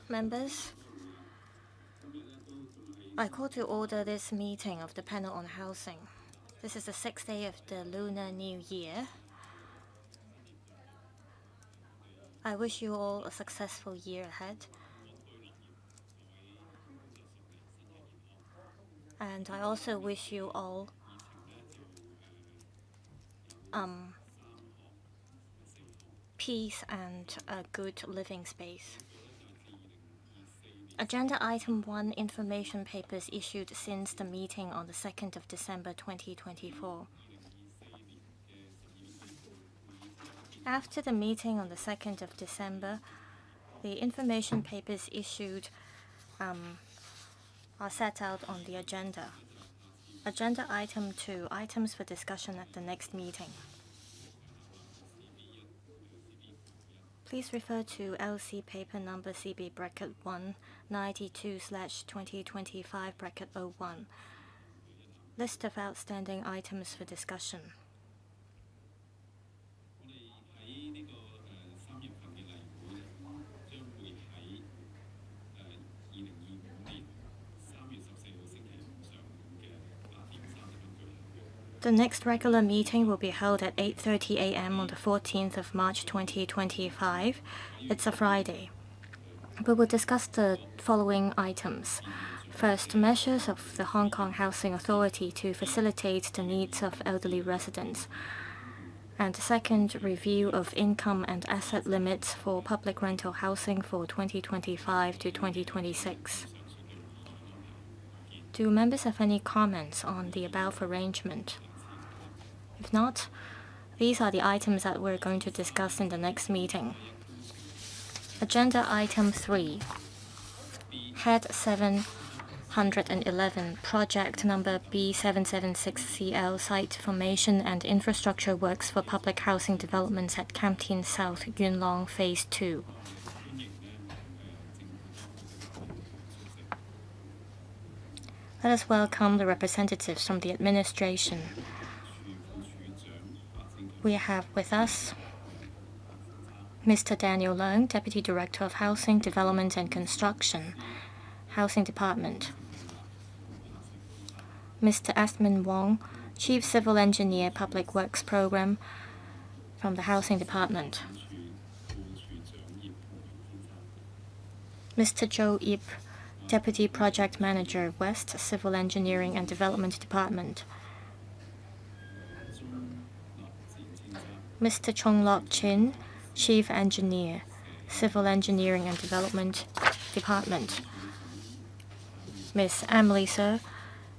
Members, I call to order this meeting of the panel on housing. This is the 6th day of the Lunar New Year. I wish you all a successful year ahead. And I also wish you all peace and a good living space. Agenda item 1, information papers issued since the meeting on the 2nd of December 2024. After the meeting on the 2nd of December, the information papers issued are set out on the agenda. Agenda item 2, items for discussion at the next meeting. Please refer to LC paper number CB bracket 192/2025 bracket 01. List of outstanding items for discussion. The next regular meeting will be held at 8:30 a.m. on the 14th of March 2025. It's a Friday. We will discuss the following items. First, measures of the Hong Kong Housing Authority to facilitate the needs of elderly residents. And second, review of income and asset limits for public rental housing for 2025 to 2026. Do members have any comments on the above arrangement? If not, these are the items that we're going to discuss in the next meeting. Agenda item 3, Head 711, project number B776CL, site formation and infrastructure works for public housing developments at Kam Tin South, Yuen Long, Phase 2. Let us welcome the representatives from the administration. We have with us Mr. Daniel Leung, Deputy Director of Housing, Development and Construction, Housing Department. Mr. Esmond Wong, Chief Civil Engineer, Public Works Program from the Housing Department. Mr. Joe Ip, Deputy Project Manager, West Civil Engineering and Development Department. Mr. Chung Lok Chin, Chief Engineer, Civil Engineering and Development Department. Ms. Emily Sir,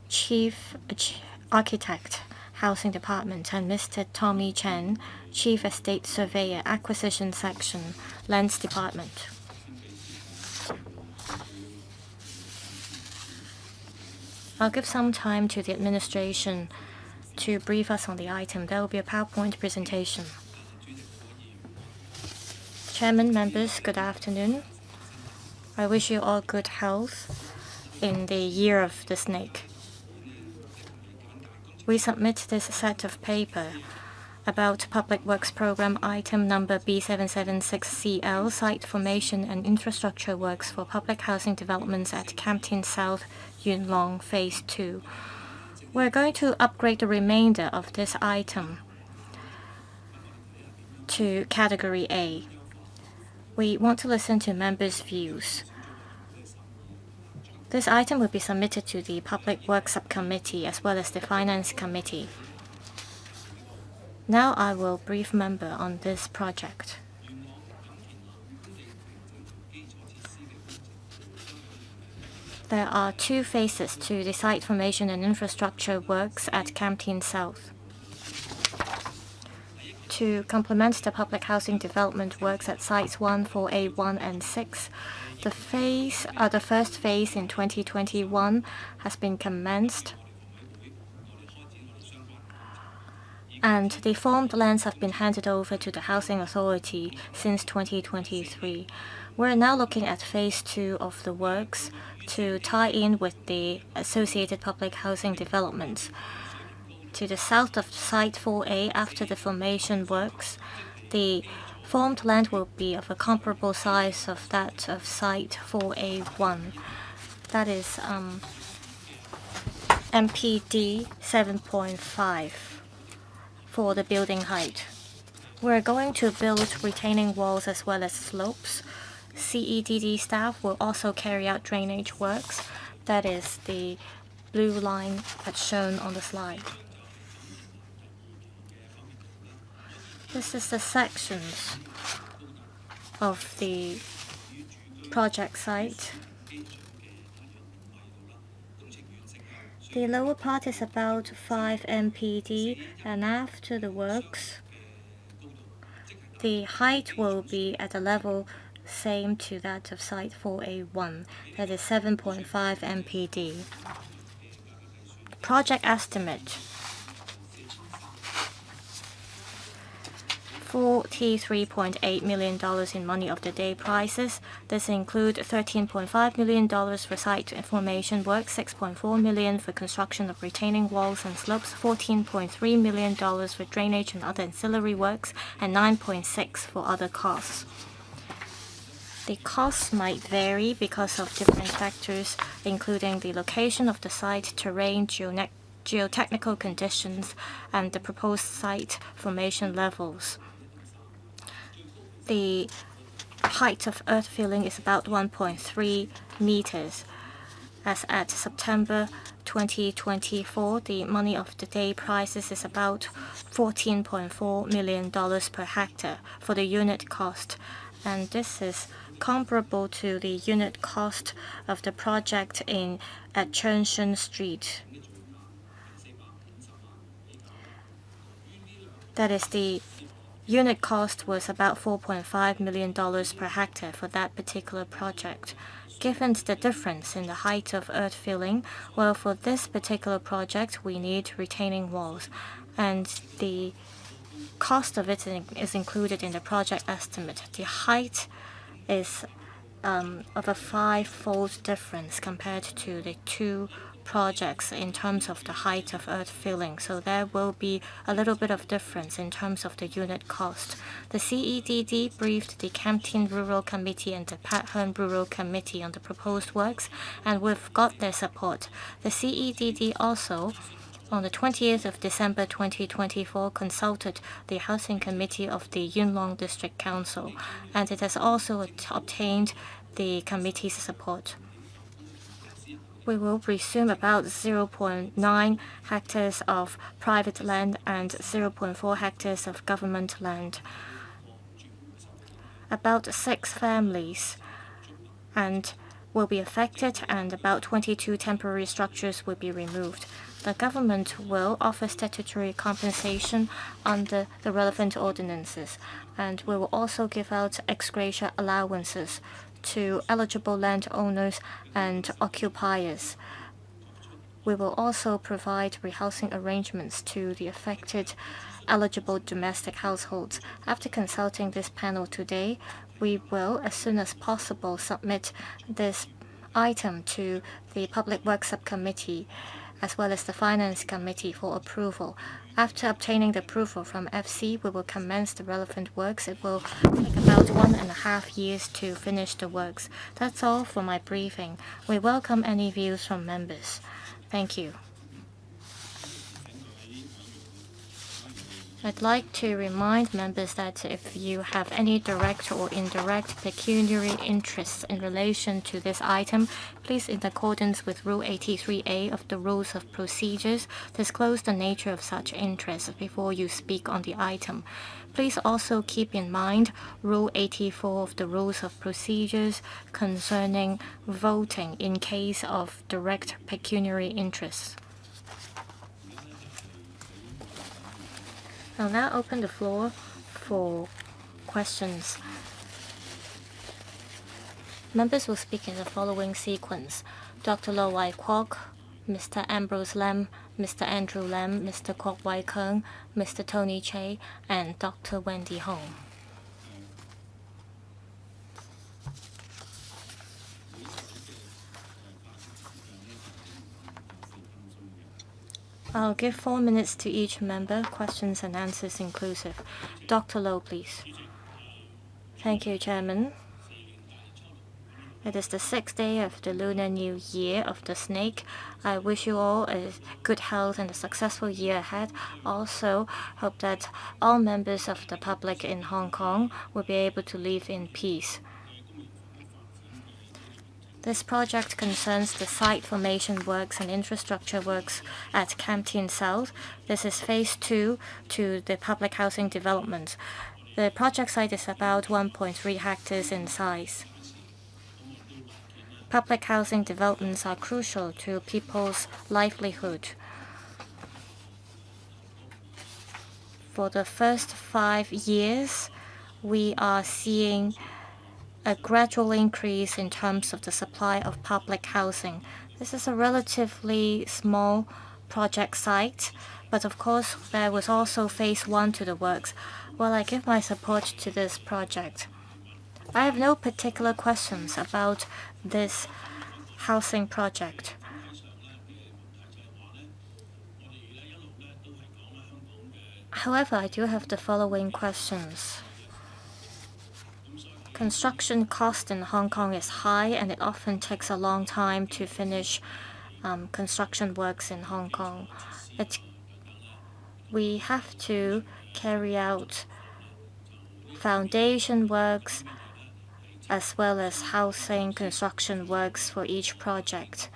Chief Architect, Housing Department, and Mr. Tommy Chen, Chief Estate Surveyor, Acquisition Section, Lands Department. I'll give some time to the administration to brief us on the item. There will be a PowerPoint presentation. Chairman, members, good afternoon. I wish you all good health in the year of the snake. We submit this set of paper about Public Works Program item number B776CL, site formation and infrastructure works for public housing developments at Kam Tin South, Yuen Long, Phase 2. We're going to upgrade the remainder of this item to Category A. We want to listen to members' views. This item will be submitted to the Public Works Subcommittee as well as the Finance Committee. Now I will brief member on this project. There are two phases to the site formation and infrastructure works at Kam Tin South. To complement the public housing development works at sites 1, 4A, 1, and 6, the first phase in 2021 has been commenced, and the formed lands have been handed over to the Housing Authority since 2023. We're now looking at Phase 2 of the works to tie in with the associated public housing developments. To the south of Site 4A, after the formation works, the formed land will be of a comparable size of that of Site 4A1. That is MPD 7.5 for the building height. We're going to build retaining walls as well as slopes. CEDD staff will also carry out drainage works. That is the blue line that's shown on the slide. This is the sections of the project site. The lower part is about 5 MPD, and after the works, the height will be at a level same to that of Site 4A1, that is 7.5 MPD. Project estimate: $43.8 million in money of the day prices. This includes $13.5 million for site information work, $6.4 million for construction of retaining walls and slopes, $14.3 million for drainage and other ancillary works, and $9.6 for other costs. The costs might vary because of different factors, including the location of the site, terrain, geotechnical conditions, and the proposed site formation levels. The height of earth filling is about 1.3 meters. As at September 2024, the money of the day prices is about $14.4 million per hectare for the unit cost, and this is comparable to the unit cost of the project at Chenshin Street. That is, the unit cost was about $4.5 million per hectare for that particular project. Given the difference in the height of earth filling, well, for this particular project, we need retaining walls, and the cost of it is included in the project estimate. The height is of a five-fold difference compared to the two projects in terms of the height of earth filling, so there will be a little bit of difference in terms of the unit cost. The CEDD briefed the Kam Tin Rural Committee and the Pat Hearn Rural Committee on the proposed works, and we've got their support. The CEDD also, on the 20th of December 2024, consulted the Housing Committee of the Yuen Long District Council, and it has also obtained the committee's support. We will resume about 0.9 hectares of private land and 0.4 hectares of government land. About 6 families will be affected, and about 22 temporary structures will be removed. The government will offer statutory compensation under the relevant ordinances, and we will also give out ex gratia allowances to eligible landowners and occupiers. We will also provide rehousing arrangements to the affected eligible domestic households. After consulting this panel today, we will, as soon as possible, submit this item to the Public Works Subcommittee as well as the Finance Committee for approval. After obtaining the approval from FC, we will commence the relevant works. It will take about 1.5 years to finish the works. That's all for my briefing. We welcome any views from members. Thank you. I'd like to remind members that if you have any direct or indirect pecuniary interests in relation to this item, please, in accordance with Rule 83A of the Rules of Procedures, disclose the nature of such interests before you speak on the item. Please also keep in mind Rule 84 of the Rules of Procedures concerning voting in case of direct pecuniary interests. I'll now open the floor for questions. Members will speak in the following sequence: Dr. Lo Wai Kwok, Mr. Ambrose Lam, Mr. Andrew Lam, Mr. Kwok Wai Keung, Mr. Tony Che, and Dr. Wendy Hong. I'll give 4 minutes to each member, questions and answers inclusive. Dr. Lo, please. Thank you, Chairman. It is the 6th day of the Lunar New Year of the Snake. I wish you all a good health and a successful year ahead. Also, hope that all members of the public in Hong Kong will be able to live in peace. This project concerns the site formation works and infrastructure works at Kam Tin South. This is phase 2 to the public housing development. The project site is about 1.3 hectares in size. Public housing developments are crucial to people's livelihood. For the first 5 years, we are seeing a gradual increase in terms of the supply of public housing. This is a relatively small project site, but of course there was also phase 1 to the works. Well, I give my support to this project. I have no particular questions about this housing project. However, I do have the following questions. Construction cost in Hong Kong is high, and it often takes a long time to finish construction works in Hong Kong. We have to carry out foundation works as well as housing construction works for each project.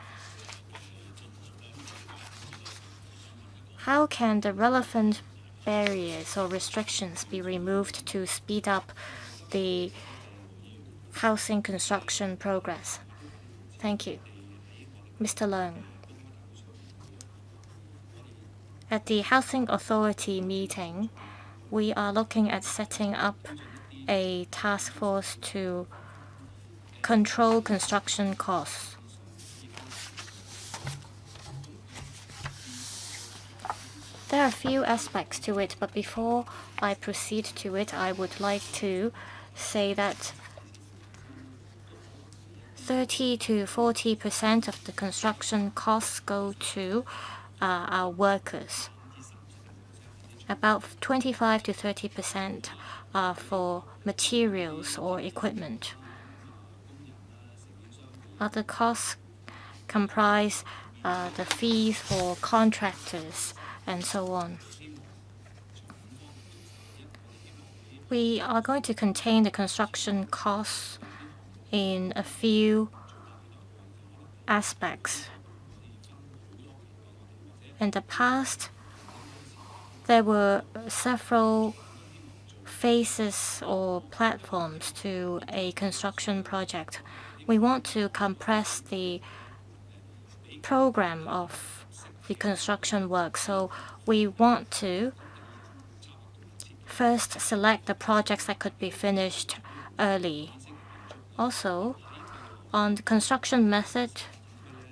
How can the relevant barriers or restrictions be removed to speed up the housing construction progress? Thank you. Mr. Long. At the Housing Authority meeting, we are looking at setting up a task force to control construction costs. There are a few aspects to it, but before I proceed to it, I would like to say that 30 to 40% of the construction costs go to our workers. About 25 to 30% are for materials or equipment. Other costs comprise the fees for contractors and so on. We are going to contain the construction costs in a few aspects. In the past, there were several phases or platforms to a construction project. We want to compress the program of the construction work, so we want to first select the projects that could be finished early. Also, on the construction method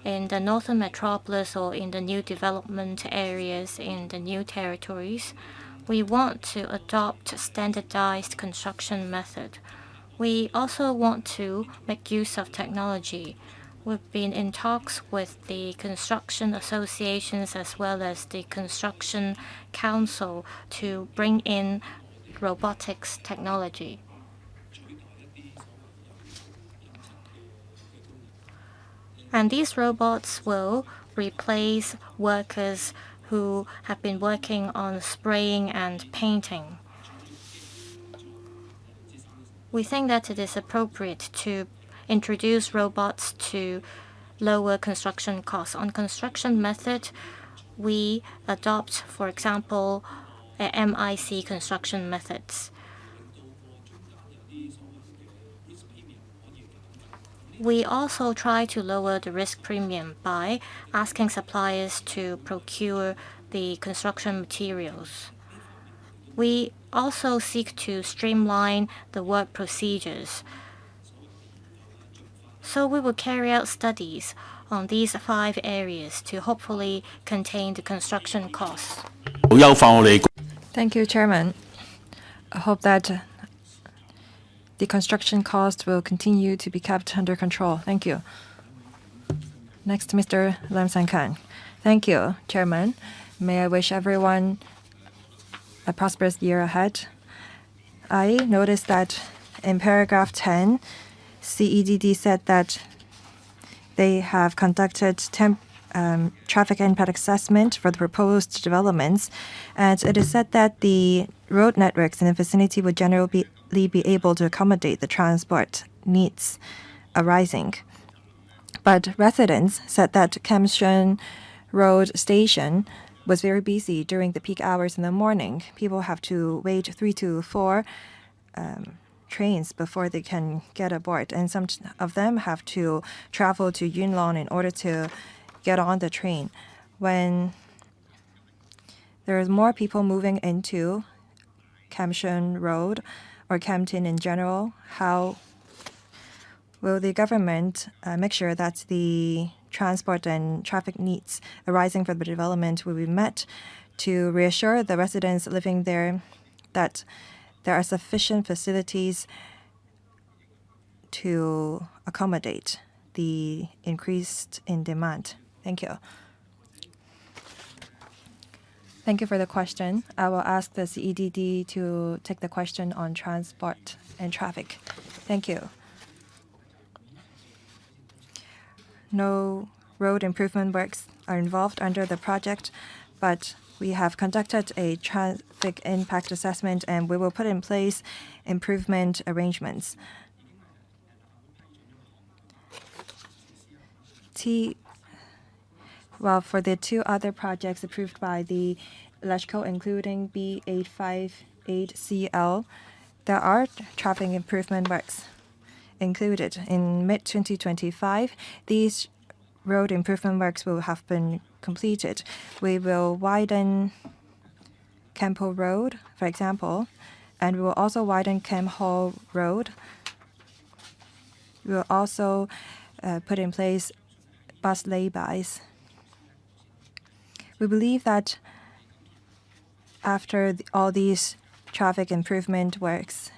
in the northern metropolis or in the new development areas in the new territories, we want to adopt standardized construction method. We also want to make use of technology. We've been in talks with the construction associations as well as the construction council to bring in robotics technology. And these robots will replace workers who have been working on spraying and painting. We think that it is appropriate to introduce robots to lower construction costs. On construction method, we adopt, for example, MIC construction methods. We also try to lower the risk premium by asking suppliers to procure the construction materials. We also seek to streamline the work procedures. So we will carry out studies on these 5 areas to hopefully contain the construction costs. Thank you, Chairman. I hope that the construction cost will continue to be kept under control. Thank you. Next, Mr. Lam San-kan. Thank you, Chairman. May I wish everyone a prosperous year ahead. I noticed that In paragraph 10, CEDD said that they have conducted traffic impact assessment for the proposed developments, and it is said that the road networks in the vicinity would generally be able to accommodate the transport needs arising. But residents said that Kam Tin Road station was very busy during the peak hours in the morning. People have to wait 3 to 4 trains before they can get aboard, and some of them have to travel to Yuen Long in order to get on the train. When there is more people moving into Kam Tin Road or Kam Tin in general, how will the government make sure that the transport and traffic needs arising from the development will be met to reassure the residents living there that there are sufficient facilities to accommodate the increase in demand? Thank you. Thank you for the question. I will ask the CEDD to take the question on transport and traffic. Thank you. No road improvement works are involved under the project, but we have conducted a traffic impact assessment and we will put in place improvement arrangements. Well, for the 2 other projects approved by the electrical, including B858CL, there are traffic improvement works included. In mid-2025, these road improvement works will have been completed. We will widen Campo Road, for example, and we will also widen Cam Hall Road. We will also put in place bus laybys. We believe that after all these traffic improvement works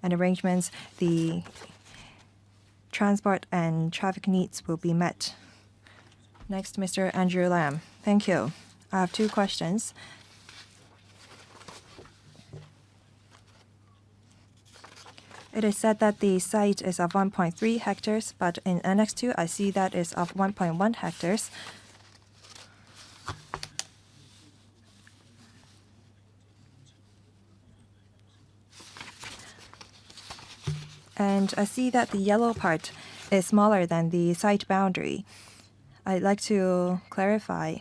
and arrangements, the transport and traffic needs will be met. Next, Mr. Andrew Lam. Thank you. I have 2 questions. It is said that the site is of 1.3 hectares, but in Annex 2, I see that is of 1.1 hectares. And I see that the yellow part is smaller than the site boundary. I'd like to clarify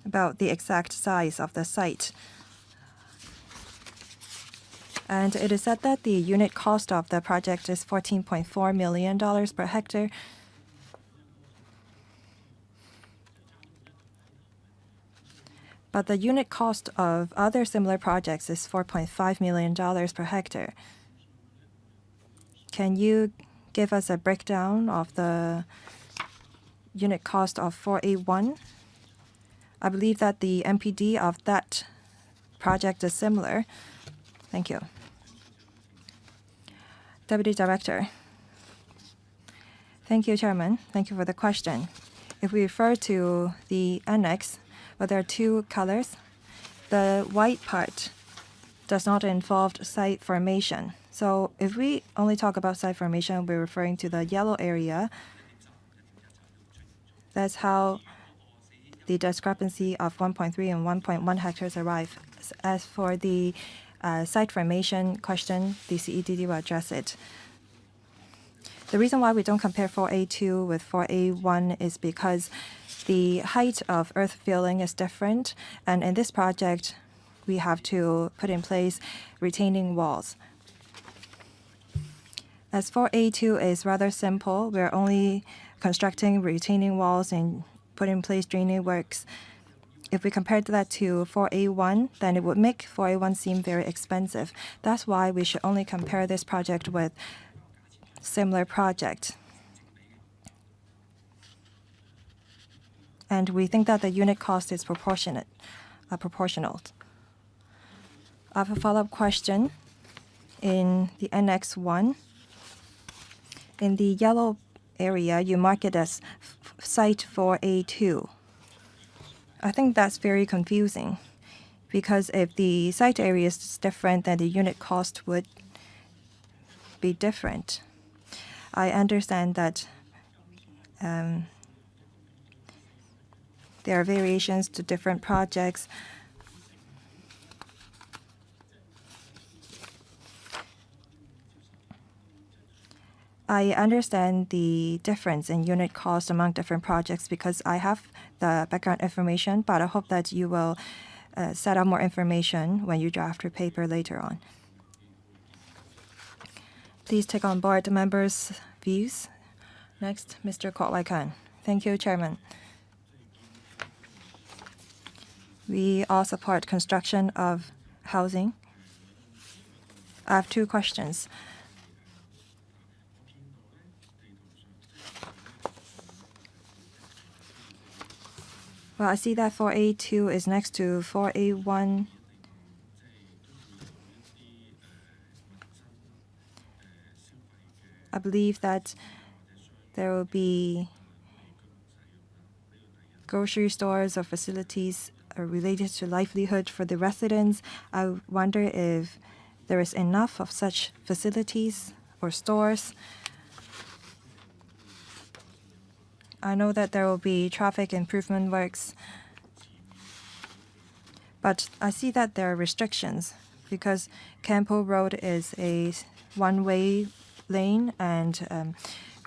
about the exact size of the site. And it is said that the unit cost of the project is $14.4 million per hectare. But the unit cost of other similar projects is $4.5 million per hectare. Can you give us a breakdown of the unit cost of 4A1? I believe that the MPD of that project is similar. Thank you. Deputy Director. Thank you, Chairman. Thank you for the question. If we refer to the annex, well, there are 2 colors. The white part does not involve site formation. So if we only talk about site formation, we're referring to the yellow area. That's how the discrepancy of 1.3 and 1.1 hectares arrive. As for the site formation question, the CEDD will address it. The reason why we don't compare 4A2 with 4A1 is because the height of earth filling is different, and in this project, we have to put in place retaining walls. As 4A2 is rather simple, we're only constructing retaining walls and put in place drainage works. If we compare that to 4A1, then it would make 4A1 seem very expensive. That's why we should only compare this project with similar projects. And we think that the unit cost is proportional. I have a follow-up question. In the Annex 1, in the yellow area, you mark it as Site 4A2. I think that's very confusing because if the site area is different, then the unit cost would be different. I understand that there are variations to different projects. I understand the difference in unit cost among different projects because I have the background information, but I hope that you will set up more information when you draft your paper later on. Please take on board the members' views. Next, Mr. Kwok Wai Kan. Thank you, Chairman. We all support construction of housing. I have two questions. Well, I see that 4A2 is next to 4A1. I believe that there will be grocery stores or facilities related to livelihood for the residents. I wonder if there is enough of such facilities or stores. I know that there will be traffic improvement works, but I see that there are restrictions because Campo Road is a one-way lane and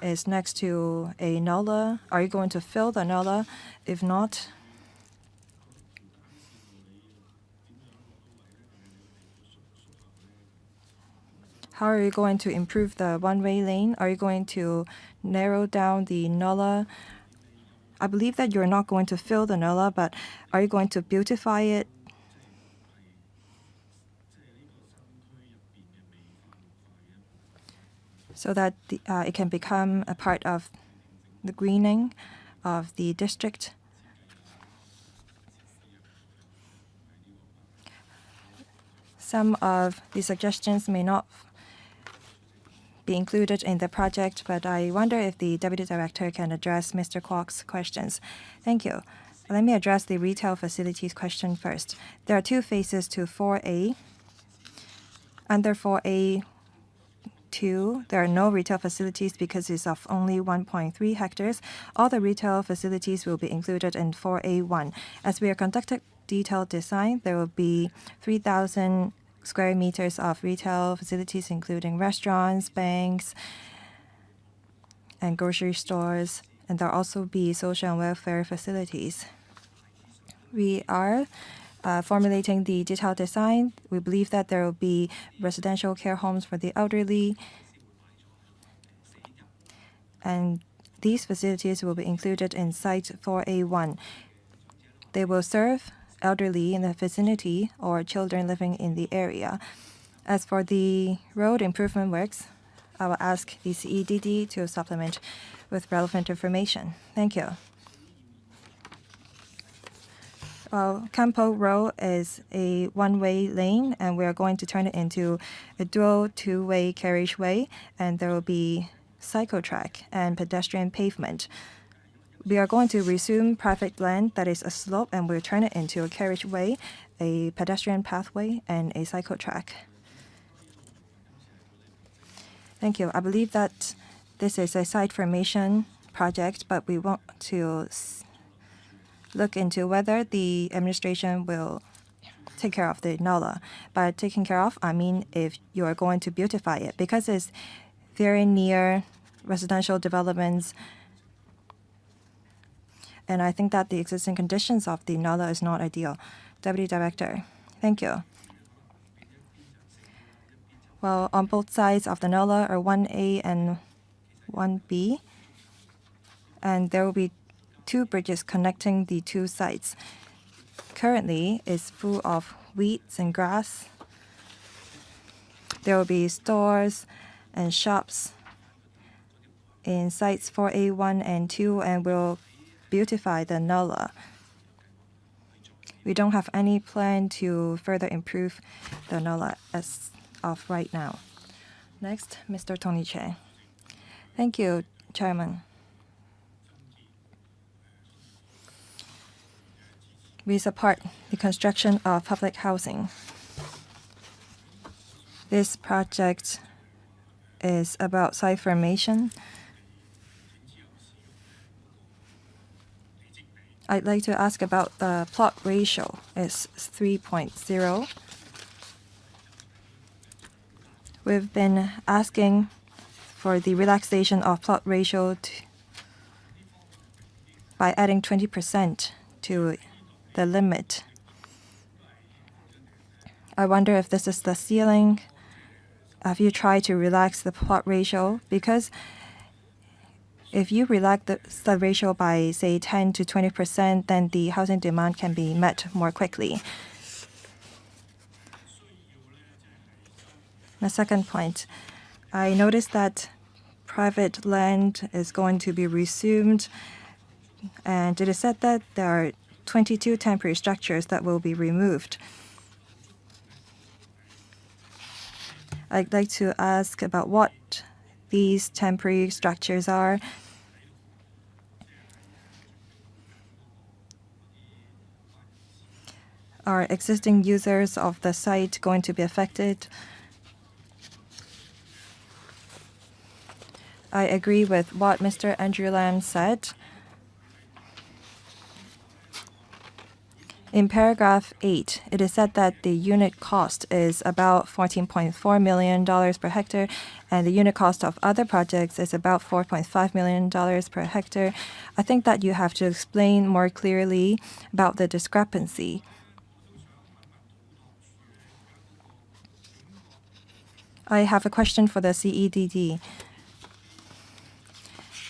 is next to a nullah. Are you going to fill the nullah? If not, how are you going to improve the one-way lane? Are you going to narrow down the nullah? I believe that you're not going to fill the nullah, but are you going to beautify it? So that it can become a part of the greening of the district. Some of the suggestions may not be included in the project, but I wonder if the Deputy Director can address Mr. Kwok's questions. Thank you. Let me address the retail facilities question first. There are two phases to 4A. Under 4A2, there are no retail facilities because it's of only 1.3 hectares. All the retail facilities will be included in 4A1. As we are conducting detailed design, there will be 3,000 square meters of retail facilities, including restaurants, banks, and grocery stores, and there will also be social and welfare facilities. We are formulating the detailed design. We believe that there will be residential care homes for the elderly, and these facilities will be included in Site 4A1. They will serve elderly in the vicinity or children living in the area. As for the road improvement works, I will ask the CEDD to supplement with relevant information. Thank you. Well, Campo Road is a one-way lane, and we are going to turn it into a dual two-way carriageway, and there will be cycle track and pedestrian pavement. We are going to resume private land that is a slope, and we'll turn it into a carriageway, a pedestrian pathway, and a cycle track. Thank you. I believe that this is a site formation project, but we want to look into whether the administration will take care of the nullah. By taking care of, I mean if you are going to beautify it, because it's very near residential developments. And I think that the existing conditions of the nullah is not ideal. Deputy Director, thank you. Well, on both sides of the nullah are 1A and 1B, and there will be two bridges connecting the two sites. Currently, it's full of weeds and grass. There will be stores and shops in sites 4A1 and 2, and we'll beautify the nullah. We don't have any plan to further improve the nullah as of right now. Next, Mr. Tony Che. Thank you, Chairman. We support the construction of public housing. This project is about site formation. I'd like to ask about the plot ratio. It's 3.0. We've been asking for the relaxation of plot ratio by adding 20% to the limit. I wonder if this is the ceiling. Have you tried to relax the plot ratio? Because if you relax the ratio by, say, 10 to 20%, then the housing demand can be met more quickly. The second point, I noticed that private land is going to be resumed, and it is said that there are 22 temporary structures that will be removed. I'd like to ask about what these temporary structures are. Are existing users of the site going to be affected? I agree with what Mr. Andrew Lam said. In paragraph 8, it is said that the unit cost is about $14.4 million per hectare, and the unit cost of other projects is about $4.5 million per hectare. I think that you have to explain more clearly about the discrepancy. I have a question for the CEDD.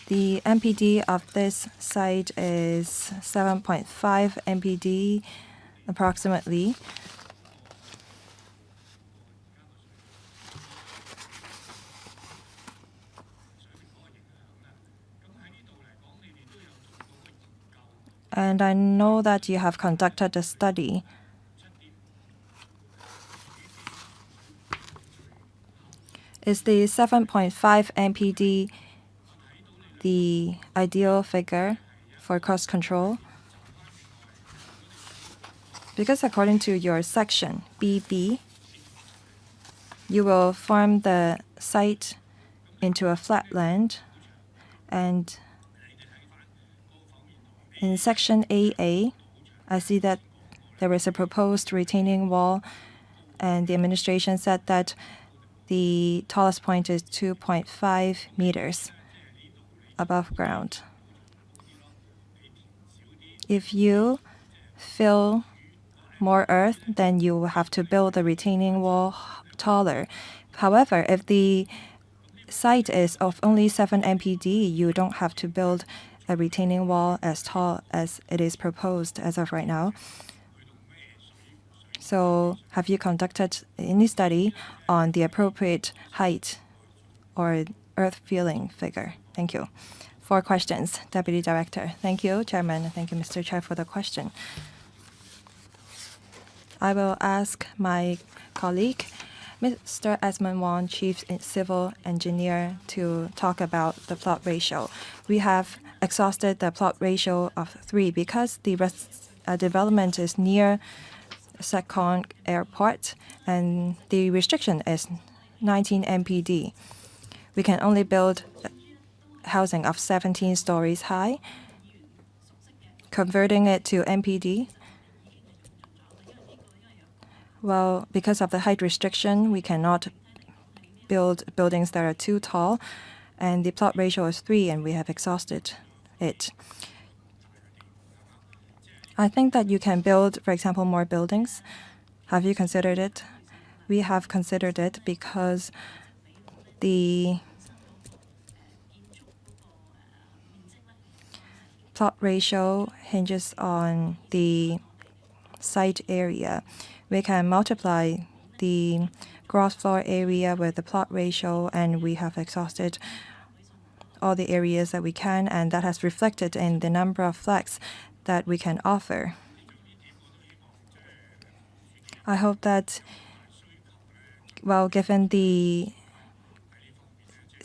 The MPD of this site is 7.5 MPD approximately. And I know that you have conducted a study. Is the 7.5 MPD the ideal figure for cost control? Because according to your section BB, you will form the site into a flat land, and in section AA, I see that there is a proposed retaining wall, and the administration said that the tallest point is 2.5 meters above ground. If you fill more earth, then you will have to build the retaining wall taller. However, if the site is of only 7 MPD, you don't have to build a retaining wall as tall as it is proposed as of right now. So have you conducted any study on the appropriate height or earth filling figure? Thank you. 4 questions, Deputy Director. Thank you, Chairman. Thank you, Mr. Chair, for the question. I will ask my colleague, Mr. Esmond Wong, Chief Civil Engineer, to talk about the plot ratio. We have exhausted the plot ratio of 3 because the development is near Sekong Airport, and the restriction is 19 MPD. We can only build housing of 17 stories high. Converting it to MPD, well, because of the height restriction, we cannot build buildings that are too tall, and the plot ratio is 3, and we have exhausted it. I think that you can build, for example, more buildings. Have you considered it? We have considered it because the plot ratio hinges on the site area. We can multiply the gross floor area with the plot ratio, and we have exhausted all the areas that we can, and that has reflected in the number of flats that we can offer. I hope that, well, given the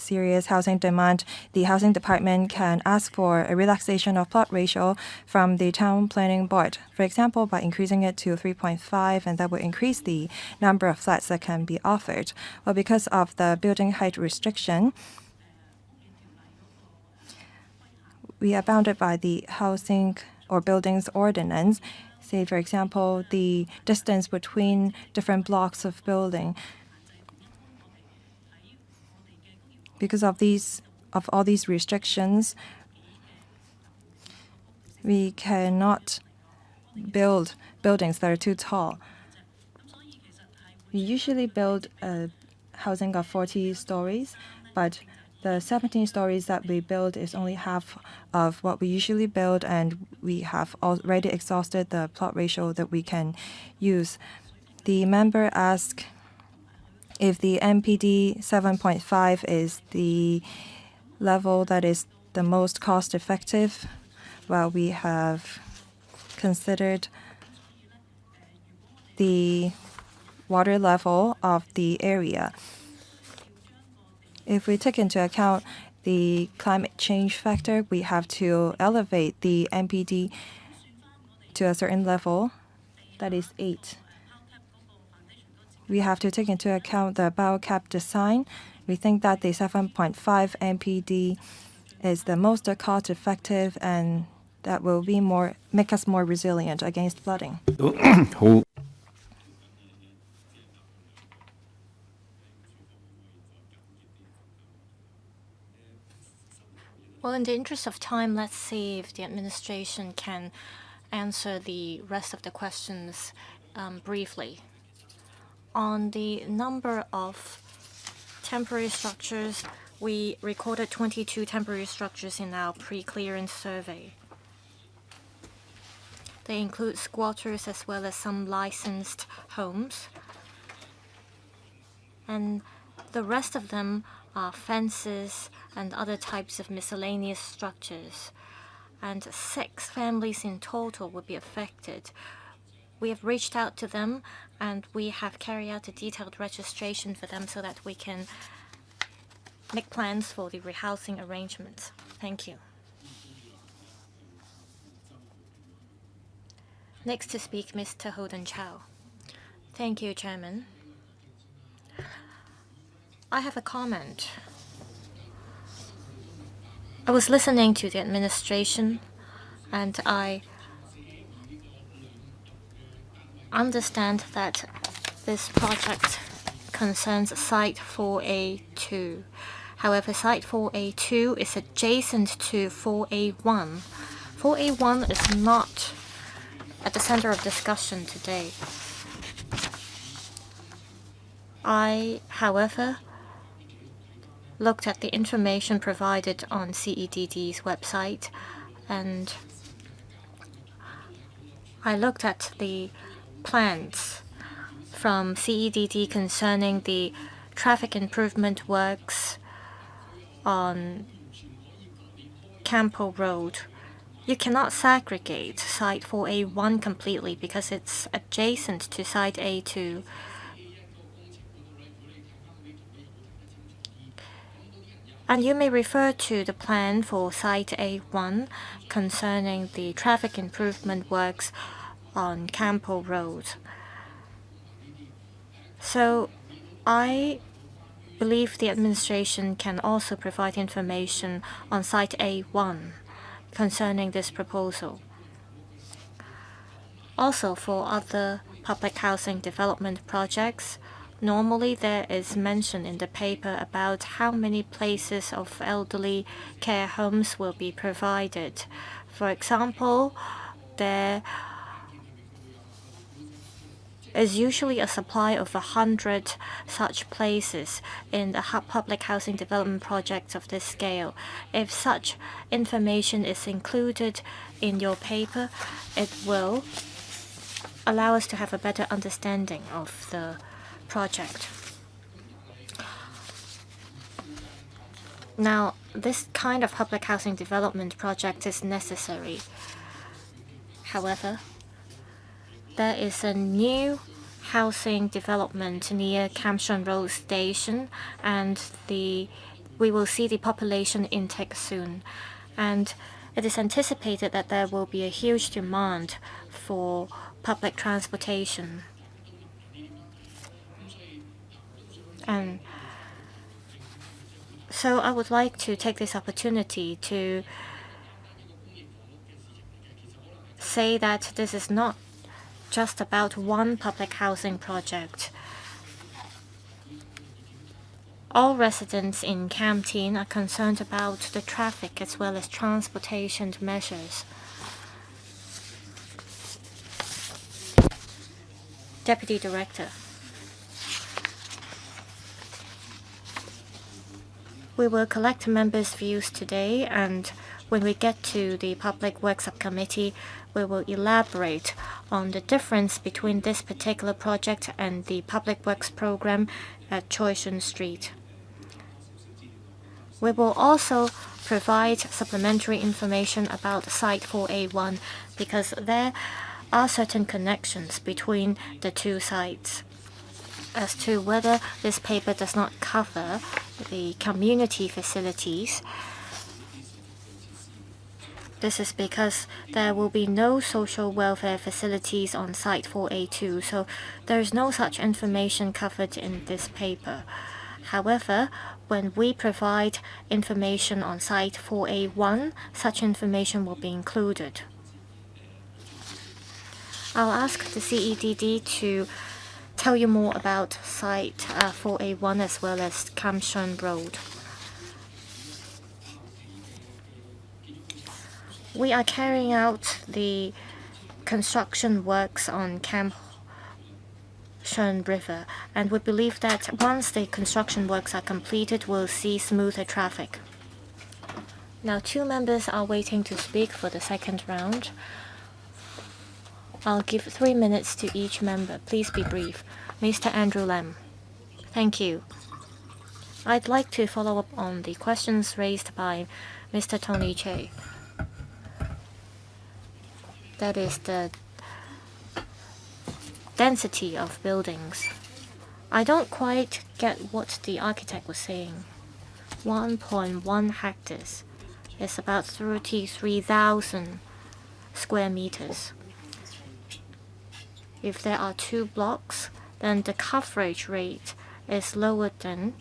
serious housing demand, the housing department can ask for a relaxation of plot ratio from the town planning board. For example, by increasing it to 3.5, and that will increase the number of flats that can be offered. Well, because of the building height restriction, we are bounded by the housing or buildings ordinance. Say, for example, the distance between different blocks of building. Because of all these restrictions, we cannot build buildings that are too tall. We usually build a housing of 40 stories, but the 17 stories that we build is only half of what we usually build, and we have already exhausted the plot ratio that we can use. The member asked if the MPD 7.5 is the level that is the most cost effective. Well, we have considered the water level of the area. If we take into account the climate change factor, we have to elevate the MPD to a certain level, that is 8. We have to take into account the biocap design. We think that the 7.5 MPD is the most cost effective, and that will be make us more resilient against flooding. Well, in the interest of time, let's see if the administration can answer the rest of the questions briefly. On the number of temporary structures, we recorded 22 temporary structures in our pre-clearance survey. They include squatters as well as some licensed homes. And the rest of them are fences and other types of miscellaneous structures. And 6 families in total will be affected. We have reached out to them, and we have carried out a detailed registration for them so that we can make plans for the rehousing arrangements. Thank you. Next to speak, Mr. Holden Chow. Thank you, Chairman. I have a comment. I was listening to the administration, and I understand that this project concerns Site 4A2. However, Site 4A2 is adjacent to 4A1. 4A1 is not at the center of discussion today. I, however, looked at the information provided on CEDD's website, and I looked at the plans from CEDD concerning the traffic improvement works on Campo Road. You cannot segregate Site 4A1 completely because it's adjacent to Site A2. And you may refer to the plan for Site A1 concerning the traffic improvement works on Campo Road. So I believe the administration can also provide information on Site A1 concerning this proposal. Also, for other public housing development projects, normally there is mention in the paper about how many places of elderly care homes will be provided. For example, there is usually a supply of 100 such places in the public housing development projects of this scale. If such information is included in your paper, it will allow us to have a better understanding of the project. Now, this kind of public housing development project is necessary. However, there is a new housing development near Kam Tin South Station, and we we will see the population intake soon, and it is anticipated that there will be a huge demand for public transportation. And so I would like to take this opportunity to say that this is not just about one public housing project. All residents in Kam Tin are concerned about the traffic as well as transportation measures. Deputy Director. We will collect members' views today, and when we get to the Public Works Subcommittee, we will elaborate on the difference between this particular project and the Public Works program at Choi Shun Street. We will also provide supplementary information about Site 4A1 because there are certain connections between the two sites. As to whether this paper does not cover the community facilities, this is because there will be no social welfare facilities on Site 4A2, so there is no such information covered in this paper. However, when we provide information on Site 4A1, such information will be included. I'll ask the CEDD to tell you more about Site 4A1 as well as Kam Shun Road. We are carrying out the construction works on Kam Shun River, and we believe that once the construction works are completed, we'll see smoother traffic. Now, 2 members are waiting to speak for the second round. I'll give 3 minutes to each member. Please be brief. Mr. Andrew Lam. Thank you. I'd like to follow up on the questions raised by Mr. Tony Che. That is the density of buildings. I don't quite get what the architect was saying. 1.1 hectares is about 33,000 square meters. If there are 2 blocks, then the coverage rate is lower than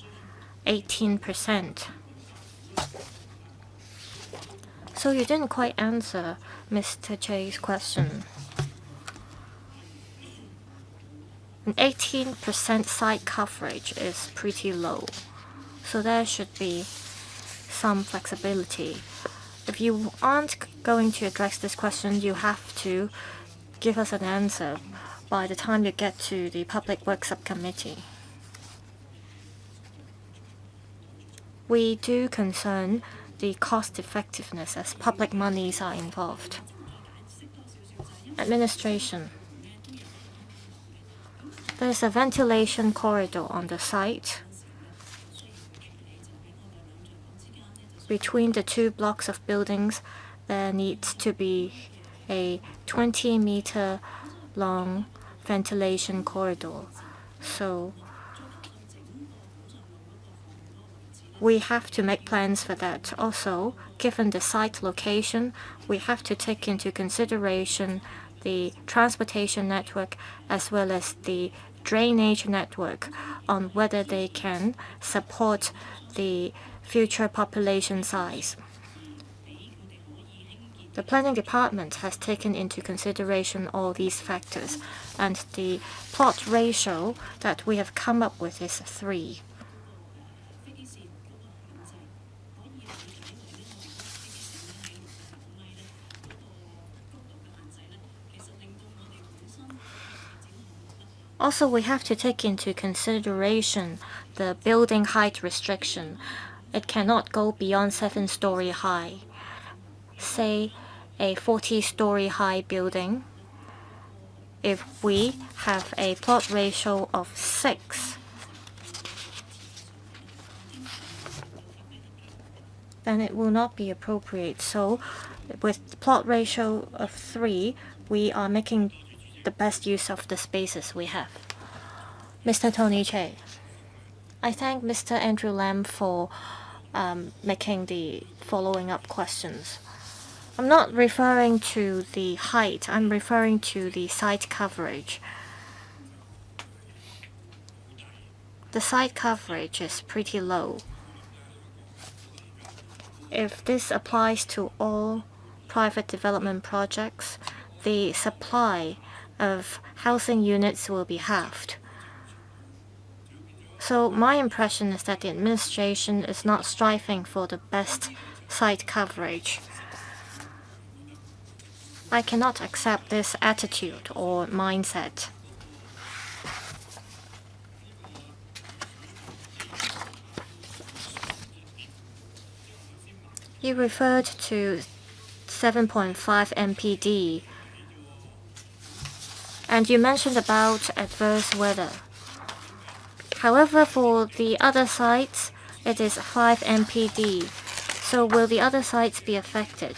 18%. So you didn't quite answer Mr. Che's question. An 18% site coverage is pretty low, so there should be some flexibility. If you aren't going to address this question, you have to give us an answer by the time you get to the Public Works Subcommittee. We do concern the cost effectiveness as public monies are involved. Administration. There's a ventilation corridor on the site. Between the 2 blocks of buildings, there needs to be a 20-meter long ventilation corridor. So we have to make plans for that. Also, given the site location, we have to take into consideration the transportation network as well as the drainage network on whether they can support the future population size. The planning department has taken into consideration all these factors, and the plot ratio that we have come up with is 3. Also, we have to take into consideration the building height restriction. It cannot go beyond 7-story high. Say a 40-story high building. If we have a plot ratio of 6, then it will not be appropriate. So with plot ratio of 3, we are making the best use of the spaces we have. Mr. Tony Che. I thank Mr. Andrew Lam for making the following up questions. I'm not referring to the height, I'm referring to the site coverage. The site coverage is pretty low. If this applies to all private development projects, the supply of housing units will be halved. So my impression is that the administration is not striving for the best site coverage. I cannot accept this attitude or mindset. You referred to 7.5 MPD, and you mentioned about adverse weather. However, for the other sites, it is 5 MPD. So will the other sites be affected?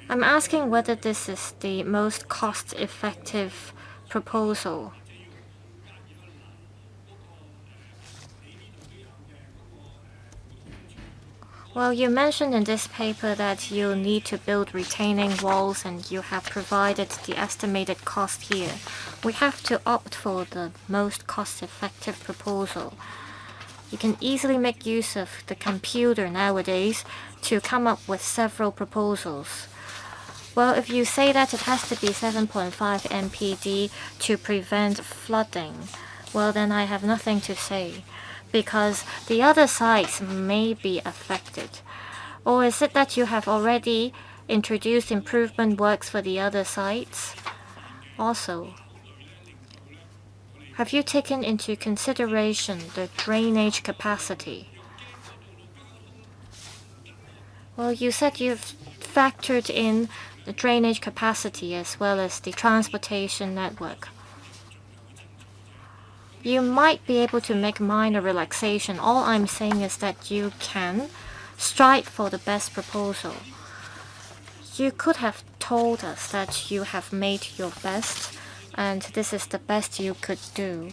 I'm asking whether this is the most cost-effective proposal. Well, you mentioned in this paper that you need to build retaining walls and you have provided the estimated cost here. We have to opt for the most cost-effective proposal. You can easily make use of the computer nowadays to come up with several proposals. Well, if you say that it has to be 7.5 MPD to prevent flooding, well then I have nothing to say, because the other sites may be affected. Or is it that you have already introduced improvement works for the other sites? Also, have you taken into consideration the drainage capacity? Well, you said you've factored in the drainage capacity as well as the transportation network. You might be able to make minor relaxation. All I'm saying is that you can strive for the best proposal. You could have told us that you have made your best and this is the best you could do.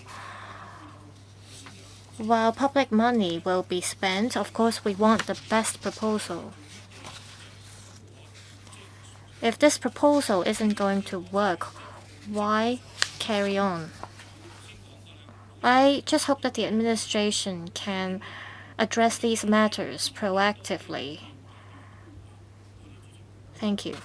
While public money will be spent, of course we want the best proposal. If this proposal isn't going to work, why carry on? I just hope that the administration can address these matters proactively. Thank you.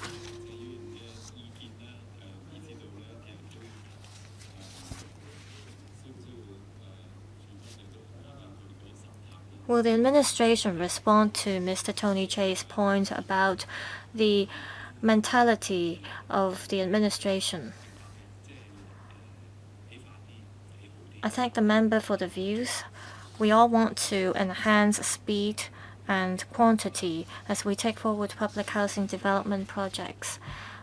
Will the administration respond to Mr. Tony Chay's point about the mentality of the administration? I thank the member for the views. We all want to enhance speed and quantity as we take forward public housing development projects.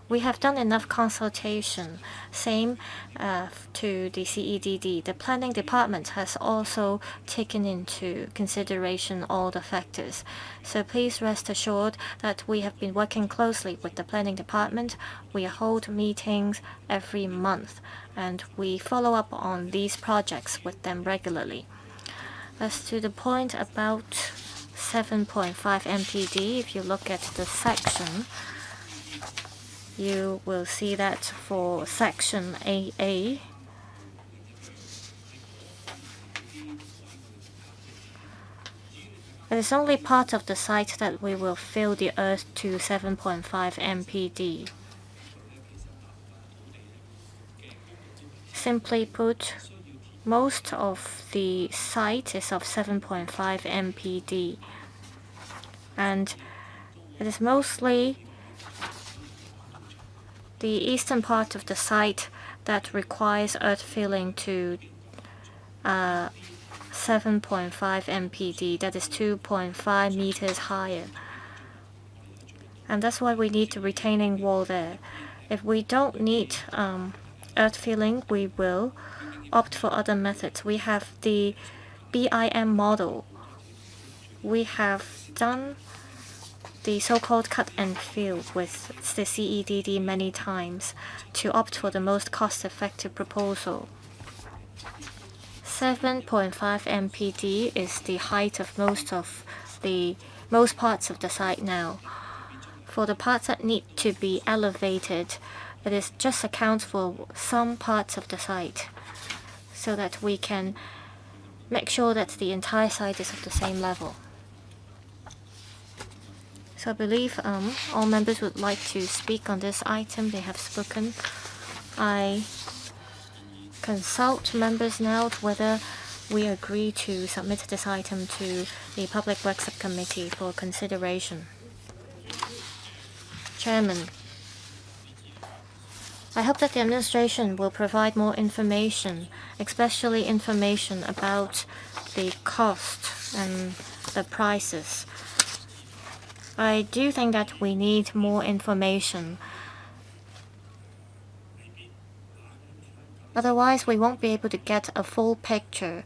We have done enough consultation. Same to the CEDD. The planning department has also taken into consideration all the factors. So please rest assured that we have been working closely with the planning department. We hold meetings every month and we follow up on these projects with them regularly. As to the point about 7.5 MPD, if you look at the section, you will see that for section AA, it is only part of the site that we will fill the earth to 7.5 MPD. Simply put, most of the site is of 7.5 MPD, and it is mostly the eastern part of the site that requires earth filling to 7.5 MPD, that is 2.5 meters higher. And that's why we need the retaining wall there. If we don't need earth filling, we will opt for other methods. We have the BIM model. We have done the so-called cut and fill with the CEDD many times to opt for the most cost-effective proposal. 7.5 MPD is the height of most parts of the site now. For the parts that need to be elevated, it is just accounts for some parts of the site so that we can make sure that the entire site is of the same level. So I believe all members would like to speak on this item. They have spoken. I consult members now whether we agree to submit this item to the Public Works Subcommittee for consideration. Chairman, I hope that the administration will provide more information, especially information about the cost and the prices. I do think that we need more information. Otherwise, we won't be able to get a full picture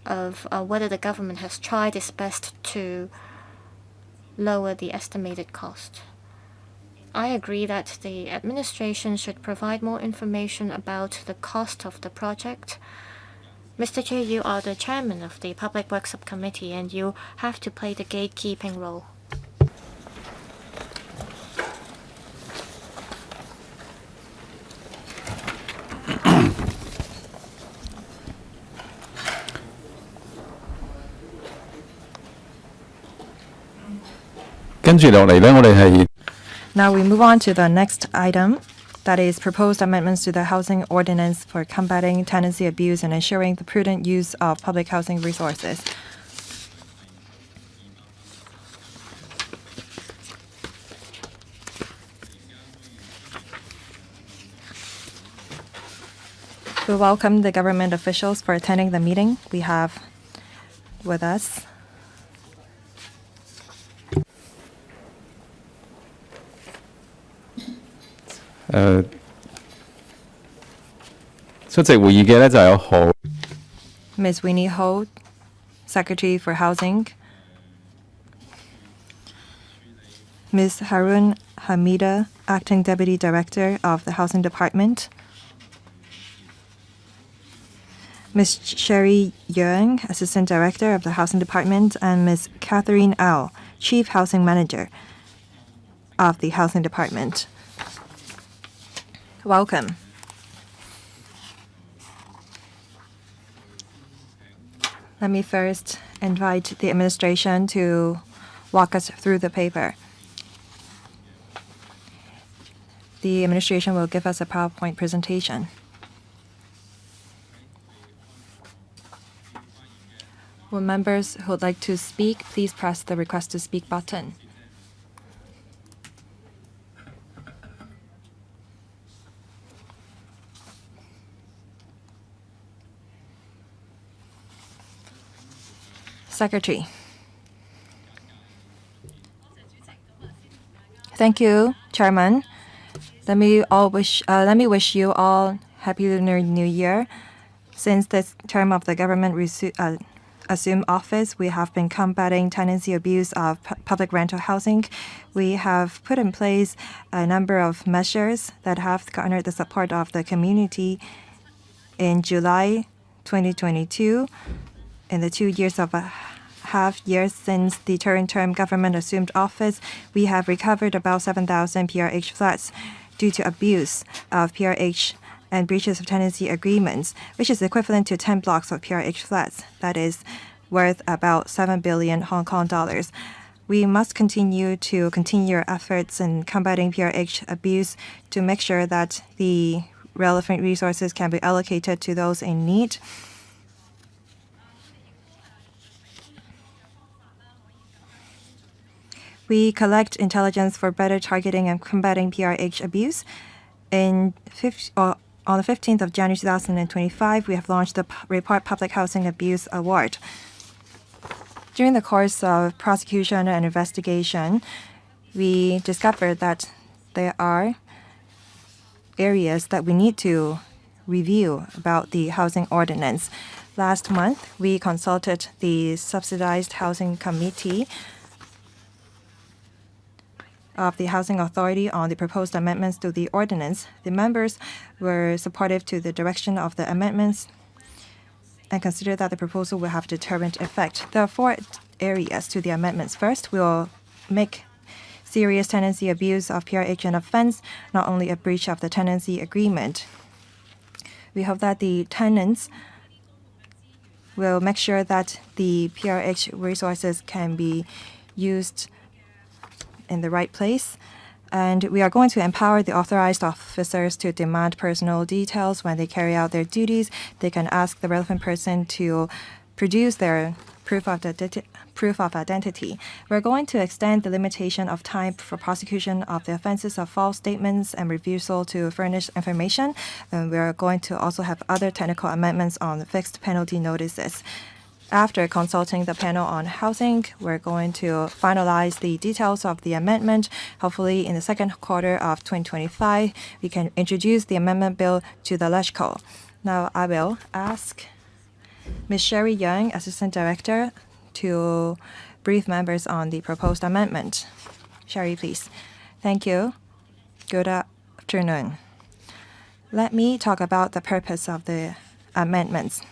of whether the government has tried its best to lower the estimated cost. I agree that the administration should provide more information about the cost of the project. Mr. Chair, you are the chairman of the Public Works Subcommittee and you have to play the gatekeeping role. Now we move on to the next item, that is proposed amendments to the housing ordinance for combating tenancy abuse and ensuring the prudent use of public housing resources. We welcome the government officials for attending the meeting. We have with us Ms. Winnie Ho, Secretary for Housing, Ms. Harun Hamida, Acting Deputy Director of the Housing Department, Ms. Sherry Yeung, Assistant Director of the Housing Department, and Ms. Catherine Au, Chief Housing Manager of the Housing Department. Welcome. Let me first invite the administration to walk us through the paper. The administration will give us a PowerPoint presentation. Will members who would like to speak, please press the Request to Speak button. Secretary. Thank you, Chairman. Let me wish you all Happy Lunar New Year. Since this term of the government assumed office, we have been combating tenancy abuse of public rental housing. We have put in place a number of measures that have garnered the support of the community. In July 2022, in the 2 years of a half years since the current term government assumed office, we have recovered about 7,000 PRH flats due to abuse of PRH and breaches of tenancy agreements, which is equivalent to 10 blocks of PRH flats. That is worth about 7 billion Hong Kong dollars. We must continue our efforts in combating PRH abuse to make sure that the relevant resources can be allocated to those in need. We collect intelligence for better targeting and combating PRH abuse. On the 15th of January 2025, we have launched the Report Public Housing Abuse Award. During the course of prosecution and investigation, we discovered that there are areas that we need to review about the housing ordinance. Last month, we consulted the Subsidized Housing Committee of the Housing Authority on the proposed amendments to the ordinance. The members were supportive to the direction of the amendments and consider that the proposal will have deterrent effect. There are 4 areas to the amendments. First, we will make serious tenancy abuse of PRH an offense, not only a breach of the tenancy agreement. We hope that the tenants will make sure that the PRH resources can be used in the right place. And we are going to empower the authorized officers to demand personal details when they carry out their duties. They can ask the relevant person to produce their proof of identity. We're going to extend the limitation of time for prosecution of the offenses of false statements and refusal to furnish information. And we're going to also have other technical amendments on fixed penalty notices. After consulting the panel on housing, we're going to finalize the details of the amendment. Hopefully, in the second quarter of 2025, we can introduce the amendment bill to the LegCo. Now, I will ask Ms. Sherry Young, Assistant Director, to brief members on the proposed amendment. Sherry, please. Thank you. Good afternoon. Let me talk about the purpose of the amendments.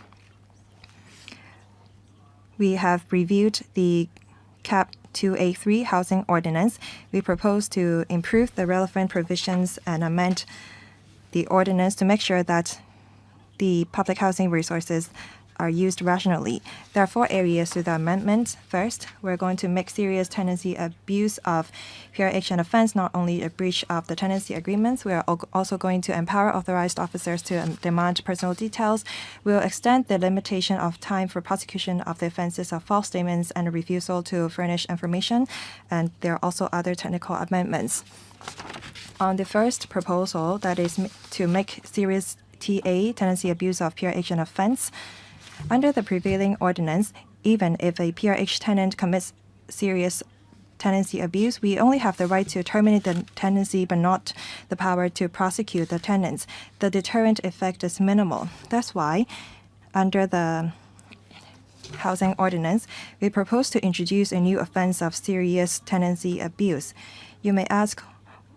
We have reviewed the CAP 2A3 housing ordinance. We propose to improve the relevant provisions and amend the ordinance to make sure that the public housing resources are used rationally. There are 4 areas to the amendment. First, we're going to make serious tenancy abuse of PRH an offense, not only a breach of the tenancy agreements. We are also going to empower authorized officers to demand personal details. We'll extend the limitation of time for prosecution of the offenses of false statements and refusal to furnish information. And there are also other technical amendments. On the first proposal, that is to make serious tenancy abuse of PRH an offense, under the prevailing ordinance, even if a PRH tenant commits serious tenancy abuse, we only have the right to terminate the tenancy but not the power to prosecute the tenants. The deterrent effect is minimal. That's why, under the housing ordinance, we propose to introduce a new offense of serious tenancy abuse. You may ask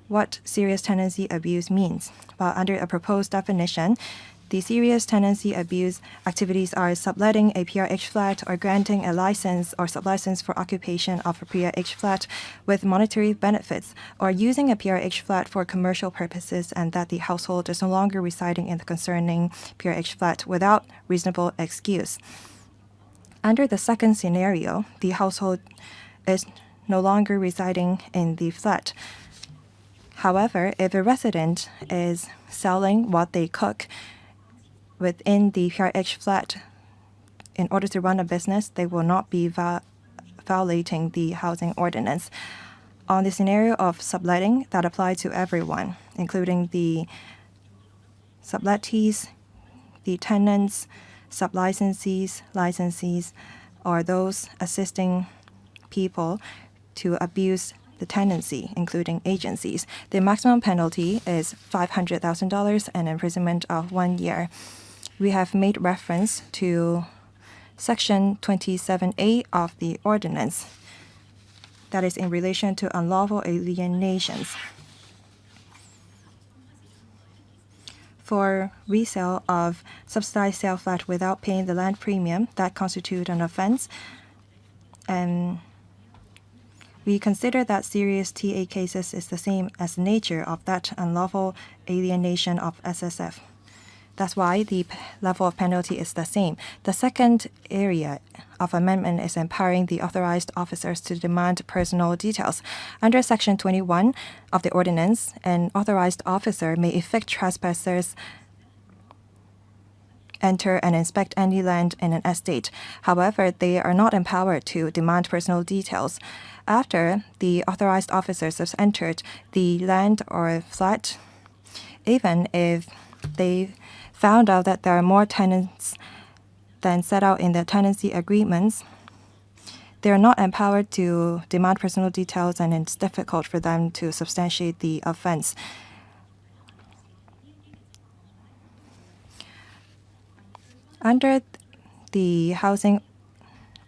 what serious tenancy abuse means. Well, under a proposed definition, the serious tenancy abuse activities are subletting a PRH flat or granting a license or sublicense for occupation of a PRH flat with monetary benefits, or using a PRH flat for commercial purposes and that the household is no longer residing in the concerning PRH flat without reasonable excuse. Under the second scenario, the household is no longer residing in the flat. However, if a resident is selling what they cook within the PRH flat in order to run a business, they will not be violating the housing ordinance. On the scenario of subletting, that applies to everyone, including the sublettees, the tenants, sublicensees, licensees, or those assisting people to abuse the tenancy, including agencies. The maximum penalty is $500,000 and imprisonment of 1 year. We have made reference to Section 27A of the ordinance, that is in relation to unlawful alienations. For resale of subsidized sale flat without paying the land premium, that constitutes an offense. And we consider that serious TA cases is the same as the nature of that unlawful alienation of SSF. That's why the level of penalty is the same. The second area of amendment is empowering the authorized officers to demand personal details. Under Section 21 of the ordinance, an authorized officer may evict trespassers, enter and inspect any land in an estate. However, they are not empowered to demand personal details. After the authorized officers have entered the land or flat, even if they found out that there are more tenants than set out in the tenancy agreements, they are not empowered to demand personal details, and it's difficult for them to substantiate the offense. Under the housing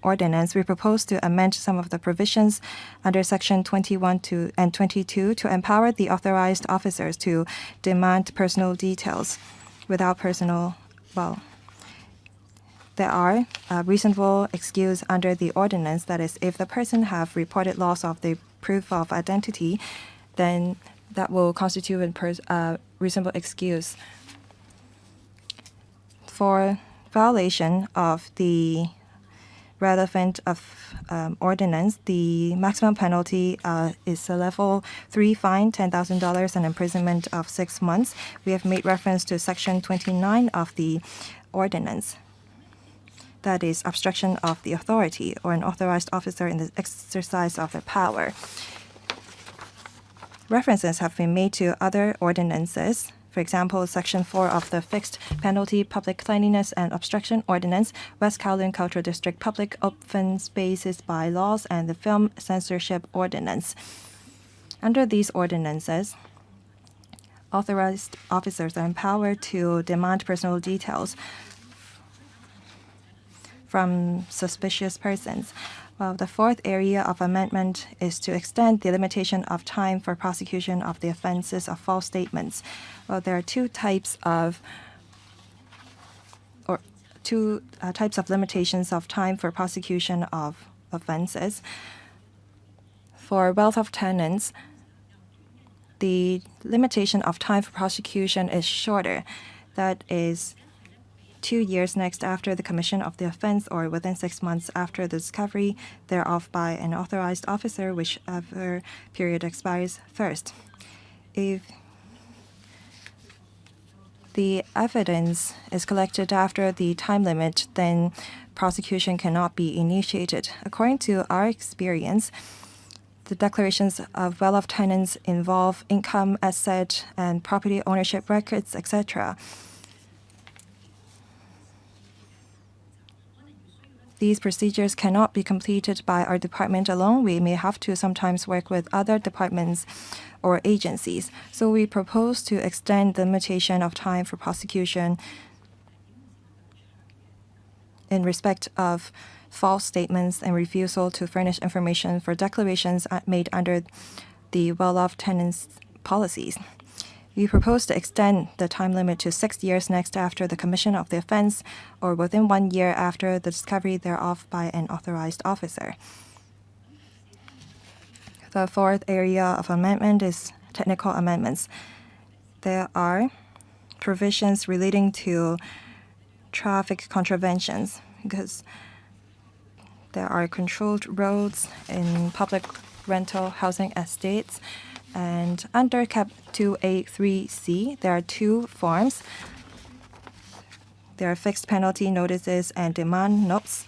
ordinance, we propose to amend some of the provisions under Section 21 and 22 to empower the authorized officers to demand personal details without there are reasonable excuse under the ordinance. That is, if the person have reported loss of the proof of identity, then that will constitute a reasonable excuse. For violation of the relevant ordinance, the maximum penalty is a level 3 fine, $10,000, and imprisonment of 6 months. We have made reference to Section 29 of the ordinance. That is obstruction of the authority or an authorized officer in the exercise of their power. References have been made to other ordinances. For example, Section 4 of the Fixed Penalty Public Cleanliness and Obstruction Ordinance, West Kowloon Cultural District Public Open Spaces Bylaws, and the Film Censorship Ordinance. Under these ordinances, authorized officers are empowered to demand personal details from suspicious persons. Well, the fourth area of amendment is to extend the limitation of time for prosecution of the offenses of false statements. Well, there are two types of limitations of time for prosecution of offenses. For wealth of tenants, the limitation of time for prosecution is shorter. That is 2 years next after the commission of the offense or within 6 months after the discovery thereof by an authorized officer, whichever period expires first. If the evidence is collected after the time limit, then prosecution cannot be initiated. According to our experience, the declarations of well-off tenants involve income, asset, and property ownership records, etc. These procedures cannot be completed by our department alone. We may have to sometimes work with other departments or agencies. So we propose to extend the limitation of time for prosecution in respect of false statements and refusal to furnish information for declarations made under the well-off tenants policies. We propose to extend the time limit to 6 years next after the commission of the offense or within 1 year after the discovery thereof by an authorized officer. The fourth area of amendment is technical amendments. There are provisions relating to traffic contraventions because there are controlled roads in public rental housing estates. And under Cap 2A3C, there are two forms. There are fixed penalty notices and demand notes.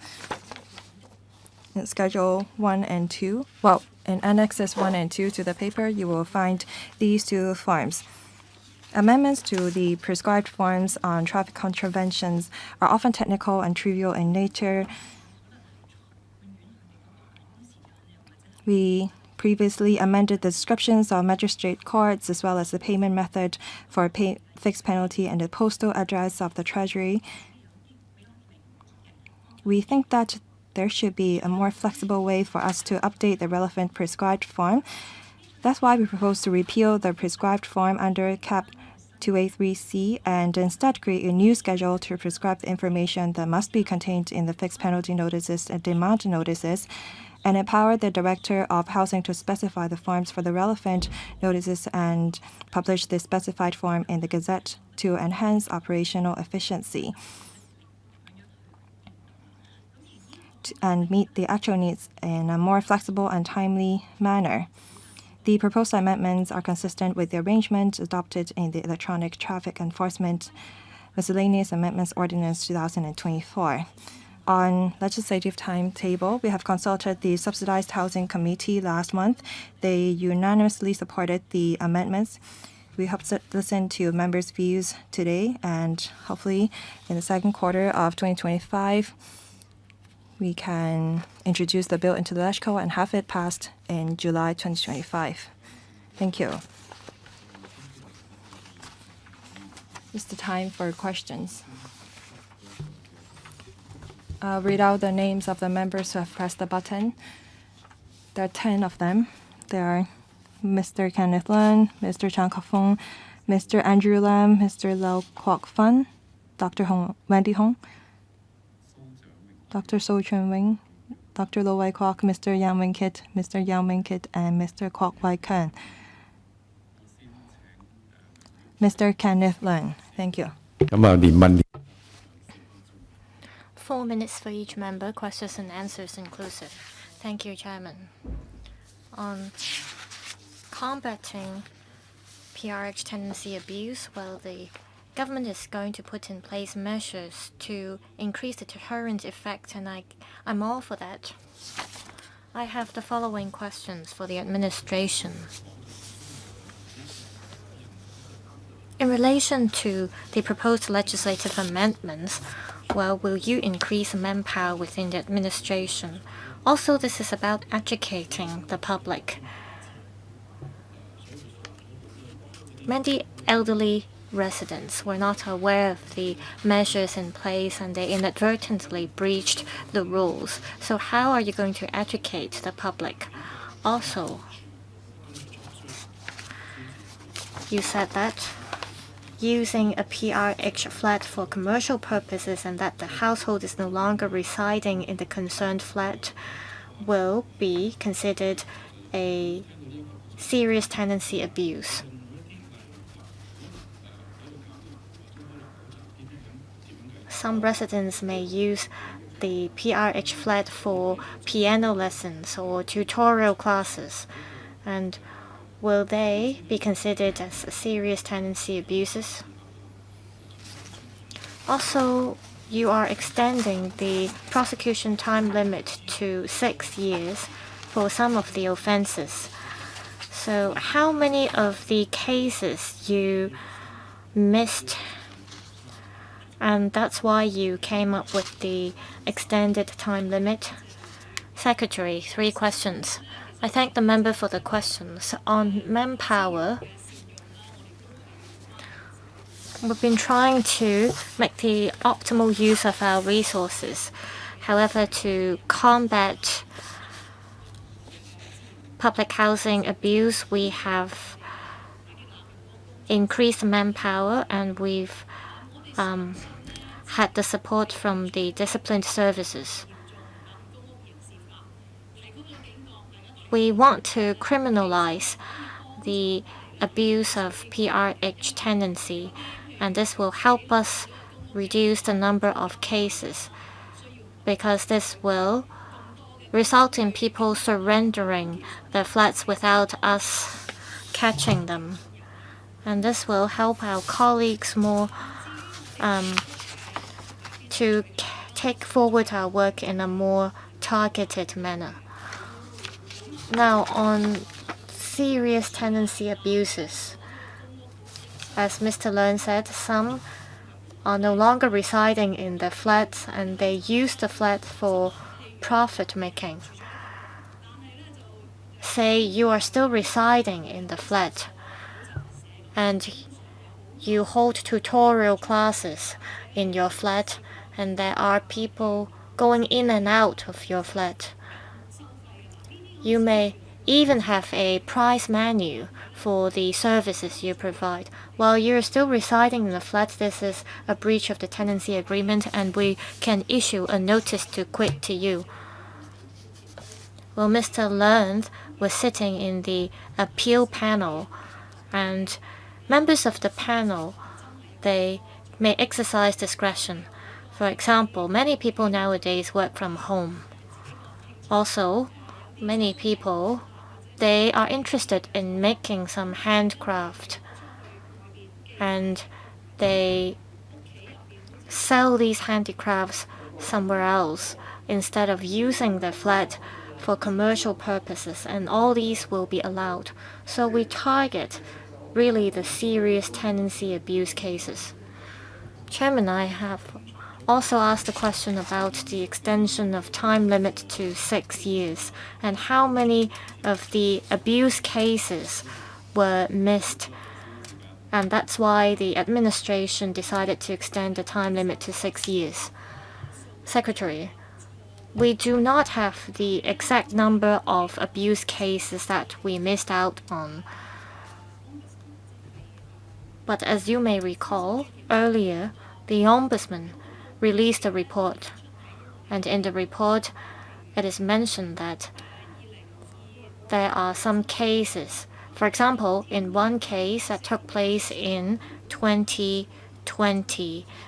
In Schedule 1 and 2, well, in Annexes 1 and 2 to the paper, you will find these two forms. Amendments to the prescribed forms on traffic contraventions are often technical and trivial in nature. We previously amended the descriptions of magistrate courts as well as the payment method for fixed penalty and the postal address of the Treasury. We think that there should be a more flexible way for us to update the relevant prescribed form. That's why we propose to repeal the prescribed form under Cap 2A3C and instead create a new schedule to prescribe the information that must be contained in the fixed penalty notices and demand notices, and empower the Director of Housing to specify the forms for the relevant notices and publish the specified form in the Gazette to enhance operational efficiency and meet the actual needs in a more flexible and timely manner. The proposed amendments are consistent with the arrangement adopted in the Electronic Traffic Enforcement Miscellaneous Amendments Ordinance 2024. On legislative timetable, we have consulted the Subsidized Housing Committee last month. They unanimously supported the amendments. We hope to listen to members' views today, and hopefully in the second quarter of 2025, we can introduce the bill into the LegCo and have it passed in July 2025. Thank you. It's the time for questions. I'll read out the names of the members who have pressed the button. There are 10 of them. They are Mr. Kenneth Leung, Mr. Chan Ka-fong, Mr. Andrew Lam, Mr. Lau Kwok Fun, Dr. Wendy Hong, Dr. So Chun Wing, Dr. Lo Wai Kwok, Mr. Yang Wing Kit, Mr. Yang Wing Kit, and Mr. Kwok Wai Kun. Mr. Kenneth Leung. Thank you. 4 minutes for each member, questions and answers inclusive. Thank you, Chairman. On combating PRH tenancy abuse, well, the government is going to put in place measures to increase the deterrent effect, and I'm all for that. I have the following questions for the administration. In relation to the proposed legislative amendments, well, will you increase manpower within the administration? Also, this is about educating the public. Many elderly residents were not aware of the measures in place and they inadvertently breached the rules. So how are you going to educate the public? Also, you said that using a PRH flat for commercial purposes and that the household is no longer residing in the concerned flat will be considered a serious tenancy abuse. Some residents may use the PRH flat for piano lessons or tutorial classes, and will they be considered as serious tenancy abuses? Also, you are extending the prosecution time limit to 6 years for some of the offenses. So how many of the cases you missed? And that's why you came up with the extended time limit? Secretary, 3 questions. I thank the member for the questions. On manpower, we've been trying to make the optimal use of our resources. However, to combat public housing abuse, we have increased manpower and we've had the support from the disciplined services. We want to criminalize the abuse of PRH tenancy, and this will help us reduce the number of cases because this will result in people surrendering their flats without us catching them. And this will help our colleagues more to take forward our work in a more targeted manner. Now, on serious tenancy abuses, as Mr. Leung said, some are no longer residing in the flats and they use the flat for profit making. Say you are still residing in the flat and you hold tutorial classes in your flat and there are people going in and out of your flat. You may even have a price menu for the services you provide. While you're still residing in the flat, this is a breach of the tenancy agreement and we can issue a notice to quit to you. Well, Mr. Leung was sitting in the appeal panel and members of the panel, they may exercise discretion. For example, many people nowadays work from home. Also, many people, they are interested in making some handcraft and they sell these handicrafts somewhere else instead of using the flat for commercial purposes, and all these will be allowed. So we target really the serious tenancy abuse cases. Chairman, I have also asked a question about the extension of time limit to 6 years and how many of the abuse cases were missed. And that's why the administration decided to extend the time limit to 6 years. Secretary, we do not have the exact number of abuse cases that we missed out on. But as you may recall, earlier, the Ombudsman released a report. And in the report, it is mentioned that there are some cases. For example, in one case that took place in 2020,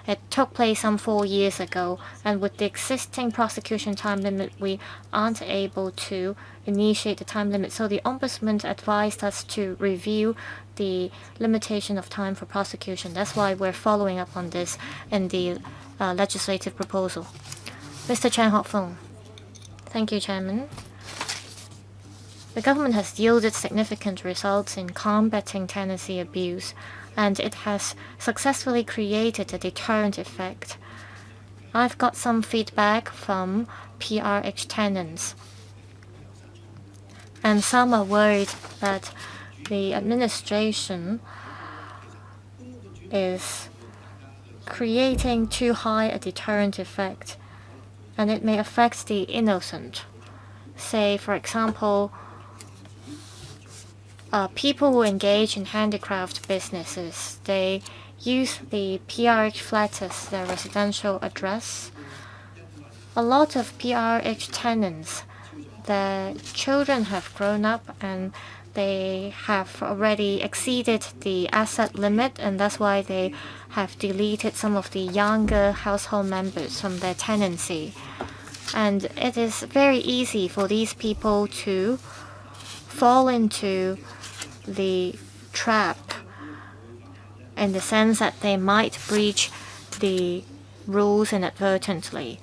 it took place some 4 years ago, and with the existing prosecution time limit, we aren't able to initiate the time limit. So the Ombudsman advised us to review the limitation of time for prosecution. That's why we're following up on this in the legislative proposal. Mr. Chan Hop-Fung. Thank you, Chairman. The government has yielded significant results in combating tenancy abuse, and it has successfully created a deterrent effect. I've got some feedback from PRH tenants, and some are worried that the administration is creating too high a deterrent effect, and it may affect the innocent. Say, for example, people who engage in handicraft businesses, they use the PRH flat as their residential address. A lot of PRH tenants, their children have grown up and they have already exceeded the asset limit, and that's why they have deleted some of the younger household members from their tenancy. And it is very easy for these people to fall into the trap in the sense that they might breach the rules inadvertently.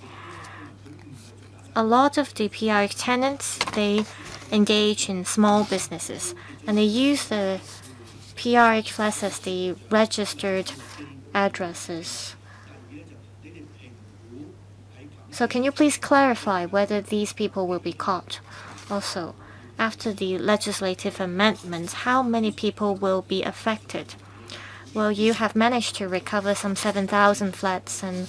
A lot of the PRH tenants, they engage in small businesses, and they use the PRH flats as the registered addresses. So can you please clarify whether these people will be caught? Also, after the legislative amendments, how many people will be affected? Well, you have managed to recover some 7,000 flats, and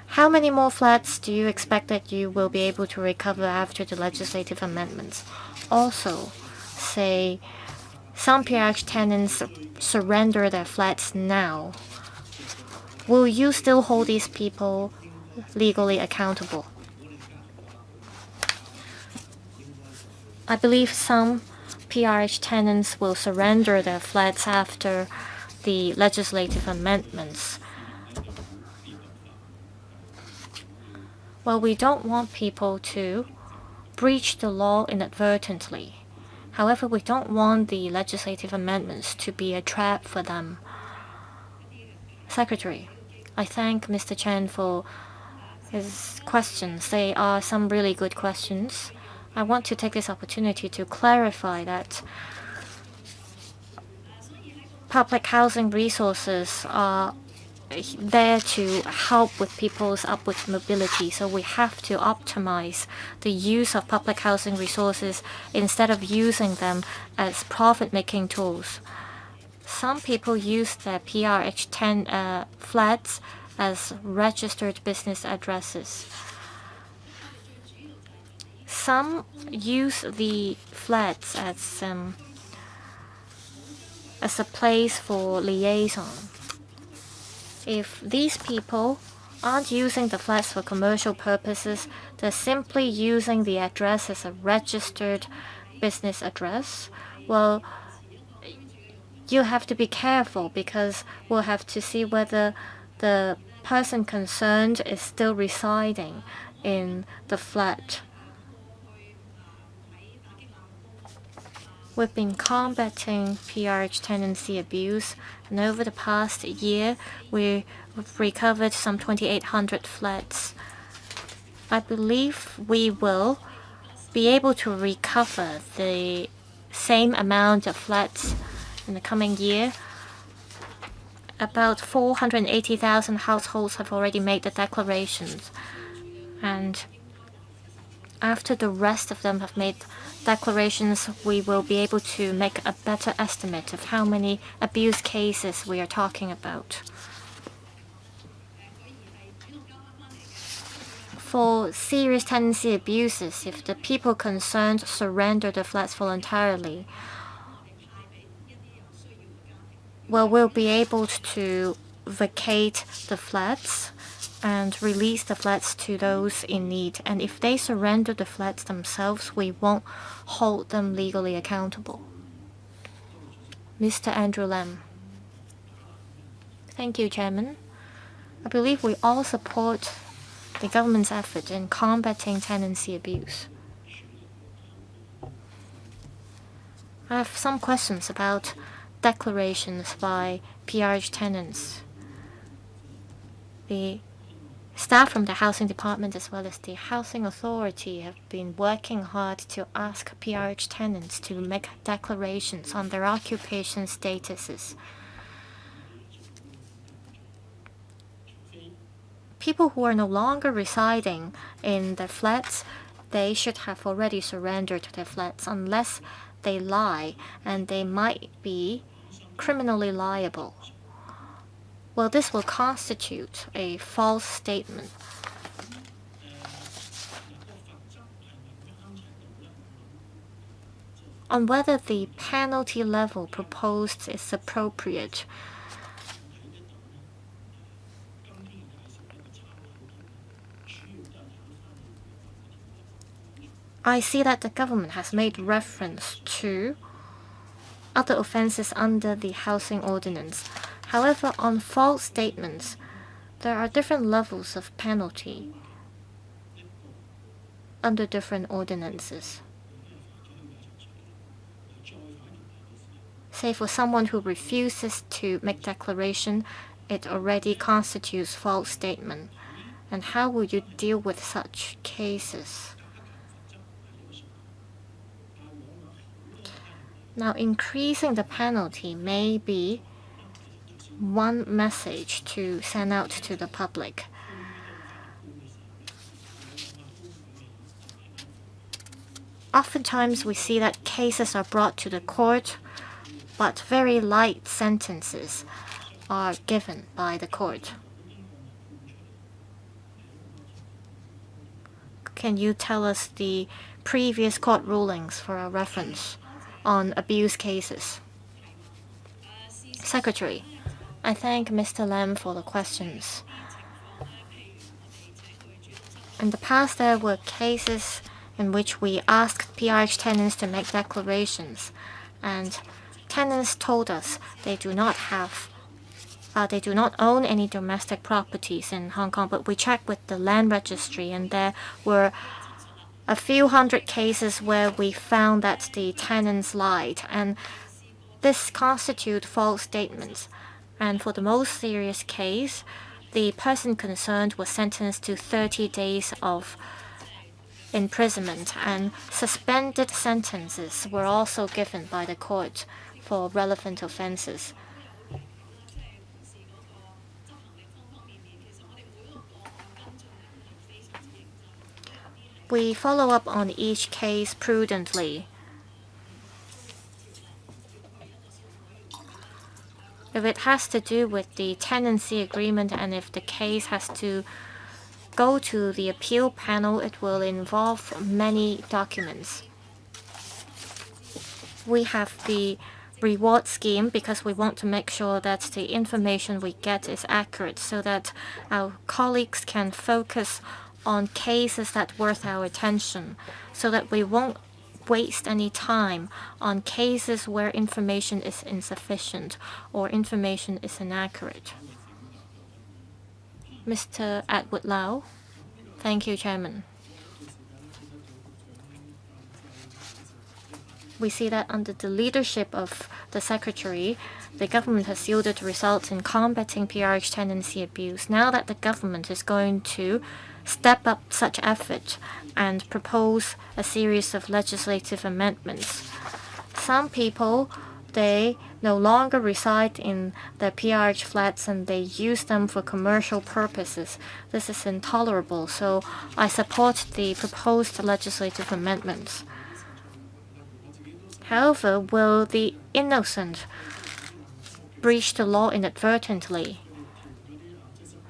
how many more flats do you expect that you will be able to recover after the legislative amendments? Also, say some PRH tenants surrender their flats now. Will you still hold these people legally accountable? I believe some PRH tenants will surrender their flats after the legislative amendments. Well, we don't want people to breach the law inadvertently. However, we don't want the legislative amendments to be a trap for them. Secretary, I thank Mr. Chen for his questions. They are some really good questions. I want to take this opportunity to clarify that public housing resources are there to help with people's upward mobility. So we have to optimize the use of public housing resources instead of using them as profit-making tools. Some people use their PRH 10 flats as registered business addresses. Some use the flats as a place for liaison. If these people aren't using the flats for commercial purposes, they're simply using the address as a registered business address, well, you have to be careful because we'll have to see whether the person concerned is still residing in the flat. We've been combating PRH tenancy abuse, and over the past year, we've recovered some 2,800 flats. I believe we will be able to recover the same amount of flats in the coming year. About 480,000 households have already made the declarations, and after the rest of them have made declarations, we will be able to make a better estimate of how many abuse cases we are talking about. For serious tenancy abuses, if the people concerned surrender the flats voluntarily, well, we'll be able to vacate the flats and release the flats to those in need. And if they surrender the flats themselves, we won't hold them legally accountable. Mr. Andrew Lam. Thank you, Chairman. I believe we all support the government's effort in combating tenancy abuse. I have some questions about declarations by PRH tenants. The staff from the Housing Department as well as the Housing Authority have been working hard to ask PRH tenants to make declarations on their occupation statuses. People who are no longer residing in their flats, they should have already surrendered their flats unless they lie, and they might be criminally liable. Well, this will constitute a false statement. On whether the penalty level proposed is appropriate, I see that the government has made reference to other offences under the housing ordinance. However, on false statements, there are different levels of penalty under different ordinances. Say for someone who refuses to make declaration, it already constitutes false statement. And how will you deal with such cases? Now, increasing the penalty may be one message to send out to the public. Oftentimes, we see that cases are brought to the court, but very light sentences are given by the court. Can you tell us the previous court rulings for our reference on abuse cases? Secretary, I thank Mr. Lam for the questions. In the past, there were cases in which we asked PRH tenants to make declarations, and tenants told us they do not own any domestic properties in Hong Kong, but we checked with the land registry, and there were a few hundred cases where we found that the tenants lied, and this constitute false statements. And for the most serious case, the person concerned was sentenced to 30 days of imprisonment, and suspended sentences were also given by the court for relevant offenses. We follow up on each case prudently. If it has to do with the tenancy agreement and if the case has to go to the appeal panel, it will involve many documents. We have the reward scheme because we want to make sure that the information we get is accurate so that our colleagues can focus on cases that worth our attention, so that we won't waste any time on cases where information is insufficient or information is inaccurate. Mr. Edward Lau. Thank you, Chairman. We see that under the leadership of the Secretary, the government has yielded results in combating PRH tenancy abuse. Now that the government is going to step up such effort and propose a series of legislative amendments, some people, they no longer reside in their PRH flats and they use them for commercial purposes. This is intolerable, so I support the proposed legislative amendments. However, will the innocent breach the law inadvertently?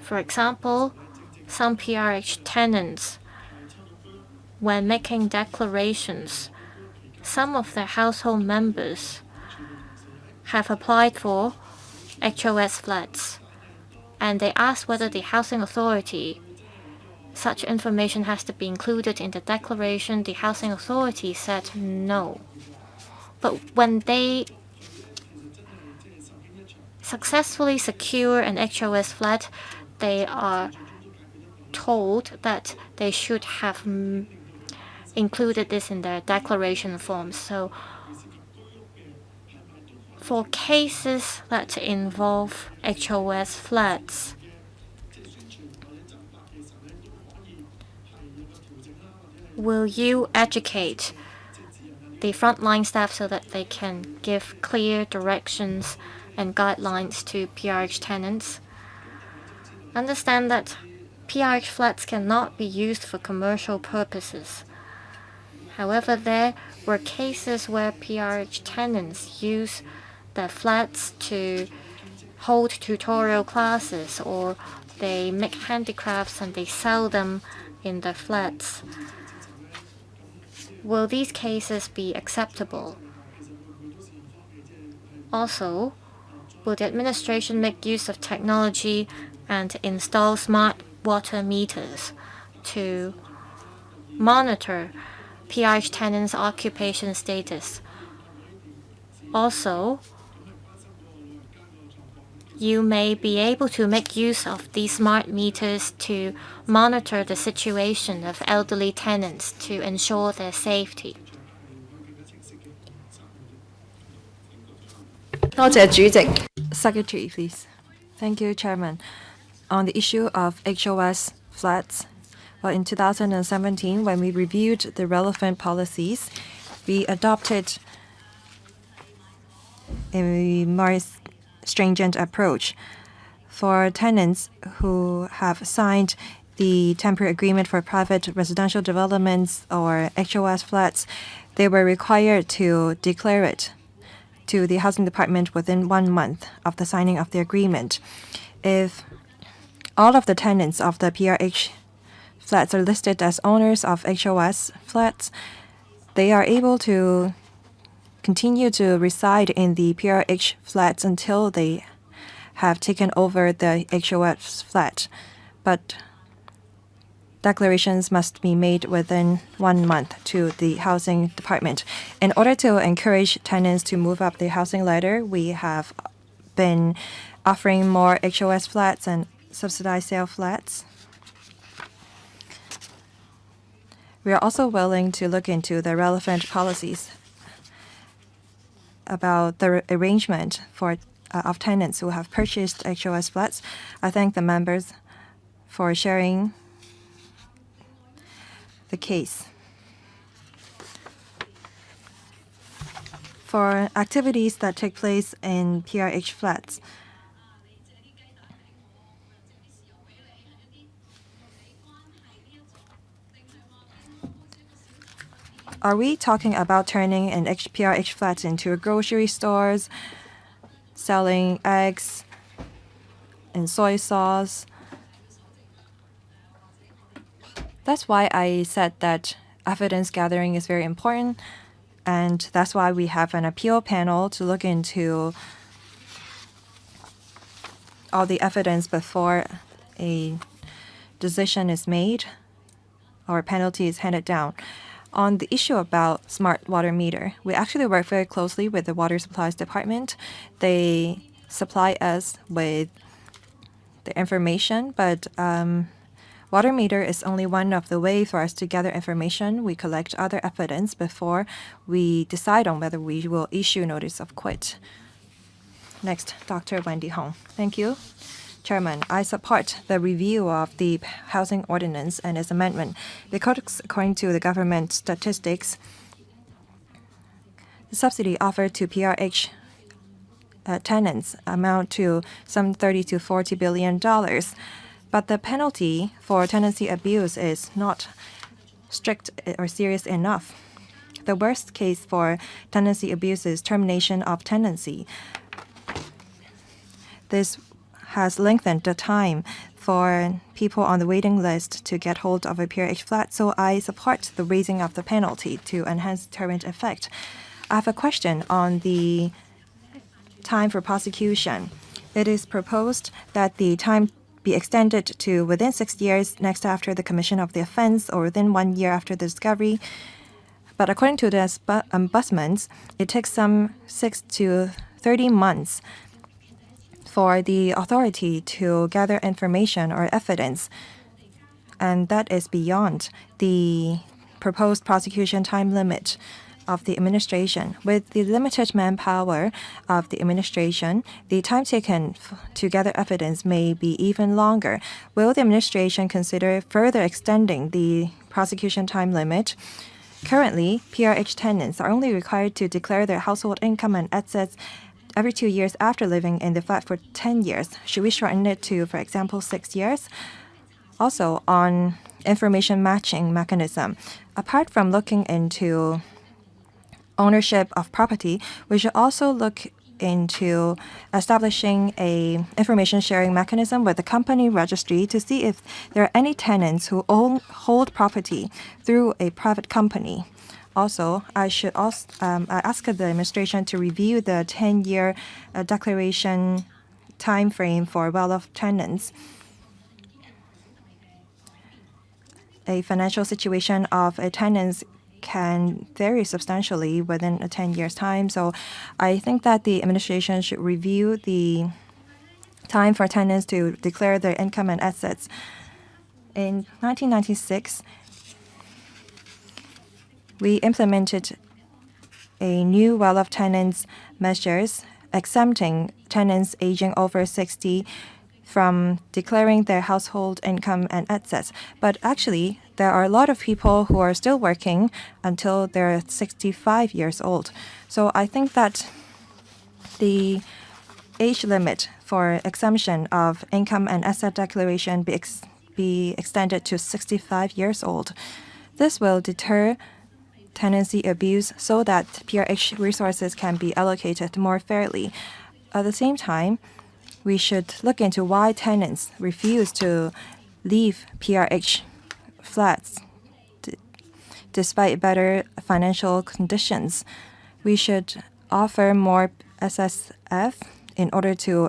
For example, some PRH tenants, when making declarations, some of their household members have applied for HOS flats, and they asked whether the housing authority, such information has to be included in the declaration. The housing authority said no. But when they successfully secure an HOS flat, they are told that they should have included this in their declaration forms. So for cases that involve HOS flats, will you educate the frontline staff so that they can give clear directions and guidelines to PRH tenants? Understand that PRH flats cannot be used for commercial purposes. However, there were cases where PRH tenants use their flats to hold tutorial classes, or they make handicrafts and they sell them in their flats. Will these cases be acceptable? Also, will the administration make use of technology and install smart water meters to monitor PRH tenants' occupation status? Also, you may be able to make use of these smart meters to monitor the situation of elderly tenants to ensure their safety. Secretary, please. Thank you, Chairman. On the issue of HOS flats, well, in 2017, when we reviewed the relevant policies, we adopted a more stringent approach. For tenants who have signed the temporary agreement for private residential developments or HOS flats, they were required to declare it to the housing department within 1 month of the signing of the agreement. If all of the tenants of the PRH flats are listed as owners of HOS flats, they are able to continue to reside in the PRH flats until they have taken over the HOS flat. But declarations must be made within 1 month to the housing department. In order to encourage tenants to move up the housing ladder, we have been offering more HOS flats and subsidized sale flats. We are also willing to look into the relevant policies about the arrangement for of tenants who have purchased HOS flats. I thank the members for sharing the case. For activities that take place in PRH flats, are we talking about turning an PRH flats into grocery stores, selling eggs and soy sauce? That's why I said that evidence gathering is very important, and that's why we have an appeal panel to look into all the evidence before a decision is made or a penalty is handed down. On the issue about smart water meter, we actually work very closely with the Water Supplies Department. They supply us with the information, but water meter is only one of the ways for us to gather information. We collect other evidence before we decide on whether we will issue notice of quit. Next, Dr. Wendy Hong. Thank you. Chairman, I support the review of the housing ordinance and its amendment because according to the government statistics, the subsidy offered to PRH tenants amount to some $30 to $40 billion. But the penalty for tenancy abuse is not strict or serious enough. The worst case for tenancy abuse is termination of tenancy. This has lengthened the time for people on the waiting list to get hold of a PRH flat, so I support the raising of the penalty to enhance deterrent effect. I have a question on the time for prosecution. It is proposed that the time be extended to within 6 years next after the commission of the offense or within 1 year after the discovery. But according to the ombudsman, it takes some 6 to 30 months for the authority to gather information or evidence, and that is beyond the proposed prosecution time limit of the administration. With the limited manpower of the administration, the time taken to gather evidence may be even longer. Will the administration consider further extending the prosecution time limit? Currently, PRH tenants are only required to declare their household income and assets every 2 years after living in the flat for 10 years. Should we shorten it to, for example, 6 years? Also, on information matching mechanism, apart from looking into ownership of property, we should also look into establishing a information sharing mechanism with the company registry to see if there are any tenants who hold property through a private company. Also, I ask the administration to review the 10-year declaration time frame for well-off tenants. A financial situation of a tenant can vary substantially within a 10 years time. So I think that the administration should review the time for tenants to declare their income and assets. In 1996, we implemented a new well-off tenants measures exempting tenants aging over 60 from declaring their household income and assets. But actually, there are a lot of people who are still working until they're 65 years old. So I think that the age limit for exemption of income and asset declaration be extended to 65 years old. This will deter tenancy abuse so that PRH resources can be allocated more fairly. At the same time, we should look into why tenants refuse to leave PRH flats despite better financial conditions. We should offer more SSF in order to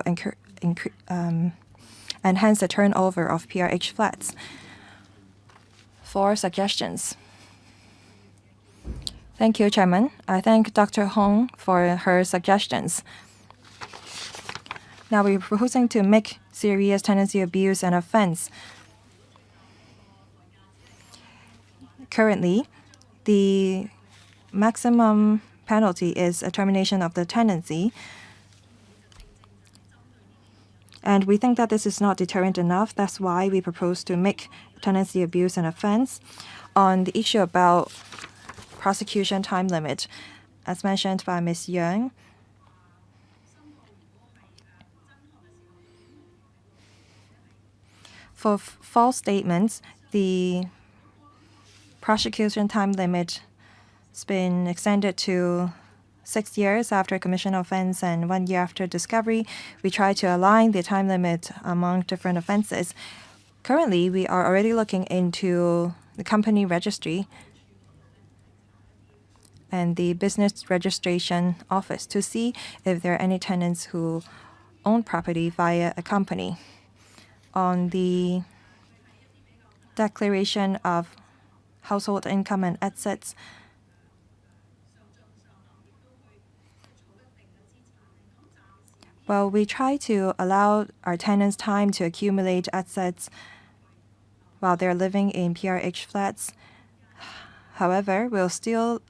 enhance the turnover of PRH flats. 4 suggestions. Thank you, Chairman. I thank Dr. Hong for her suggestions. Now we're proposing to make serious tenancy abuse an offense. Currently, the maximum penalty is a termination of the tenancy. And we think that this is not deterrent enough. That's why we propose to make tenancy abuse an offense. On the issue about prosecution time limit, as mentioned by Ms. Yuen, for false statements, the prosecution time limit has been extended to 6 years after commission offense and 1 year after discovery. We try to align the time limit among different offenses. Currently, we are already looking into the company registry and the business registration office to see if there are any tenants who own property via a company. On the declaration of household income and assets, well, we try to allow our tenants time to accumulate assets while they're living in PRH flats. However, we'll still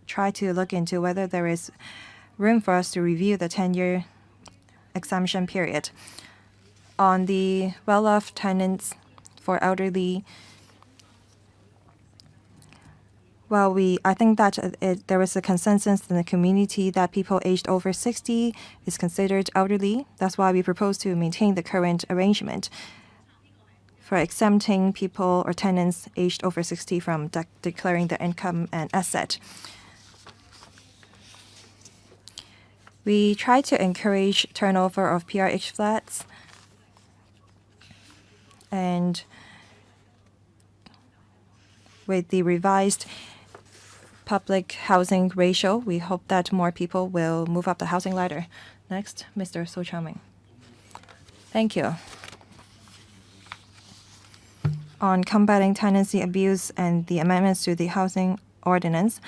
try to look into whether there is room for us to review the 10-year exemption period. On the well-off tenants for elderly, well, I think that there is a consensus in the community that people aged over 60 is considered elderly. That's why we propose to maintain the current arrangement for exempting people or tenants aged over 60 from declaring their income and asset. We try to encourage turnover of PRH flats. And with the revised public housing ratio, we hope that more people will move up the housing ladder. Next, Mr. So Chang-ming. Thank you. On combating tenancy abuse and the amendments to the housing ordinance,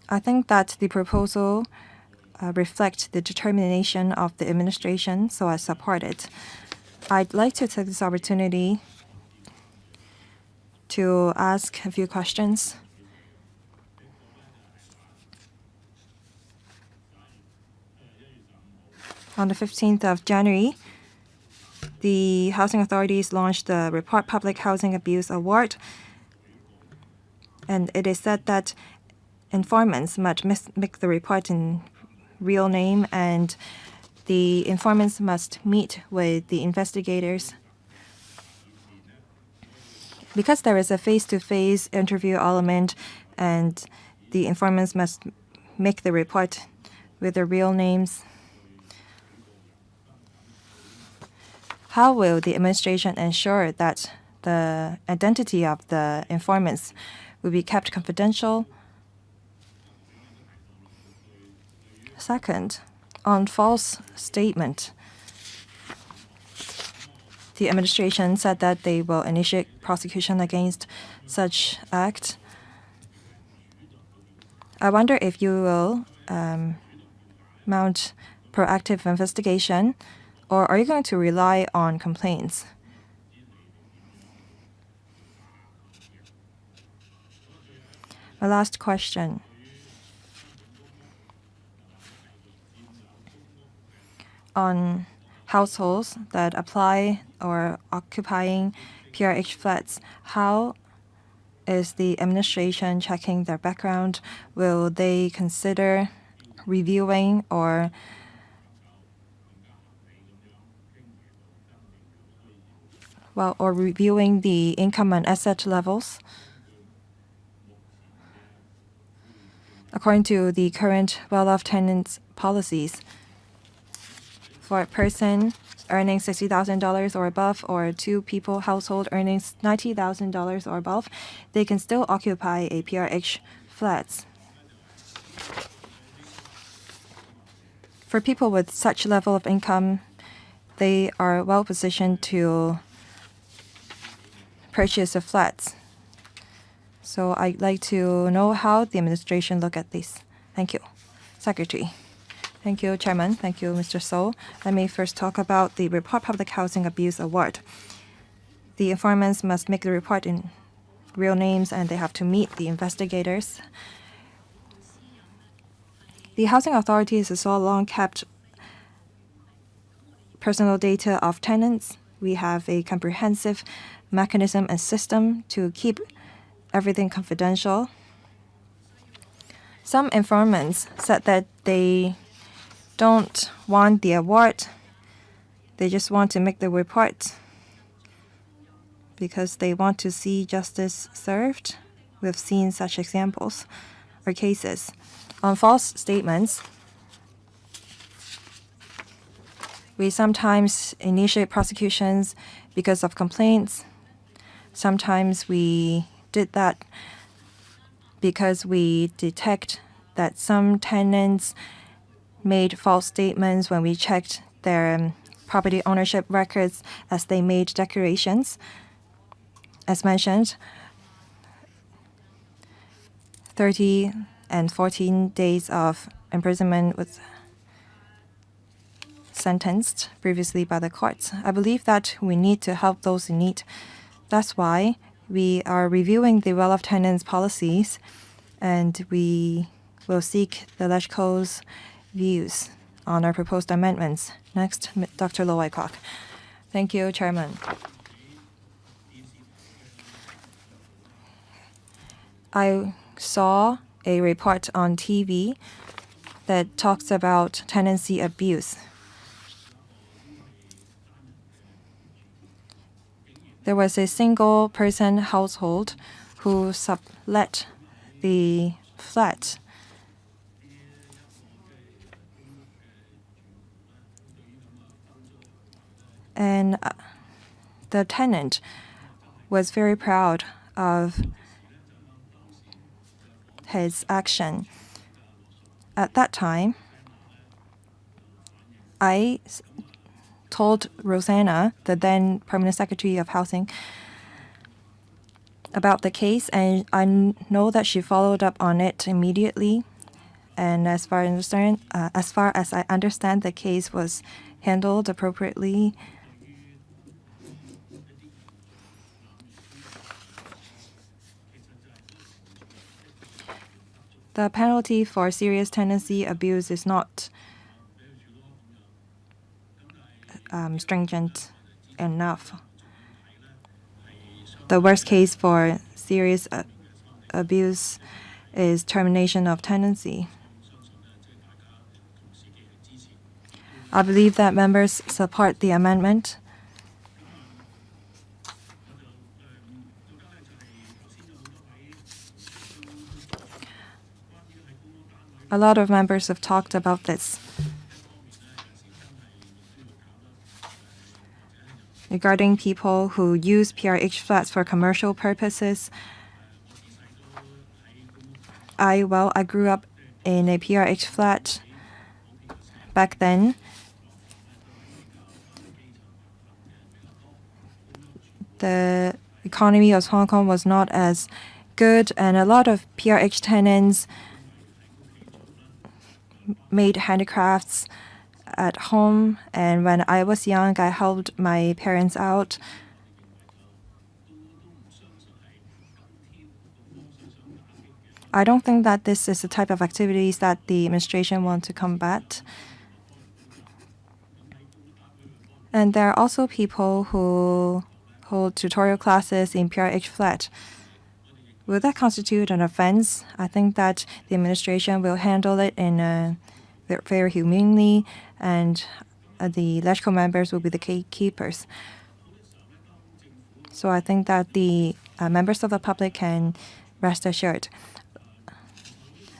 I think that the proposal reflects the determination of the administration, so I support it. I'd like to take this opportunity to ask a few questions. On the 15th of January, the housing authorities launched the Report Public Housing Abuse Award, and it is said that informants must make the report in real name, and the informants must meet with the investigators. Because there is a face-to-face interview element and the informants must make the report with their real names, how will the administration ensure that the identity of the informants will be kept confidential? Second, on false statement, the administration said that they will initiate prosecution against such act. I wonder if you will mount proactive investigation, or are you going to rely on complaints? My last question. On households that apply or occupying PRH flats, how is the administration checking their background? Will they consider reviewing or reviewing the income and asset levels? According to the current well-off tenants policies, for a person earning $60,000 or above, or two people household earning $90,000 or above, they can still occupy a PRH flat. For people with such level of income, they are well positioned to purchase a flat. So I'd like to know how the administration look at this. Thank you. Secretary. Thank you, Chairman. Thank you, Mr. So. Let me first talk about the Report Public Housing Abuse Award. The informants must make the report in real names and they have to meet the investigators. The housing authorities has all along kept personal data of tenants. We have a comprehensive mechanism and system to keep everything confidential. Some informants said that they don't want the award. They just want to make the report because they want to see justice served. We've seen such examples or cases. On false statements, we sometimes initiate prosecutions because of complaints. Sometimes we did that because we detect that some tenants made false statements when we checked their property ownership records as they made declarations. As mentioned, 30 and 14 days of imprisonment was sentenced previously by the courts. I believe that we need to help those in need. That's why we are reviewing the well-off tenants policies, and we will seek the LegCo's views on our proposed amendments. Next, Dr. Lo Wai-kwok. Thank you, Chairman. I saw a report on TV that talks about tenancy abuse. There was a single person household who sublet the flat. And the tenant was very proud of his action. At that time, I told Rosanna, the then Permanent Secretary of Housing, about the case, and I know that she followed up on it immediately. And as far as I understand, the case was handled appropriately. The penalty for serious tenancy abuse is not stringent enough. The worst case for serious abuse is termination of tenancy. I believe that members support the amendment. A lot of members have talked about this. Regarding people who use PRH flats for commercial purposes, I grew up in a PRH flat back then. The economy of Hong Kong was not as good, and a lot of PRH tenants made handicrafts at home. And when I was young, I helped my parents out. I don't think that this is the type of activities that the administration wants to combat. And there are also people who hold tutorial classes in PRH flat. Will that constitute an offense? I think that the administration will handle it in very humanely, and the electrical members will be the gatekeepers. So I think that the members of the public can rest assured.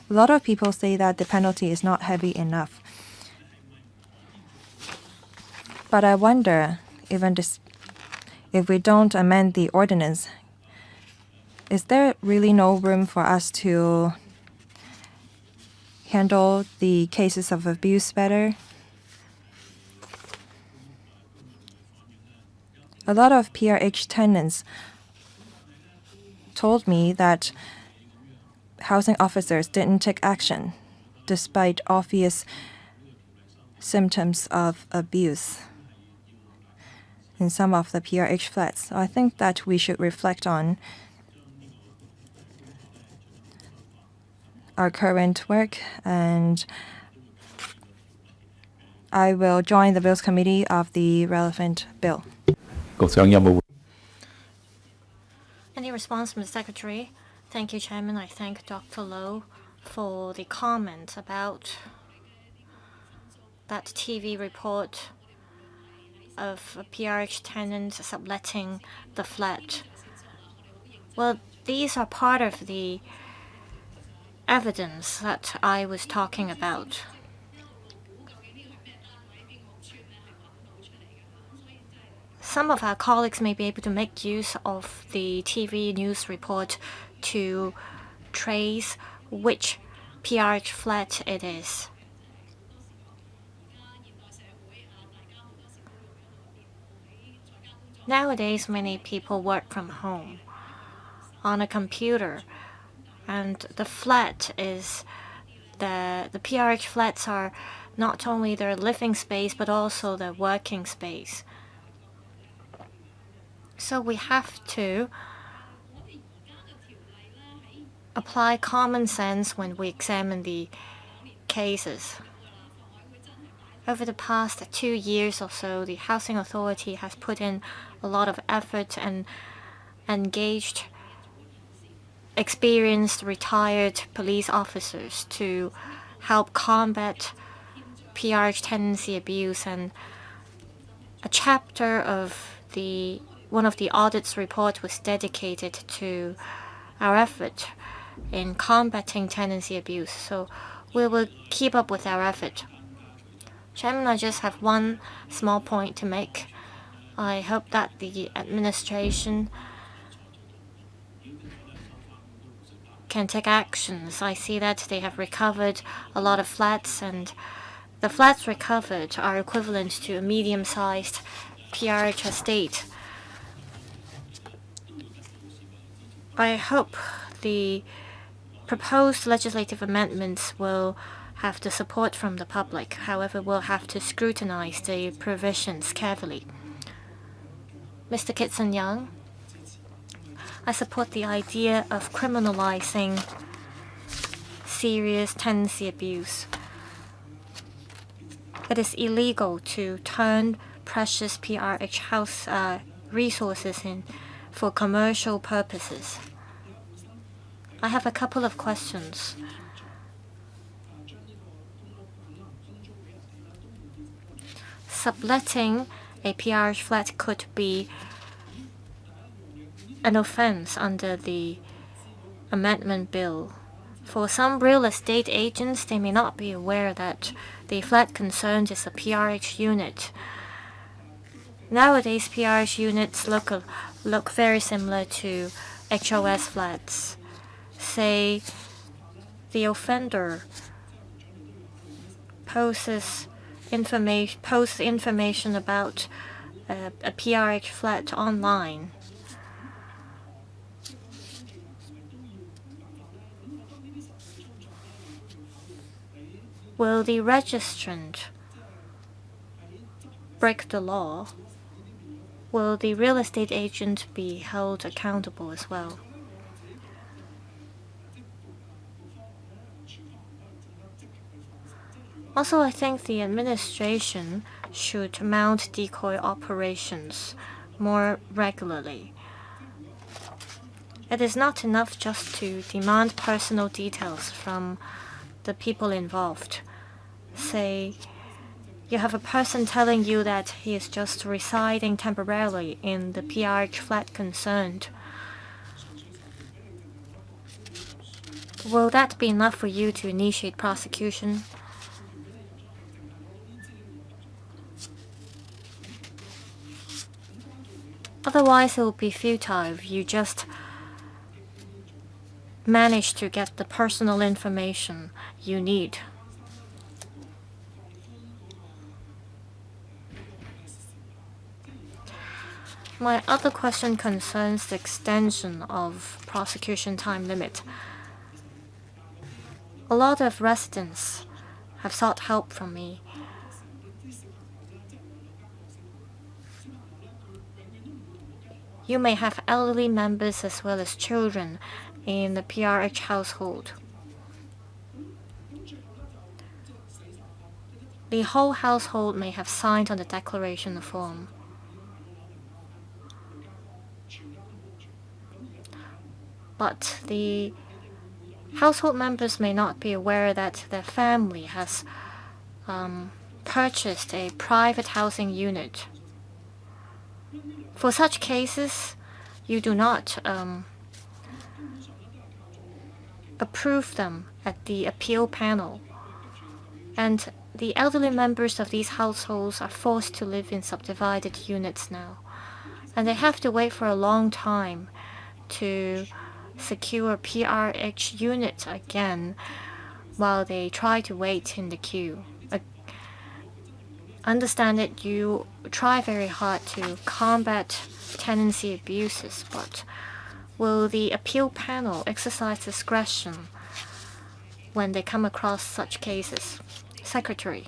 A lot of people say that the penalty is not heavy enough. But I wonder, if we don't amend the ordinance, is there really no room for us to handle the cases of abuse better? A lot of PRH tenants told me that housing officers didn't take action despite obvious symptoms of abuse in some of the PRH flats. So I think that we should reflect on our current work, and I will join the Bills Committee of the relevant bill. Any response from the Secretary? Thank you, Chairman. I thank Dr. Low for the comment about that TV report of a PRH tenant subletting the flat. Well, these are part of the evidence that I was talking about. Some of our colleagues may be able to make use of the TV news report to trace which PRH flat it is. Nowadays, many people work from home on a computer, and the flat is the PRH flats are not only their living space but also their working space. So we have to apply common sense when we examine the cases. Over the past 2 years or so, the Housing Authority has put in a lot of effort and engaged experienced retired police officers to help combat PRH tenancy abuse, and a chapter of one of the audit's report was dedicated to our effort in combating tenancy abuse. So we will keep up with our effort. Chairman, I just have one small point to make. I hope that the administration can take actions. I see that they have recovered a lot of flats, and the flats recovered are equivalent to a medium-sized PRH estate. I hope the proposed legislative amendments will have the support from the public. However, we'll have to scrutinize the provisions carefully. Mr. Kitson Young, I support the idea of criminalizing serious tenancy abuse. It is illegal to turn precious PRH house resources in for commercial purposes. I have a couple of questions. Subletting a PRH flat could be an offense under the amendment bill. For some real estate agents, they may not be aware that the flat concerned is a PRH unit. Nowadays, PRH units look very similar to HOS flats. Say the offender posts information about a PRH flat online. Will the registrant break the law? Will the real estate agent be held accountable as well? Also, I think the administration should mount decoy operations more regularly. It is not enough just to demand personal details from the people involved. Say, you have a person telling you that he is just residing temporarily in the PRH flat concerned. Will that be enough for you to initiate prosecution? Otherwise, it will be futile if you just manage to get the personal information you need. My other question concerns the extension of prosecution time limit. A lot of residents have sought help from me. You may have elderly members as well as children in the PRH household. The whole household may have signed on the declaration form. But the household members may not be aware that their family has purchased a private housing unit. For such cases, you do not approve them at the appeal panel. And the elderly members of these households are forced to live in subdivided units now. And they have to wait for a long time to secure PRH units again while they try to wait in the queue. Understand that you try very hard to combat tenancy abuses, but will the appeal panel exercise discretion when they come across such cases? Secretary.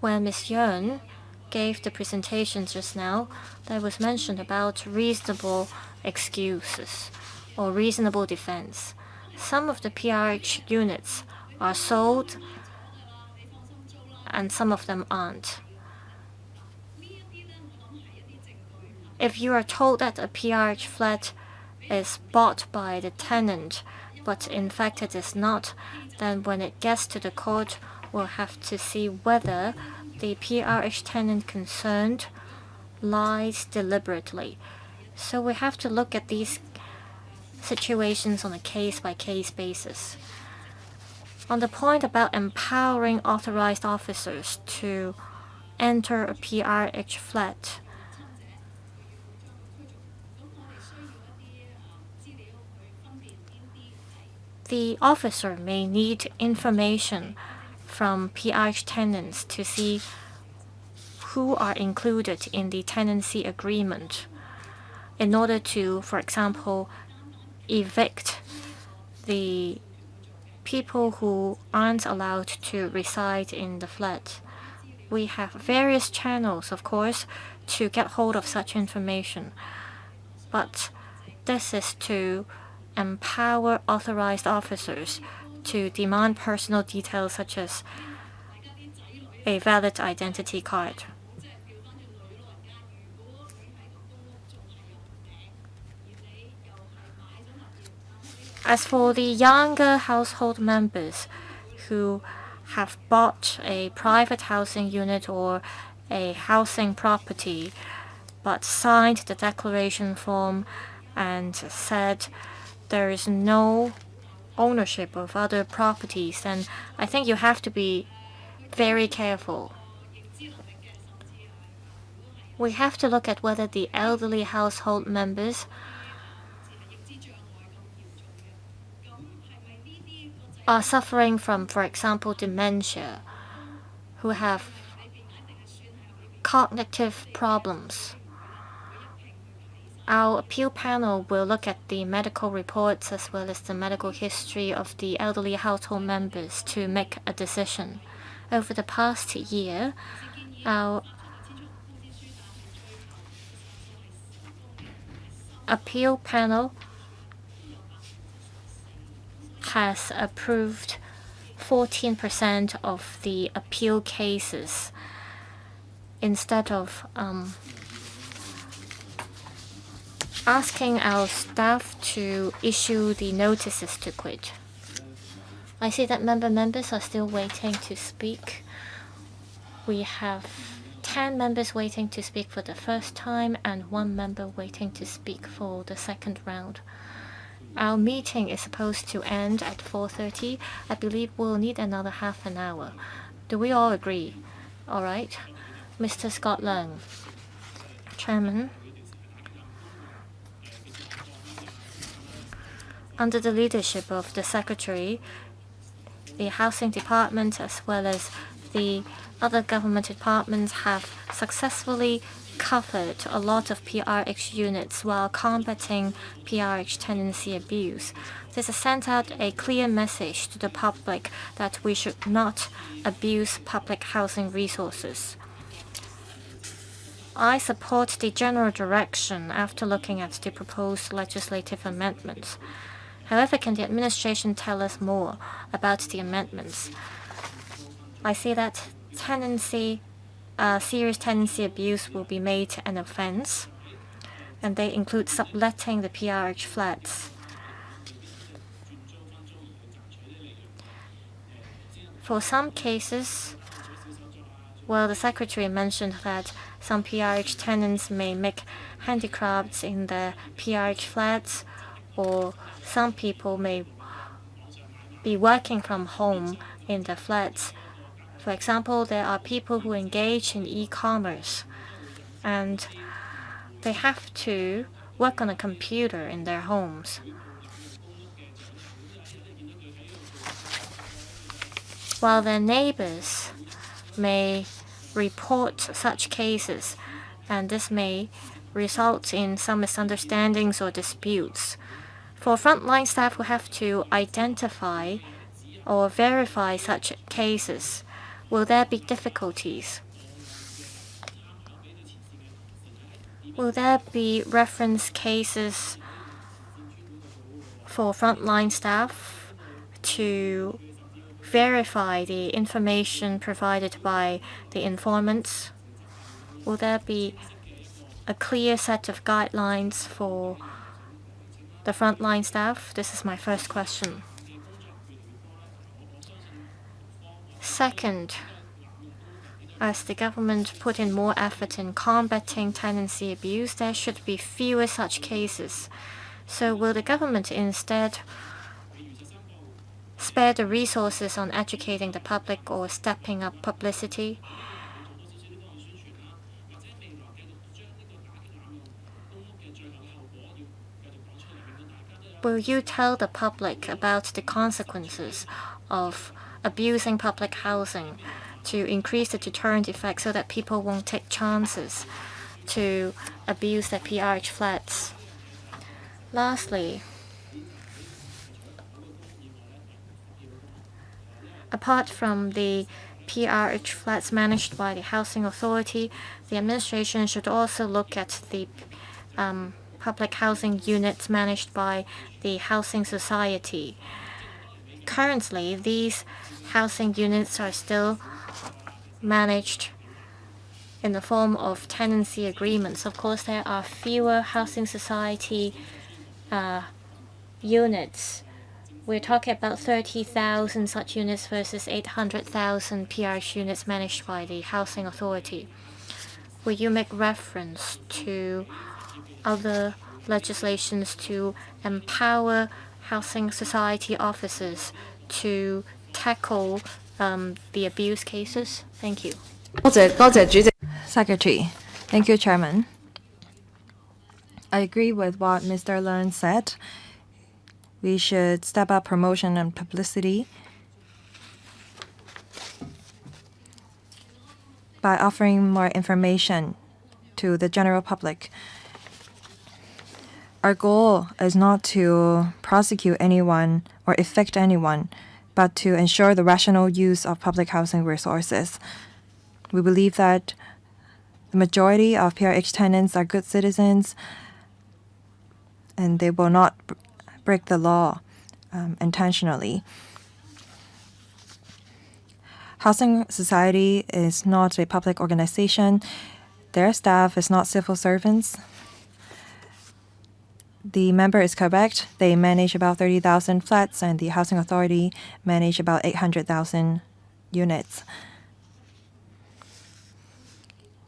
When Ms. Yuen gave the presentation just now, there was mention about reasonable excuses or reasonable defense. Some of the PRH units are sold and some of them aren't. If you are told that a PRH flat is bought by the tenant, but in fact it is not, then when it gets to the court, we'll have to see whether the PRH tenant concerned lies deliberately. So we have to look at these situations on a case-by-case basis. On the point about empowering authorized officers to enter a PRH flat, the officer may need information from PRH tenants to see who are included in the tenancy agreement in order to, for example, evict the people who aren't allowed to reside in the flat. We have various channels, of course, to get hold of such information, but this is to empower authorized officers to demand personal details such as a valid identity card. As for the younger household members who have bought a private housing unit or a housing property but signed the declaration form and said there is no ownership of other properties, then I think you have to be very careful. We have to look at whether the elderly household members are suffering from, for example, dementia, who have cognitive problems. Our appeal panel will look at the medical reports as well as the medical history of the elderly household members to make a decision. Over the past year, our appeal panel has approved 14% of the appeal cases instead of asking our staff to issue the notices to quit. I see that members are still waiting to speak. We have 10 members waiting to speak for the first time and 1 member waiting to speak for the second round. Our meeting is supposed to end at 4:30. I believe we'll need another half an hour. Do we all agree? All right. Mr. Scott Leung, Chairman. Under the leadership of the Secretary, the Housing Department as well as the other government departments have successfully covered a lot of PRH units while combating PRH tenancy abuse. This has sent out a clear message to the public that we should not abuse public housing resources. I support the general direction after looking at the proposed legislative amendments. However, can the administration tell us more about the amendments? I see that serious tenancy abuse will be made an offense, and they include subletting the PRH flats. For some cases, well, the Secretary mentioned that some PRH tenants may make handicrafts in their PRH flats, or some people may be working from home in their flats. For example, there are people who engage in e-commerce, and they have to work on a computer in their homes. While their neighbors may report such cases, and this may result in some misunderstandings or disputes. For frontline staff who have to identify or verify such cases, will there be difficulties? Will there be reference cases for frontline staff to verify the information provided by the informants? Will there be a clear set of guidelines for the frontline staff? This is my first question. Second, as the government put in more effort in combating tenancy abuse, there should be fewer such cases. So will the government instead spare the resources on educating the public or stepping up publicity? Will you tell the public about the consequences of abusing public housing to increase the deterrent effect so that people won't take chances to abuse their PRH flats? Lastly, apart from the PRH flats managed by the Housing Authority, the administration should also look at the public housing units managed by the Housing Society. Currently, these housing units are still managed in the form of tenancy agreements. Of course, there are fewer Housing Society units. We're talking about 30,000 such units versus 800,000 PRH units managed by the Housing Authority. Will you make reference to other legislations to empower Housing Society officers to tackle the abuse cases? Thank you. Secretary. Thank you, Chairman. I agree with what Mr. Leung said. We should step up promotion and publicity by offering more information to the general public. Our goal is not to prosecute anyone or evict anyone, but to ensure the rational use of public housing resources. We believe that the majority of PRH tenants are good citizens and they will not break the law intentionally. Housing Society is not a public organization. Their staff is not civil servants. The member is correct. They manage about 30,000 flats, and the Housing Authority manage about 800,000 units.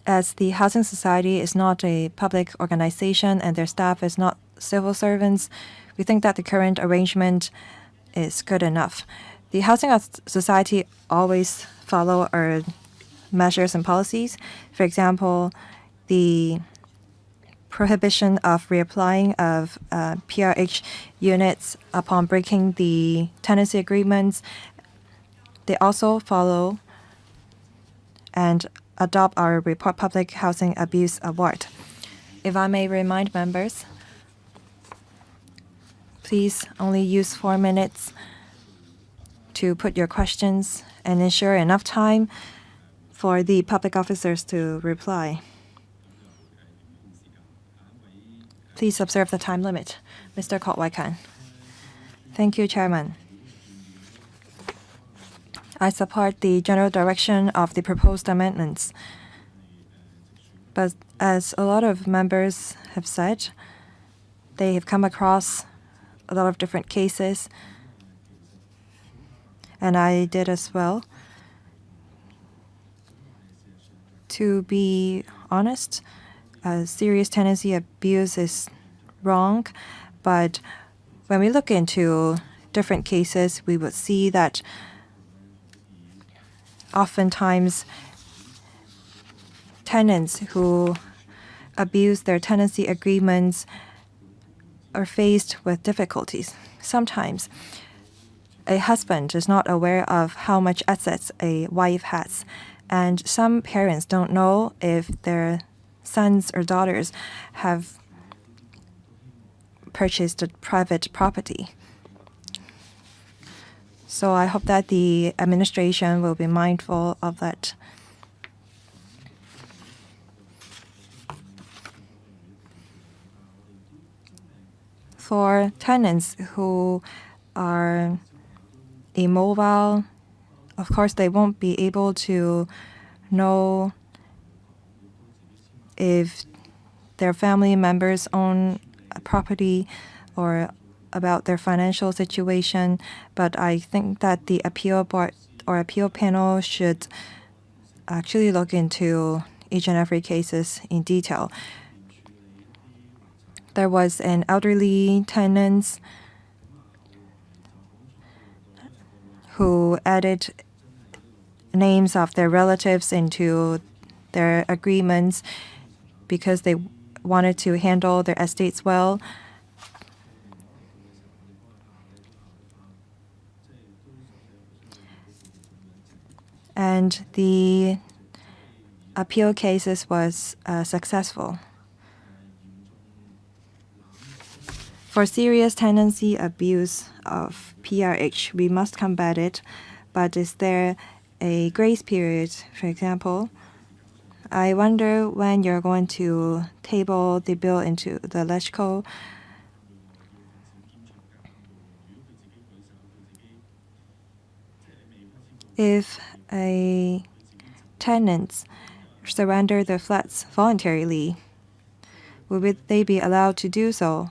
As the Housing Society is not a public organization and their staff is not civil servants, we think that the current arrangement is good enough. The Housing Society always follow our measures and policies. For example, the prohibition of reapplying of PRH units upon breaking the tenancy agreements. They also follow and adopt our Report Public Housing Abuse Award. If I may remind members, please only use 4 minutes to put your questions and ensure enough time for the public officers to reply. Please observe the time limit. Mr. Kok Wai Kan. Thank you, Chairman. I support the general direction of the proposed amendments. But as a lot of members have said, they have come across a lot of different cases, and I did as well. To be honest, serious tenancy abuse is wrong, but when we look into different cases, we would see that oftentimes tenants who abuse their tenancy agreements are faced with difficulties. Sometimes a husband is not aware of how much assets a wife has, and some parents don't know if their sons or daughters have purchased a private property. So I hope that the administration will be mindful of that. For tenants who are immobile, of course they won't be able to know if their family members own a property or about their financial situation, but I think that the appeal board or appeal panel should actually look into each and every cases in detail. There was an elderly tenant who added names of their relatives into their agreements because they wanted to handle their estates well. And the appeal cases was successful. For serious tenancy abuse of PRH, we must combat it, but is there a grace period, for example? I wonder when you're going to table the bill into the LegCo. If a tenant surrender their flats voluntarily, would they be allowed to do so?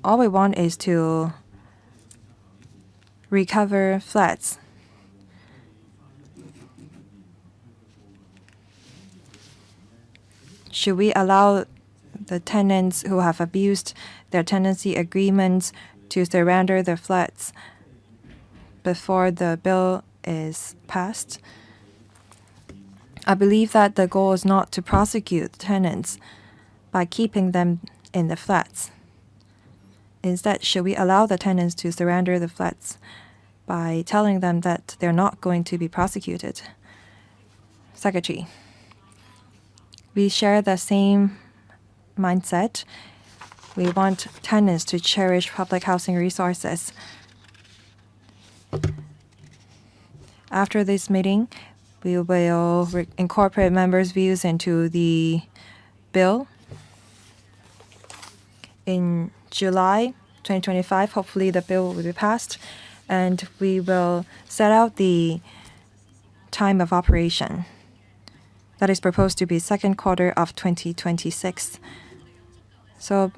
All we want is to recover flats. Should we allow the tenants who have abused their tenancy agreements to surrender their flats before the bill is passed? I believe that the goal is not to prosecute tenants by keeping them in the flats. Instead, should we allow the tenants to surrender the flats by telling them that they're not going to be prosecuted? Secretary, we share the same mindset. We want tenants to cherish public housing resources. After this meeting, we will incorporate members' views into the bill. In July 2025, hopefully the bill will be passed, and we will set out the time of operation. That is proposed to be second quarter of 2026. So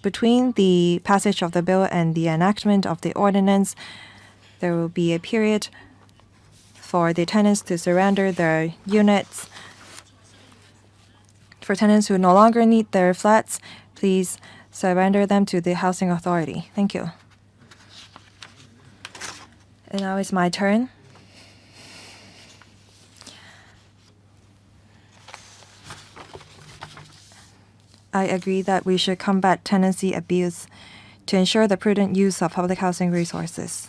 between the passage of the bill and the enactment of the ordinance, there will be a period for the tenants to surrender their units. For tenants who no longer need their flats, please surrender them to the housing authority. Thank you. And now it's my turn. I agree that we should combat tenancy abuse to ensure the prudent use of public housing resources.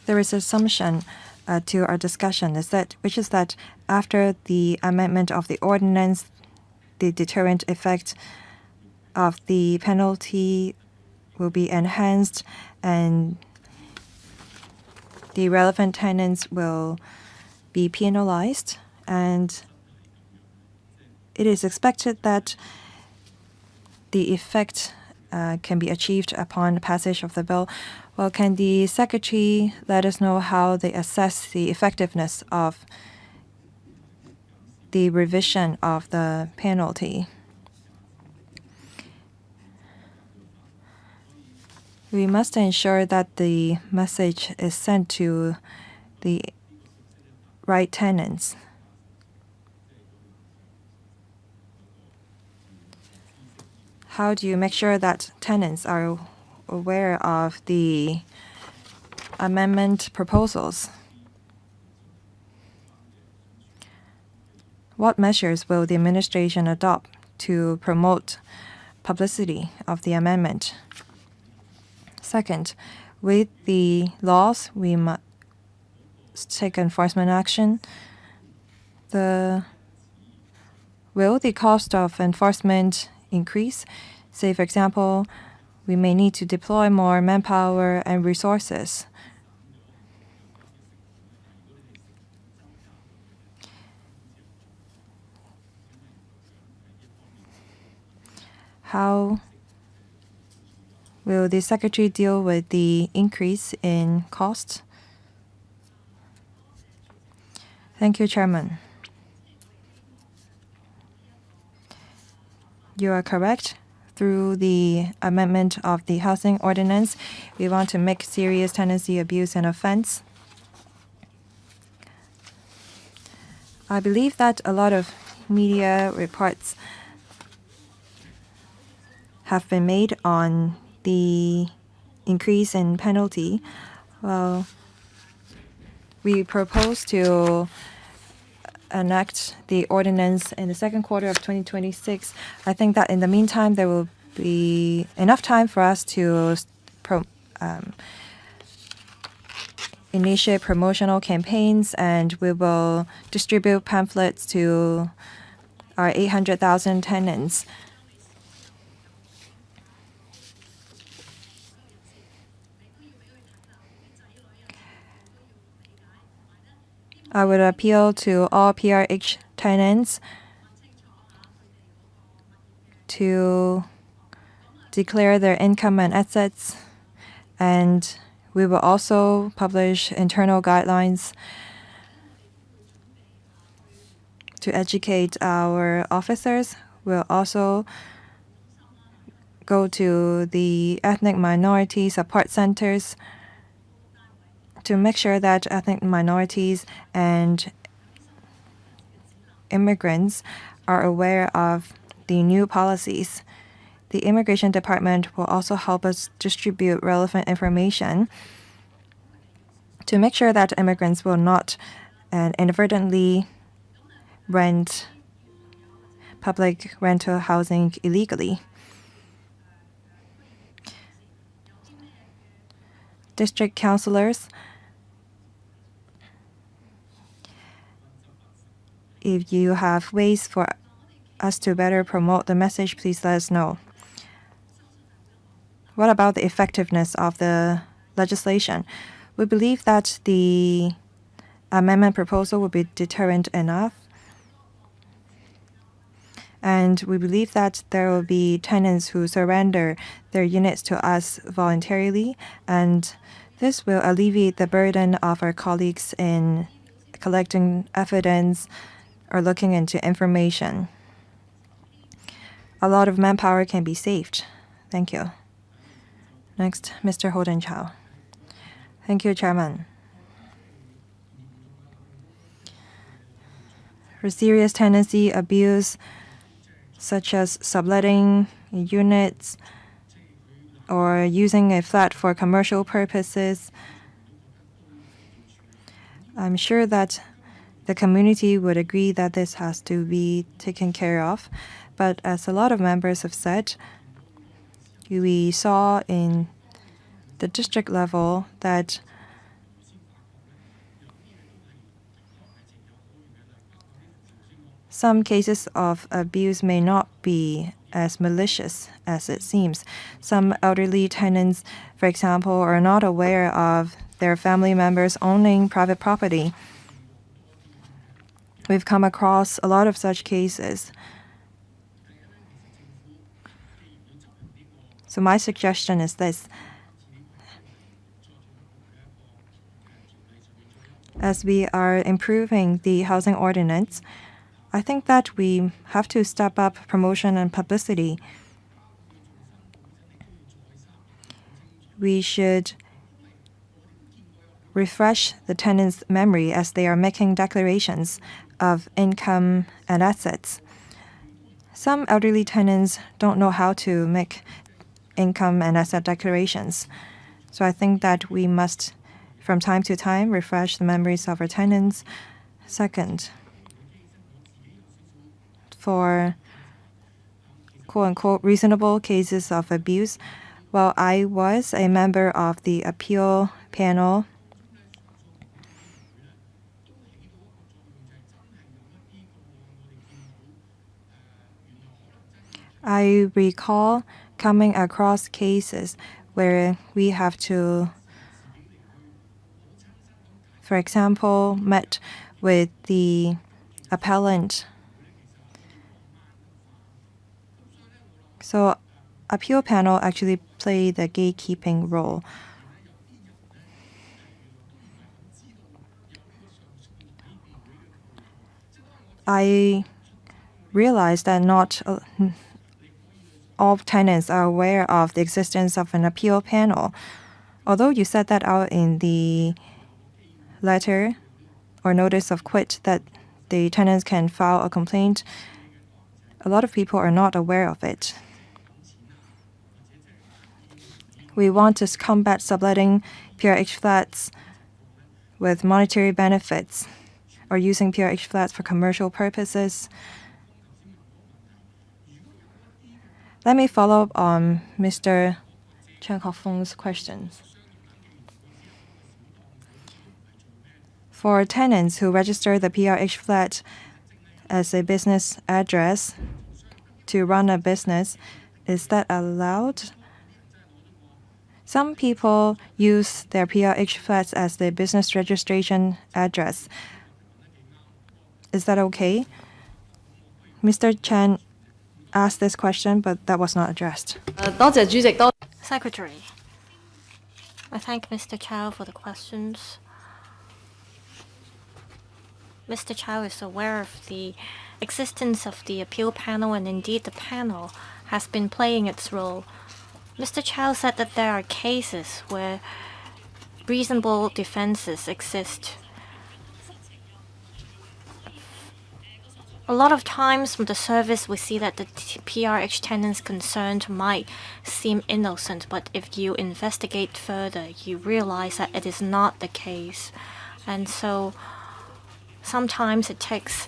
There is an assumption to our discussion, which is that after the amendment of the ordinance, the deterrent effect of the penalty will be enhanced and the relevant tenants will be penalized, and it is expected that the effect can be achieved upon passage of the bill. Well, can the Secretary let us know how they assess the effectiveness of the revision of the penalty? We must ensure that the message is sent to the right tenants. How do you make sure that tenants are aware of the amendment proposals? What measures will the administration adopt to promote publicity of the amendment? Second, with the laws, we must take enforcement action. Will the cost of enforcement increase? Say, for example, we may need to deploy more manpower and resources. How will the Secretary deal with the increase in cost? Thank you, Chairman. You are correct. Through the amendment of the housing ordinance, we want to make serious tenancy abuse an offense. I believe that a lot of media reports have been made on the increase in penalty. Well, we propose to enact the ordinance in the second quarter of 2026. I think that in the meantime, there will be enough time for us to initiate promotional campaigns, and we will distribute pamphlets to our 800,000 tenants. I would appeal to all PRH tenants to declare their income and assets, and we will also publish internal guidelines to educate our officers. We'll also go to the ethnic minority support centers to make sure that ethnic minorities and immigrants are aware of the new policies. The Immigration Department will also help us distribute relevant information to make sure that immigrants will not inadvertently rent public rental housing illegally. District councillors, if you have ways for us to better promote the message, please let us know. What about the effectiveness of the legislation? We believe that the amendment proposal will be deterrent enough. And we believe that there will be tenants who surrender their units to us voluntarily, and this will alleviate the burden of our colleagues in collecting evidence or looking into information. A lot of manpower can be saved. Thank you. Next, Mr. Holden Chow. Thank you, Chairman. For serious tenancy abuse, such as subletting units or using a flat for commercial purposes, I'm sure that the community would agree that this has to be taken care of. But as a lot of members have said, we saw in the district level that some cases of abuse may not be as malicious as it seems. Some elderly tenants, for example, are not aware of their family members owning private property. We've come across a lot of such cases. So my suggestion is this. As we are improving the housing ordinance, I think that we have to step up promotion and publicity. We should refresh the tenants' memory as they are making declarations of income and assets. Some elderly tenants don't know how to make income and asset declarations. So I think that we must, from time to time, refresh the memories of our tenants. Second, for quote-unquote reasonable cases of abuse, while I was a member of the appeal panel, I recall coming across cases where we have to, for example, met with the appellant. So appeal panel actually play the gatekeeping role. I realized that not all tenants are aware of the existence of an appeal panel. Although you set that out in the letter or notice of quit that the tenants can file a complaint. A lot of people are not aware of it. We want to combat subletting PRH flats with monetary benefits or using PRH flats for commercial purposes. Let me follow up on Mr. Chen Kaofeng's questions. For tenants who register the PRH flat as a business address to run a business, is that allowed? Some people use their PRH flats as their business registration address. Is that okay? Mr. Chen asked this question, but that was not addressed. Secretary, I thank Mr. Chow for the questions. Mr. Chow is aware of the existence of the appeal panel, and indeed the panel has been playing its role. Mr. Chow said that there are cases where reasonable defenses exist. A lot of times from the service, we see that the PRH tenants concerned might seem innocent, but if you investigate further, you realize that it is not the case. And so sometimes it takes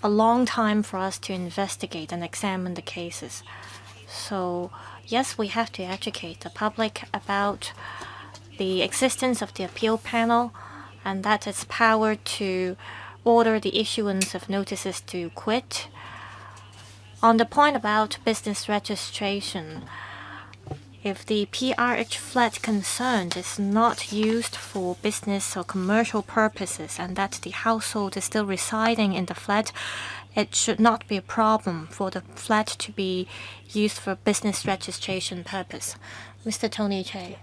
a long time for us to investigate and examine the cases. So yes, we have to educate the public about the existence of the appeal panel and that its power to order the issuance of notices to quit. On the point about business registration, if the PRH flat concerned is not used for business or commercial purposes and that the household is still residing in the flat, it should not be a problem for the flat to be used for business registration purpose. Mr. Tony Che.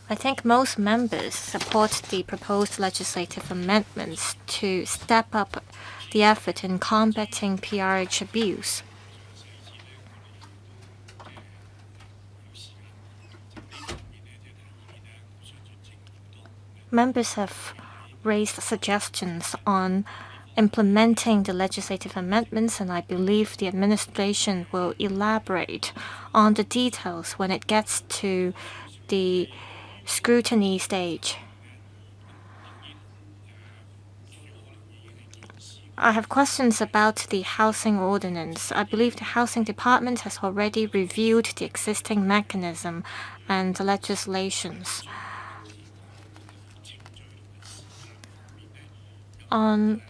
I think most members support the proposed legislative amendments to step up the effort in combating PRH abuse. Members have raised suggestions on implementing the legislative amendments, and I believe the administration will elaborate on the details when it gets to the scrutiny stage. I have questions about the housing ordinance. I believe the housing department has already reviewed the existing mechanism and the legislations. On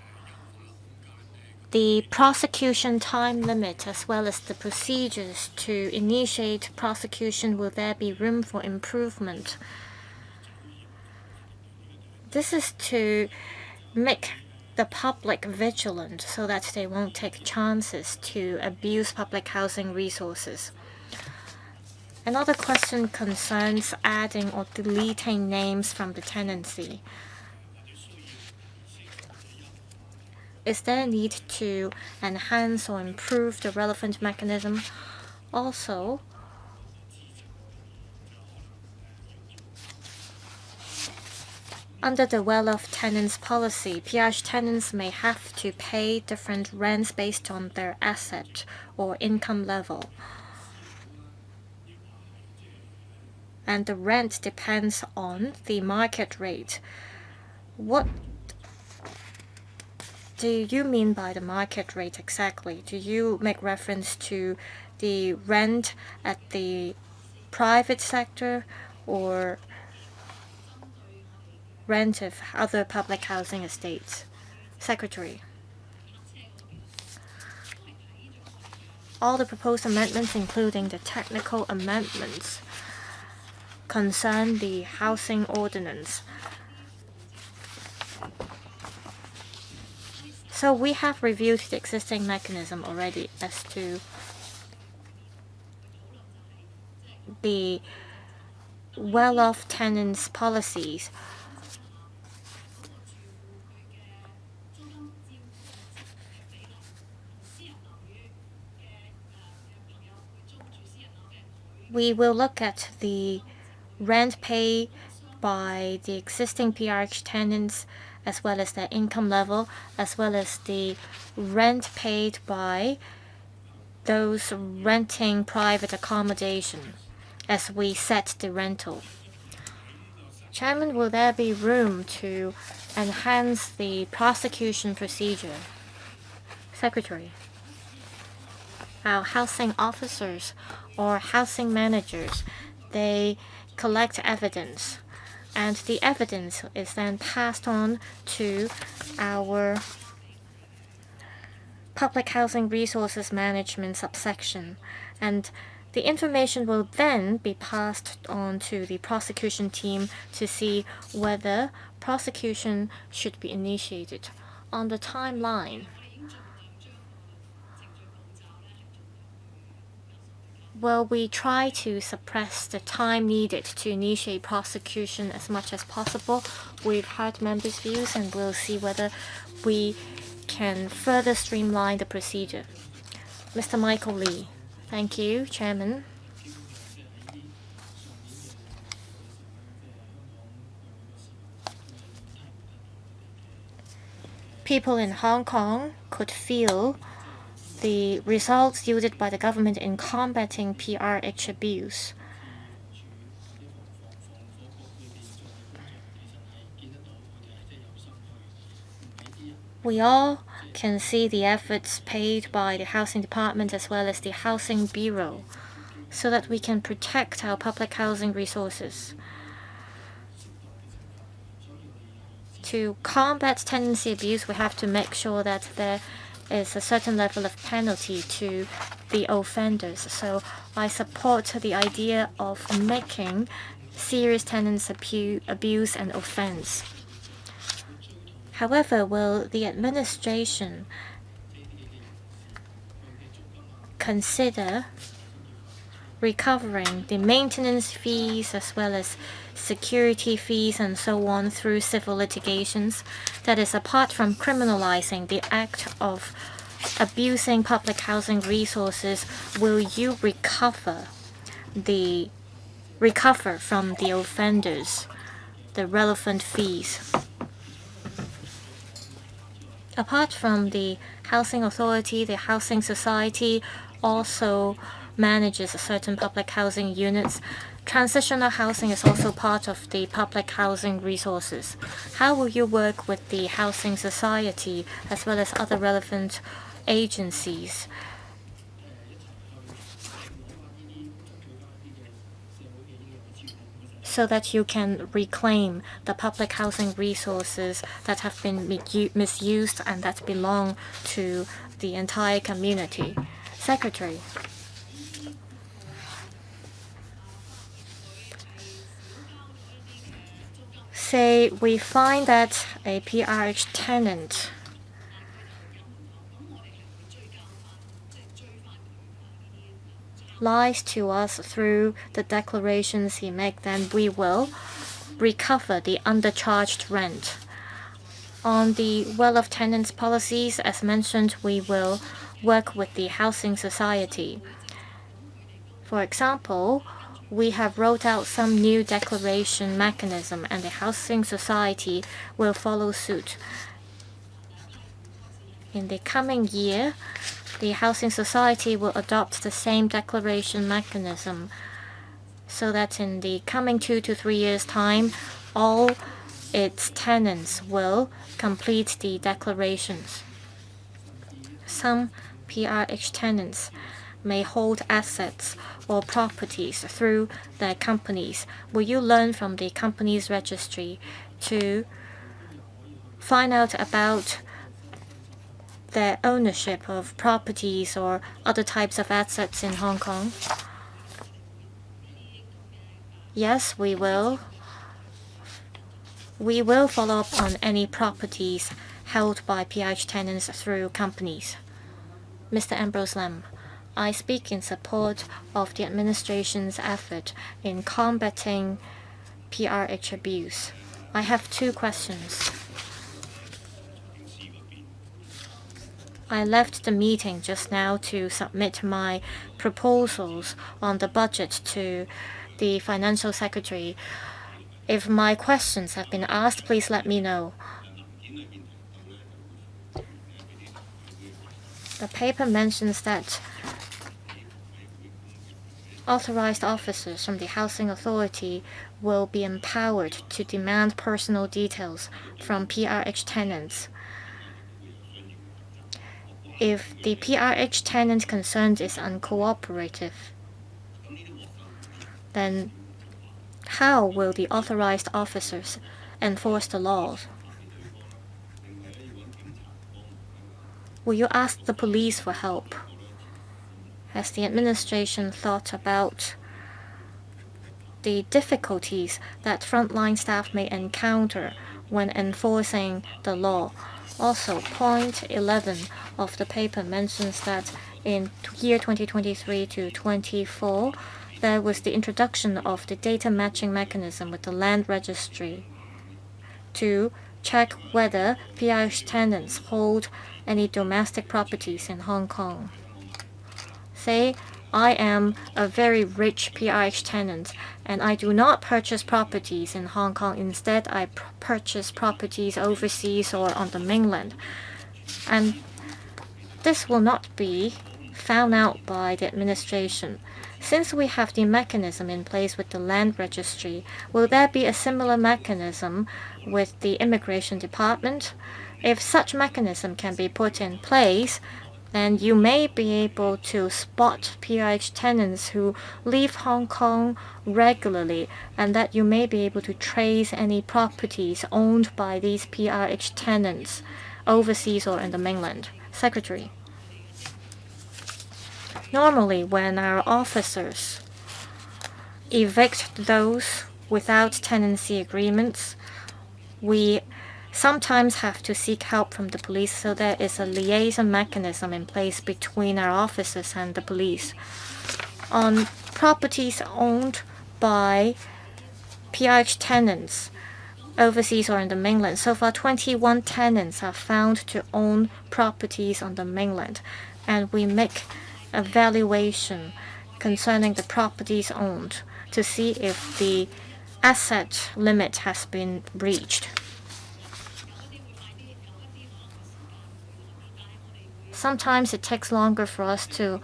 the prosecution time limit as well as the procedures to initiate prosecution, will there be room for improvement? This is to make the public vigilant so that they won't take chances to abuse public housing resources. Another question concerns adding or deleting names from the tenancy. Is there a need to enhance or improve the relevant mechanism? Also, under the well-off tenants policy, PRH tenants may have to pay different rents based on their asset or income level. And the rent depends on the market rate. What do you mean by the market rate exactly? Do you make reference to the rent at the private sector or rent of other public housing estates? Secretary. All the proposed amendments, including the technical amendments, concern the housing ordinance. So we have reviewed the existing mechanism already as to the well-off tenants policies. We will look at the rent paid by the existing PRH tenants as well as their income level, as well as the rent paid by those renting private accommodation as we set the rental. Chairman, will there be room to enhance the prosecution procedure? Secretary. Our housing officers or housing managers, they collect evidence, and the evidence is then passed on to our Public Housing Resources Management subsection, and the information will then be passed on to the prosecution team to see whether prosecution should be initiated. On the timeline, well, we try to suppress the time needed to initiate prosecution as much as possible. We've heard members' views and we'll see whether we can further streamline the procedure. Mr. Michael Lee. Thank you, Chairman. People in Hong Kong could feel the results yielded by the government in combating PRH abuse. We all can see the efforts paid by the Housing Department as well as the Housing Bureau so that we can protect our public housing resources. To combat tenancy abuse, we have to make sure that there is a certain level of penalty to the offenders. So I support the idea of making serious tenancy abuse an offense. However, will the administration consider recovering the maintenance fees as well as security fees and so on through civil litigations? That is, apart from criminalizing the act of abusing public housing resources, will you recover from the offenders the relevant fees? Apart from the housing authority, the housing society also manages certain public housing units. Transitional housing is also part of the public housing resources. How will you work with the housing society as well as other relevant agencies so that you can reclaim the public housing resources that have been misused and that belong to the entire community? Secretary. Say we find that a PRH tenant lies to us through the declarations he makes, then we will recover the undercharged rent. On the well-off tenants policies, as mentioned, we will work with the housing society. For example, we have rolled out some new declaration mechanism, and the housing society will follow suit. In the coming year, the housing society will adopt the same declaration mechanism so that in the coming 2 to 3 years' time, all its tenants will complete the declarations. Some PRH tenants may hold assets or properties through their companies. Will you learn from the company's registry to find out about their ownership of properties or other types of assets in Hong Kong? Yes, we will. We will follow up on any properties held by PRH tenants through companies. Mr. Ambrose Lam, I speak in support of the administration's effort in combating PRH abuse. I have 2 questions. I left the meeting just now to submit my proposals on the budget to the Financial Secretary. If my questions have been asked, please let me know. The paper mentions that authorized officers from the housing authority will be empowered to demand personal details from PRH tenants. If the PRH tenant concerned is uncooperative, then how will the authorized officers enforce the laws? Will you ask the police for help? Has the administration thought about the difficulties that frontline staff may encounter when enforcing the law? Also, point 11 of the paper mentions that in year 2023 to 24, there was the introduction of the data matching mechanism with the land registry to check whether PRH tenants hold any domestic properties in Hong Kong. Say I am a very rich PRH tenant and I do not purchase properties in Hong Kong. Instead, I purchase properties overseas or on the mainland. And this will not be found out by the administration. Since we have the mechanism in place with the land registry, will there be a similar mechanism with the immigration department? If such mechanism can be put in place, then you may be able to spot PRH tenants who leave Hong Kong regularly, and that you may be able to trace any properties owned by these PRH tenants overseas or in the mainland. Secretary. Normally, when our officers evict those without tenancy agreements, we sometimes have to seek help from the police, so there is a liaison mechanism in place between our officers and the police. On properties owned by PRH tenants overseas or in the mainland, so far 21 tenants are found to own properties on the mainland, and we make a valuation concerning the properties owned to see if the asset limit has been reached. Sometimes it takes longer for us to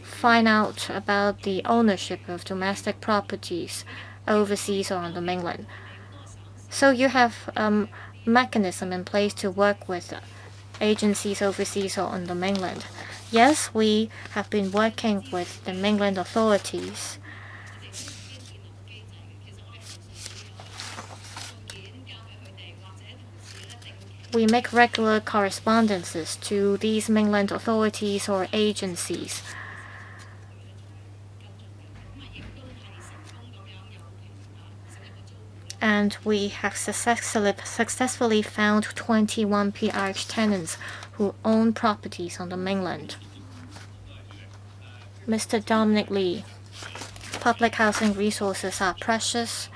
find out about the ownership of domestic properties overseas or on the mainland. So you have a mechanism in place to work with agencies overseas or on the mainland. Yes, we have been working with the mainland authorities. We make regular correspondences to these mainland authorities or agencies. And we have successfully found 21 PRH tenants who own properties on the mainland. Mr. Dominic Lee, public housing resources are precious.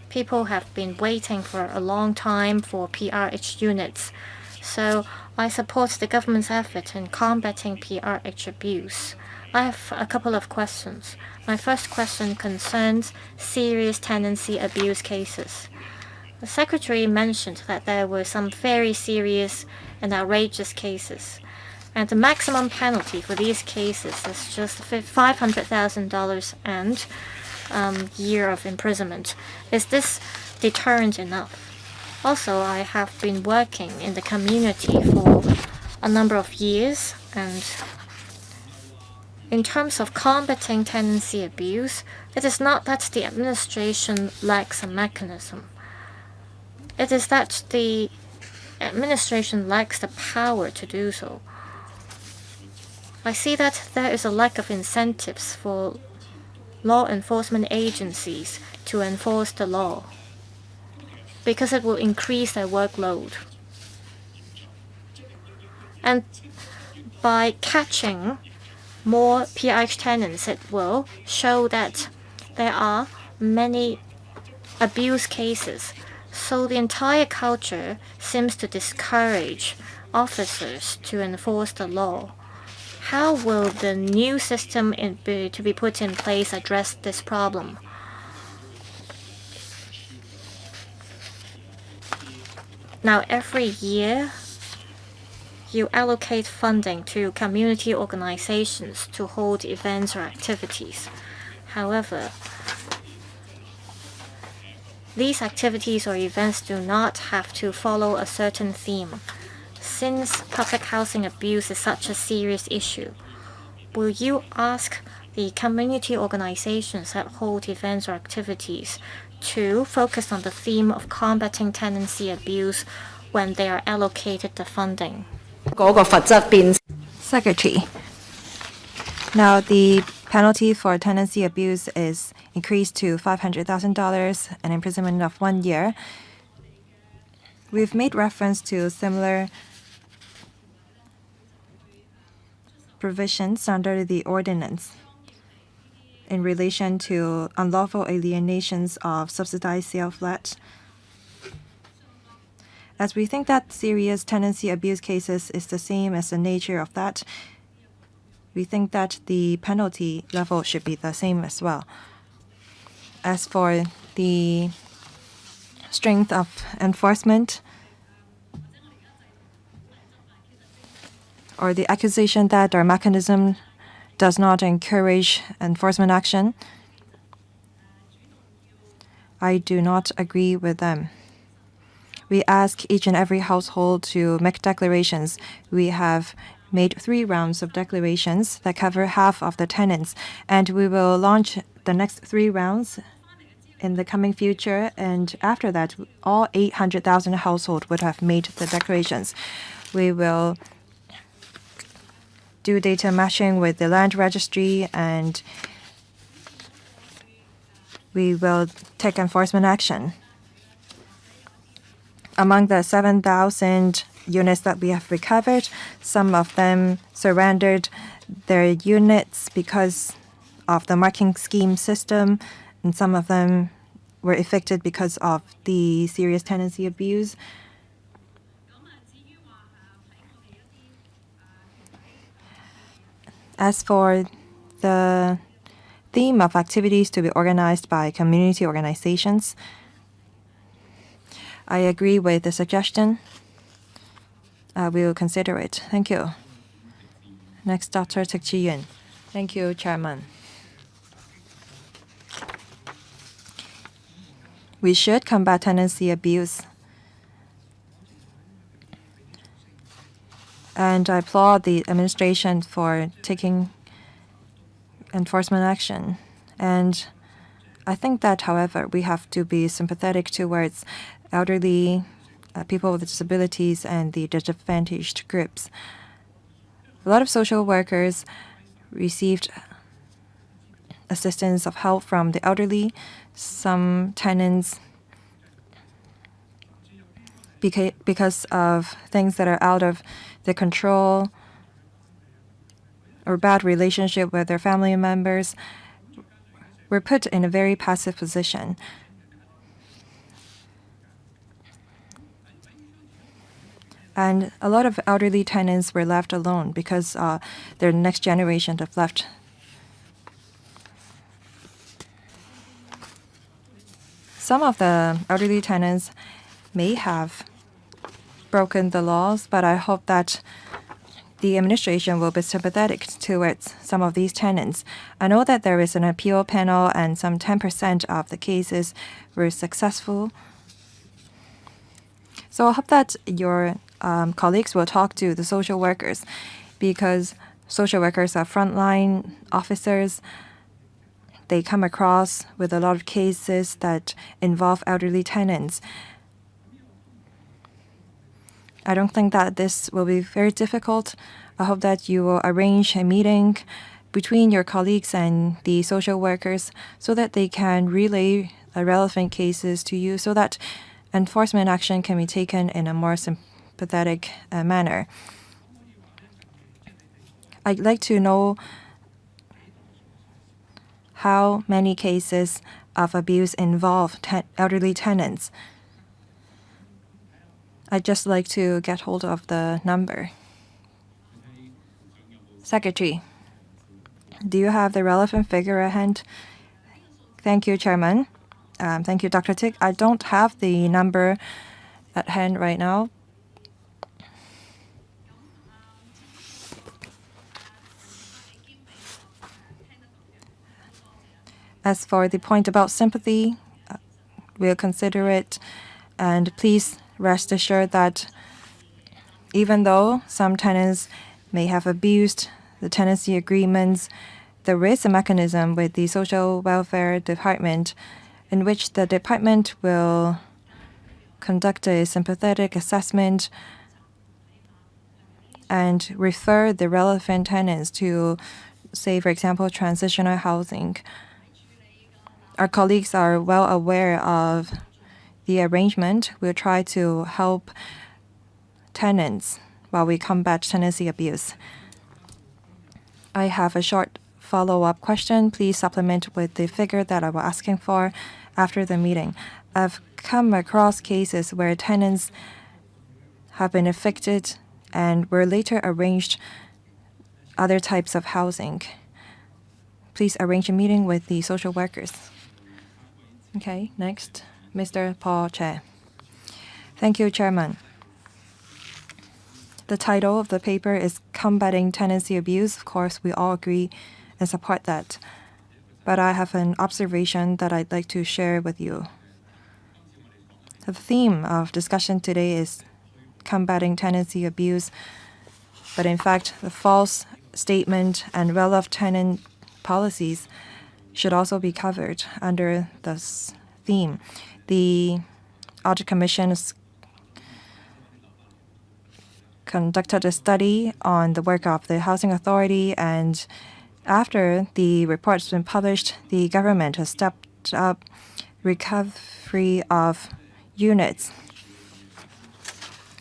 People have been waiting for a long time for PRH units. So I support the government's effort in combating PRH abuse. I have a couple of questions. My first question concerns serious tenancy abuse cases. The Secretary mentioned that there were some very serious and outrageous cases, and the maximum penalty for these cases is just $500,000 and year of imprisonment. Is this deterrent enough? Also, I have been working in the community for a number of years, and in terms of combating tenancy abuse, it is not that the administration lacks a mechanism. It is that the administration lacks the power to do so. I see that there is a lack of incentives for law enforcement agencies to enforce the law because it will increase their workload. And by catching more PRH tenants, it will show that there are many abuse cases. So the entire culture seems to discourage officers to enforce the law. How will the new system to be put in place address this problem? Now, every year, you allocate funding to community organizations to hold events or activities. However, these activities or events do not have to follow a certain theme. Since public housing abuse is such a serious issue, will you ask the community organizations that hold events or activities to focus on the theme of combating tenancy abuse when they are allocated the funding? Secretary. Now, the penalty for tenancy abuse is increased to $500,000 and imprisonment of 1 year. We've made reference to similar provisions under the ordinance in relation to unlawful alienations of subsidized sale flat. As we think that serious tenancy abuse cases is the same as the nature of that, we think that the penalty level should be the same as well. As for the strength of enforcement, or the accusation that our mechanism does not encourage enforcement action, I do not agree with them. We ask each and every household to make declarations. We have made 3 rounds of declarations that cover half of the tenants, and we will launch the next 3 rounds in the coming future, and after that, all 800,000 households would have made the declarations. We will do data matching with the land registry, and we will take enforcement action. Among the 7,000 units that we have recovered, some of them surrendered their units because of the marking scheme system, and some of them were evicted because of the serious tenancy abuse. As for the theme of activities to be organized by community organizations, I agree with the suggestion. We will consider it. Thank you. Next, Dr. Teck Chi Yuen. Thank you, Chairman. We should combat tenancy abuse. And I applaud the administration for taking enforcement action. And I think that, however, we have to be sympathetic towards elderly, people with disabilities, and the disadvantaged groups. A lot of social workers received assistance of help from the elderly. Some tenants, because of things that are out of their control or bad relationship with their family members, were put in a very passive position. And a lot of elderly tenants were left alone because their next generation have left. Some of the elderly tenants may have broken the laws, but I hope that the administration will be sympathetic towards some of these tenants. I know that there is an appeal panel and some 10% of the cases were successful. So I hope that your colleagues will talk to the social workers, because social workers are frontline officers. They come across with a lot of cases that involve elderly tenants. I don't think that this will be very difficult. I hope that you will arrange a meeting between your colleagues and the social workers so that they can relay relevant cases to you so that enforcement action can be taken in a more sympathetic manner. I'd like to know how many cases of abuse involve elderly tenants. I'd just like to get hold of the number. Secretary, do you have the relevant figure at hand? Thank you, Chairman. Thank you, Dr. Tick. I don't have the number at hand right now. As for the point about sympathy, we'll consider it. And please rest assured that even though some tenants may have abused the tenancy agreements, there is a mechanism with the Social Welfare Department in which the department will conduct a sympathetic assessment and refer the relevant tenants to, say, for example, transitional housing. Our colleagues are well aware of the arrangement. We'll try to help tenants while we combat tenancy abuse. I have a short follow-up question. Please supplement with the figure that I was asking for after the meeting. I've come across cases where tenants have been evicted and were later arranged other types of housing. Please arrange a meeting with the social workers. Okay, next, Mr. Paul Che. Thank you, Chairman. The title of the paper is Combating Tenancy Abuse. Of course, we all agree and support that. But I have an observation that I'd like to share with you. The theme of discussion today is combating tenancy abuse, but in fact, the false statement and well-off tenant policies should also be covered under this theme. The Audit Commission has conducted a study on the work of the Housing Authority, and after the report's been published, the government has stepped up recovery of units.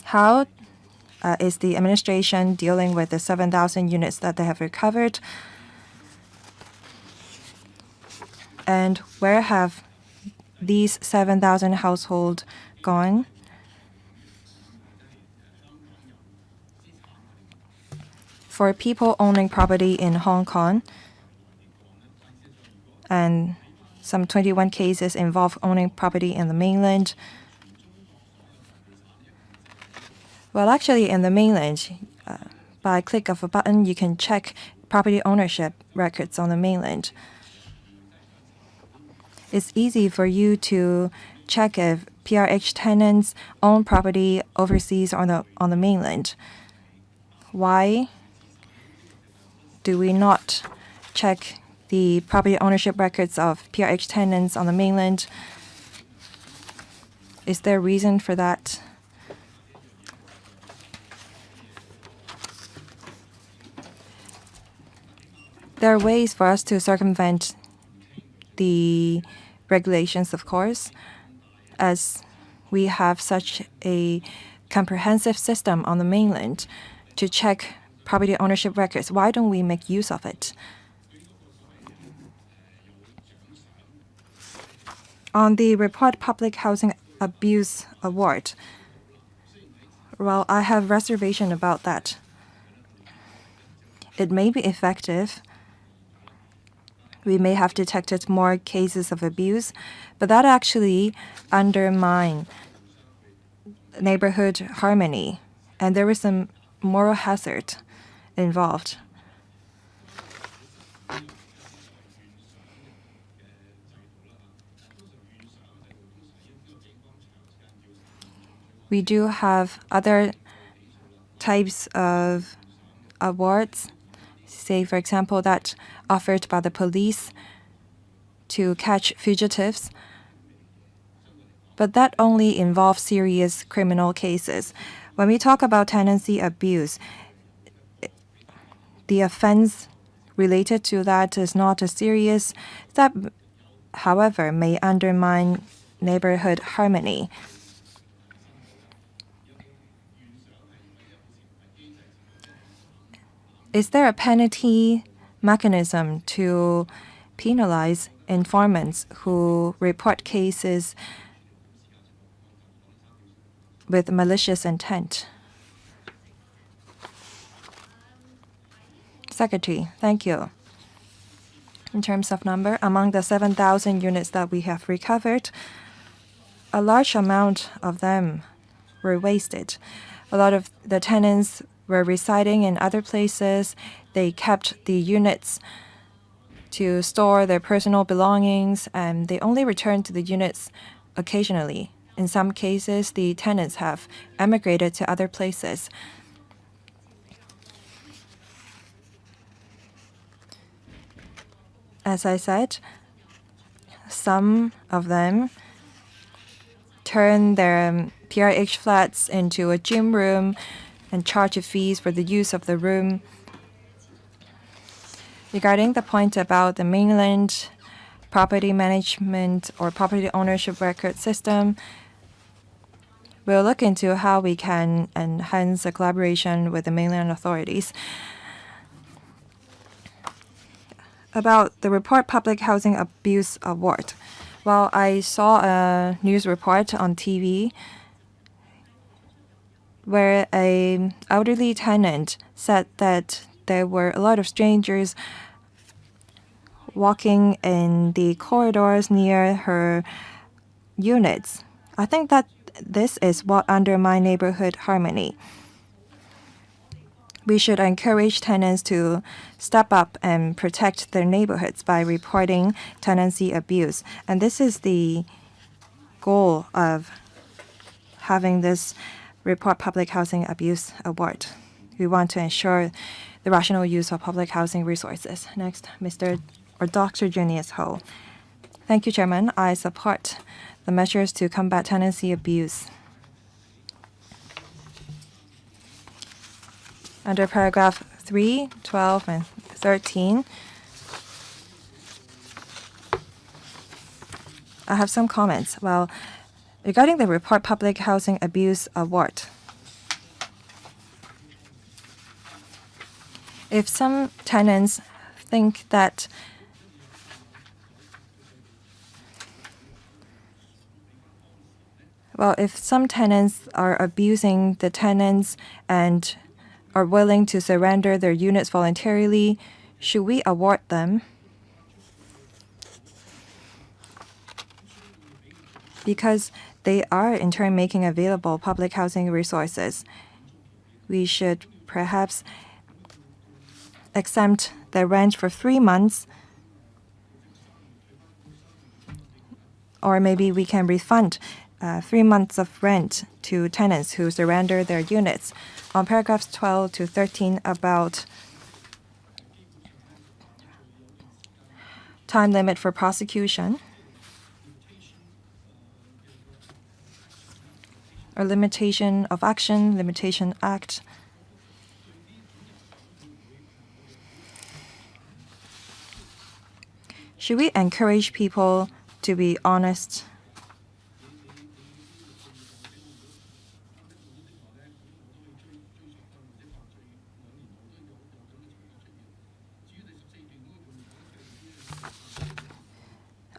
How is the administration dealing with the 7,000 units that they have recovered? And where have these 7,000 households gone? For people owning property in Hong Kong, and some 21 cases involve owning property in the mainland. Well, actually, in the mainland, by a click of a button, you can check property ownership records on the mainland. It's easy for you to check if PRH tenants own property overseas or on the mainland. Why do we not check the property ownership records of PRH tenants on the mainland? Is there a reason for that? There are ways for us to circumvent the regulations, of course, as we have such a comprehensive system on the mainland to check property ownership records. Why don't we make use of it? On the Report Public Housing Abuse Award, well, I have reservation about that. It may be effective. We may have detected more cases of abuse, but that actually undermines neighborhood harmony, and there is some moral hazard involved. We do have other types of awards, say, for example, that offered by the police to catch fugitives. But that only involves serious criminal cases. When we talk about tenancy abuse, the offense related to that is not as serious. That, however, may undermine neighborhood harmony. Is there a penalty mechanism to penalize informants who report cases with malicious intent? Secretary, thank you. In terms of number, among the 7,000 units that we have recovered, a large amount of them were wasted. A lot of the tenants were residing in other places. They kept the units to store their personal belongings, and they only return to the units occasionally. In some cases, the tenants have emigrated to other places. As I said, some of them turn their PRH flats into a gym room and charge fees for the use of the room. Regarding the point about the mainland property management or property ownership record system, we'll look into how we can enhance the collaboration with the mainland authorities. About the report Public Housing Abuse Award. Well, I saw a news report on TV where an elderly tenant said that there were a lot of strangers walking in the corridors near her units. I think that this is what undermines neighborhood harmony. We should encourage tenants to step up and protect their neighborhoods by reporting tenancy abuse. And this is the goal of having this Report Public Housing Abuse Award. We want to ensure the rational use of public housing resources. Next, Dr. Junius Ho. Thank you, Chairman. I support the measures to combat tenancy abuse. Under paragraph 3, 12, and 13, I have some comments. Well, regarding the Report Public Housing Abuse Award, if some tenants think that if some tenants are abusing the tenants and are willing to surrender their units voluntarily, should we award them? Because they are in turn making available public housing resources. We should perhaps exempt the rent for 3 months, or maybe we can refund 3 months of rent to tenants who surrender their units. On paragraphs 12 to 13 about time limit for prosecution or limitation of action, limitation act. Should we encourage people to be honest?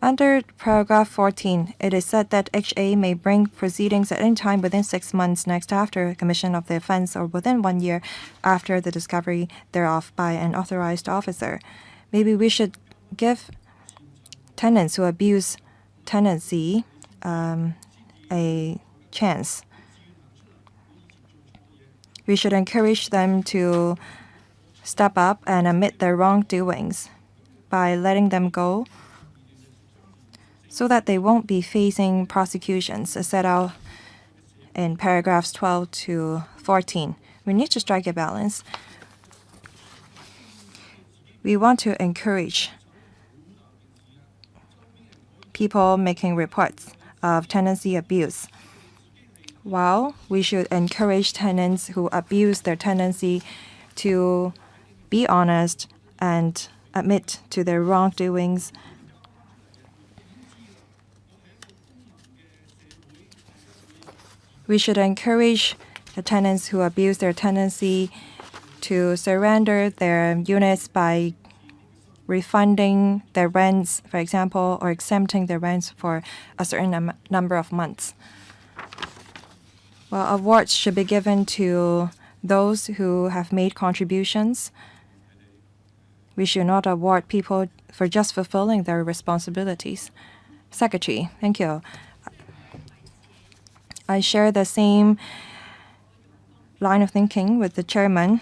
Under paragraph 14, it is said that HA may bring proceedings at any time within 6 months next after commission of the offense or within 1 year after the discovery thereof by an authorized officer. Maybe we should give tenants who abuse tenancy a chance. We should encourage them to step up and admit their wrongdoings by letting them go, so that they won't be facing prosecutions as set out in paragraphs 12 to 14. We need to strike a balance. We want to encourage people making reports of tenancy abuse, while we should encourage tenants who abuse their tenancy to be honest and admit to their wrongdoings. We should encourage the tenants who abuse their tenancy to surrender their units by refunding their rents, for example, or exempting their rents for a certain number of months. Well, awards should be given to those who have made contributions. We should not award people for just fulfilling their responsibilities. Secretary, thank you. I share the same line of thinking with the chairman.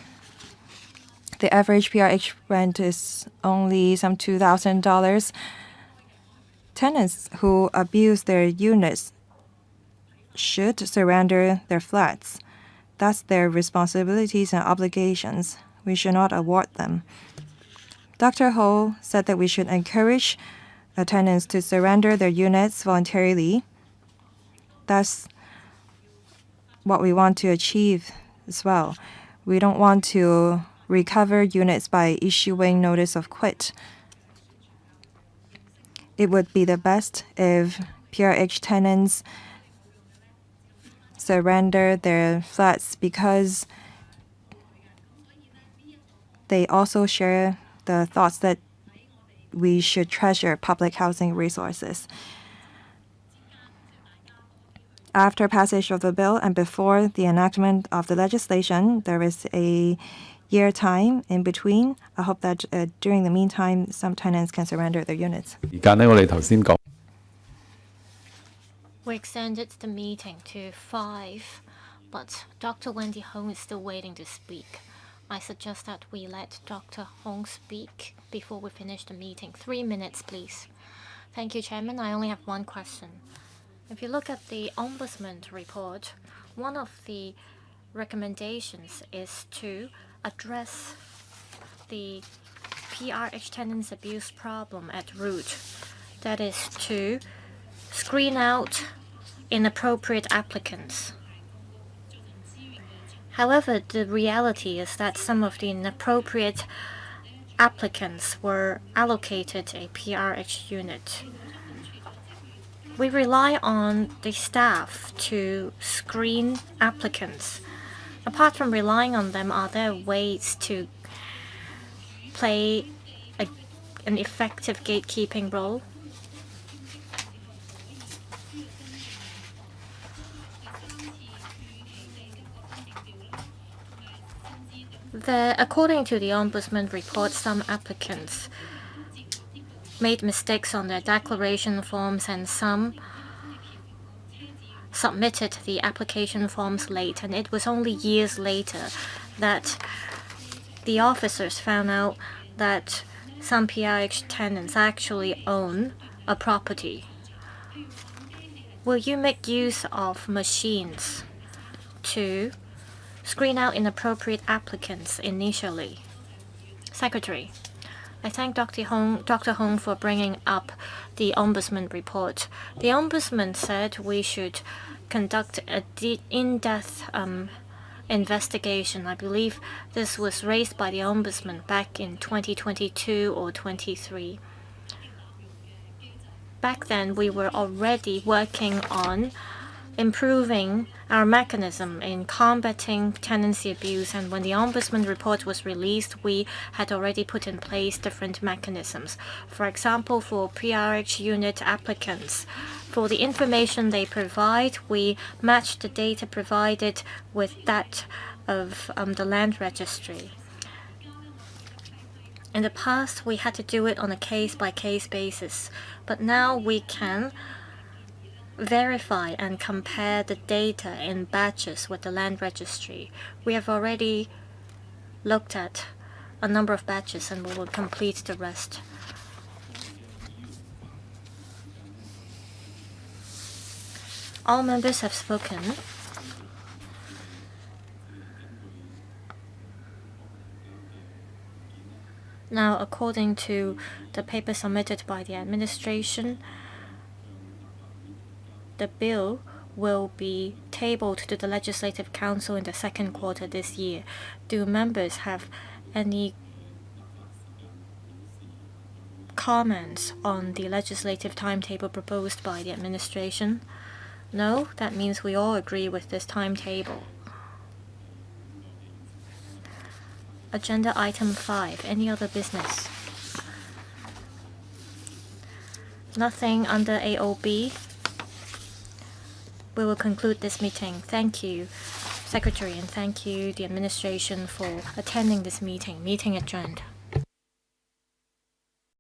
the average PRH rent is only some $2,000. Tenants who abuse their units should surrender their flats. That's their responsibilities and obligations. We should not award them. Dr. Ho said that we should encourage tenants to surrender their units voluntarily. That's what we want to achieve as well. We don't want to recover units by issuing notice of quit. It would be the best if PRH tenants surrender their flats because they also share the thoughts that we should treasure public housing resources. After passage of the bill and before the enactment of the legislation, there is a year time in between. I hope that during the meantime, some tenants can surrender their units. We extended the meeting to 5, but Dr. Wendy Hong is still waiting to speak. I suggest that we let Dr. Hong speak before we finish the meeting. 3 minutes, please. Thank you, Chairman. I only have one question. If you look at the Ombudsman report, one of the recommendations is to address the PRH tenants abuse problem at root. That is to screen out inappropriate applicants. However, the reality is that some of the inappropriate applicants were allocated a PRH unit. We rely on the staff to screen applicants. Apart from relying on them, are there ways to play an effective gatekeeping role? According to the Ombudsman report, some applicants made mistakes on their declaration forms and some submitted the application forms late, and it was only years later that the officers found out that some PRH tenants actually own a property. Will you make use of machines to screen out inappropriate applicants initially? Secretary, I thank Dr. Hong for bringing up the Ombudsman report. The Ombudsman said we should conduct an in-depth investigation. I believe this was raised by the Ombudsman back in 2022 or 23. Back then, we were already working on improving our mechanism in combating tenancy abuse, and when the Ombudsman report was released, we had already put in place different mechanisms. For example, for PRH unit applicants, for the information they provide, we match the data provided with that of the land registry. In the past, we had to do it on a case-by-case basis, but now we can verify and compare the data in batches with the land registry. We have already looked at a number of batches and we will complete the rest. All members have spoken. Now, according to the paper submitted by the administration, the bill will be tabled to the Legislative Council in the second quarter this year. Do members have any comments on the legislative timetable proposed by the administration? No? That means we all agree with this timetable. Agenda item 5. Any other business? Nothing under AOB. We will conclude this meeting. Thank you, Secretary, and thank you, the administration, for attending this meeting. Meeting adjourned.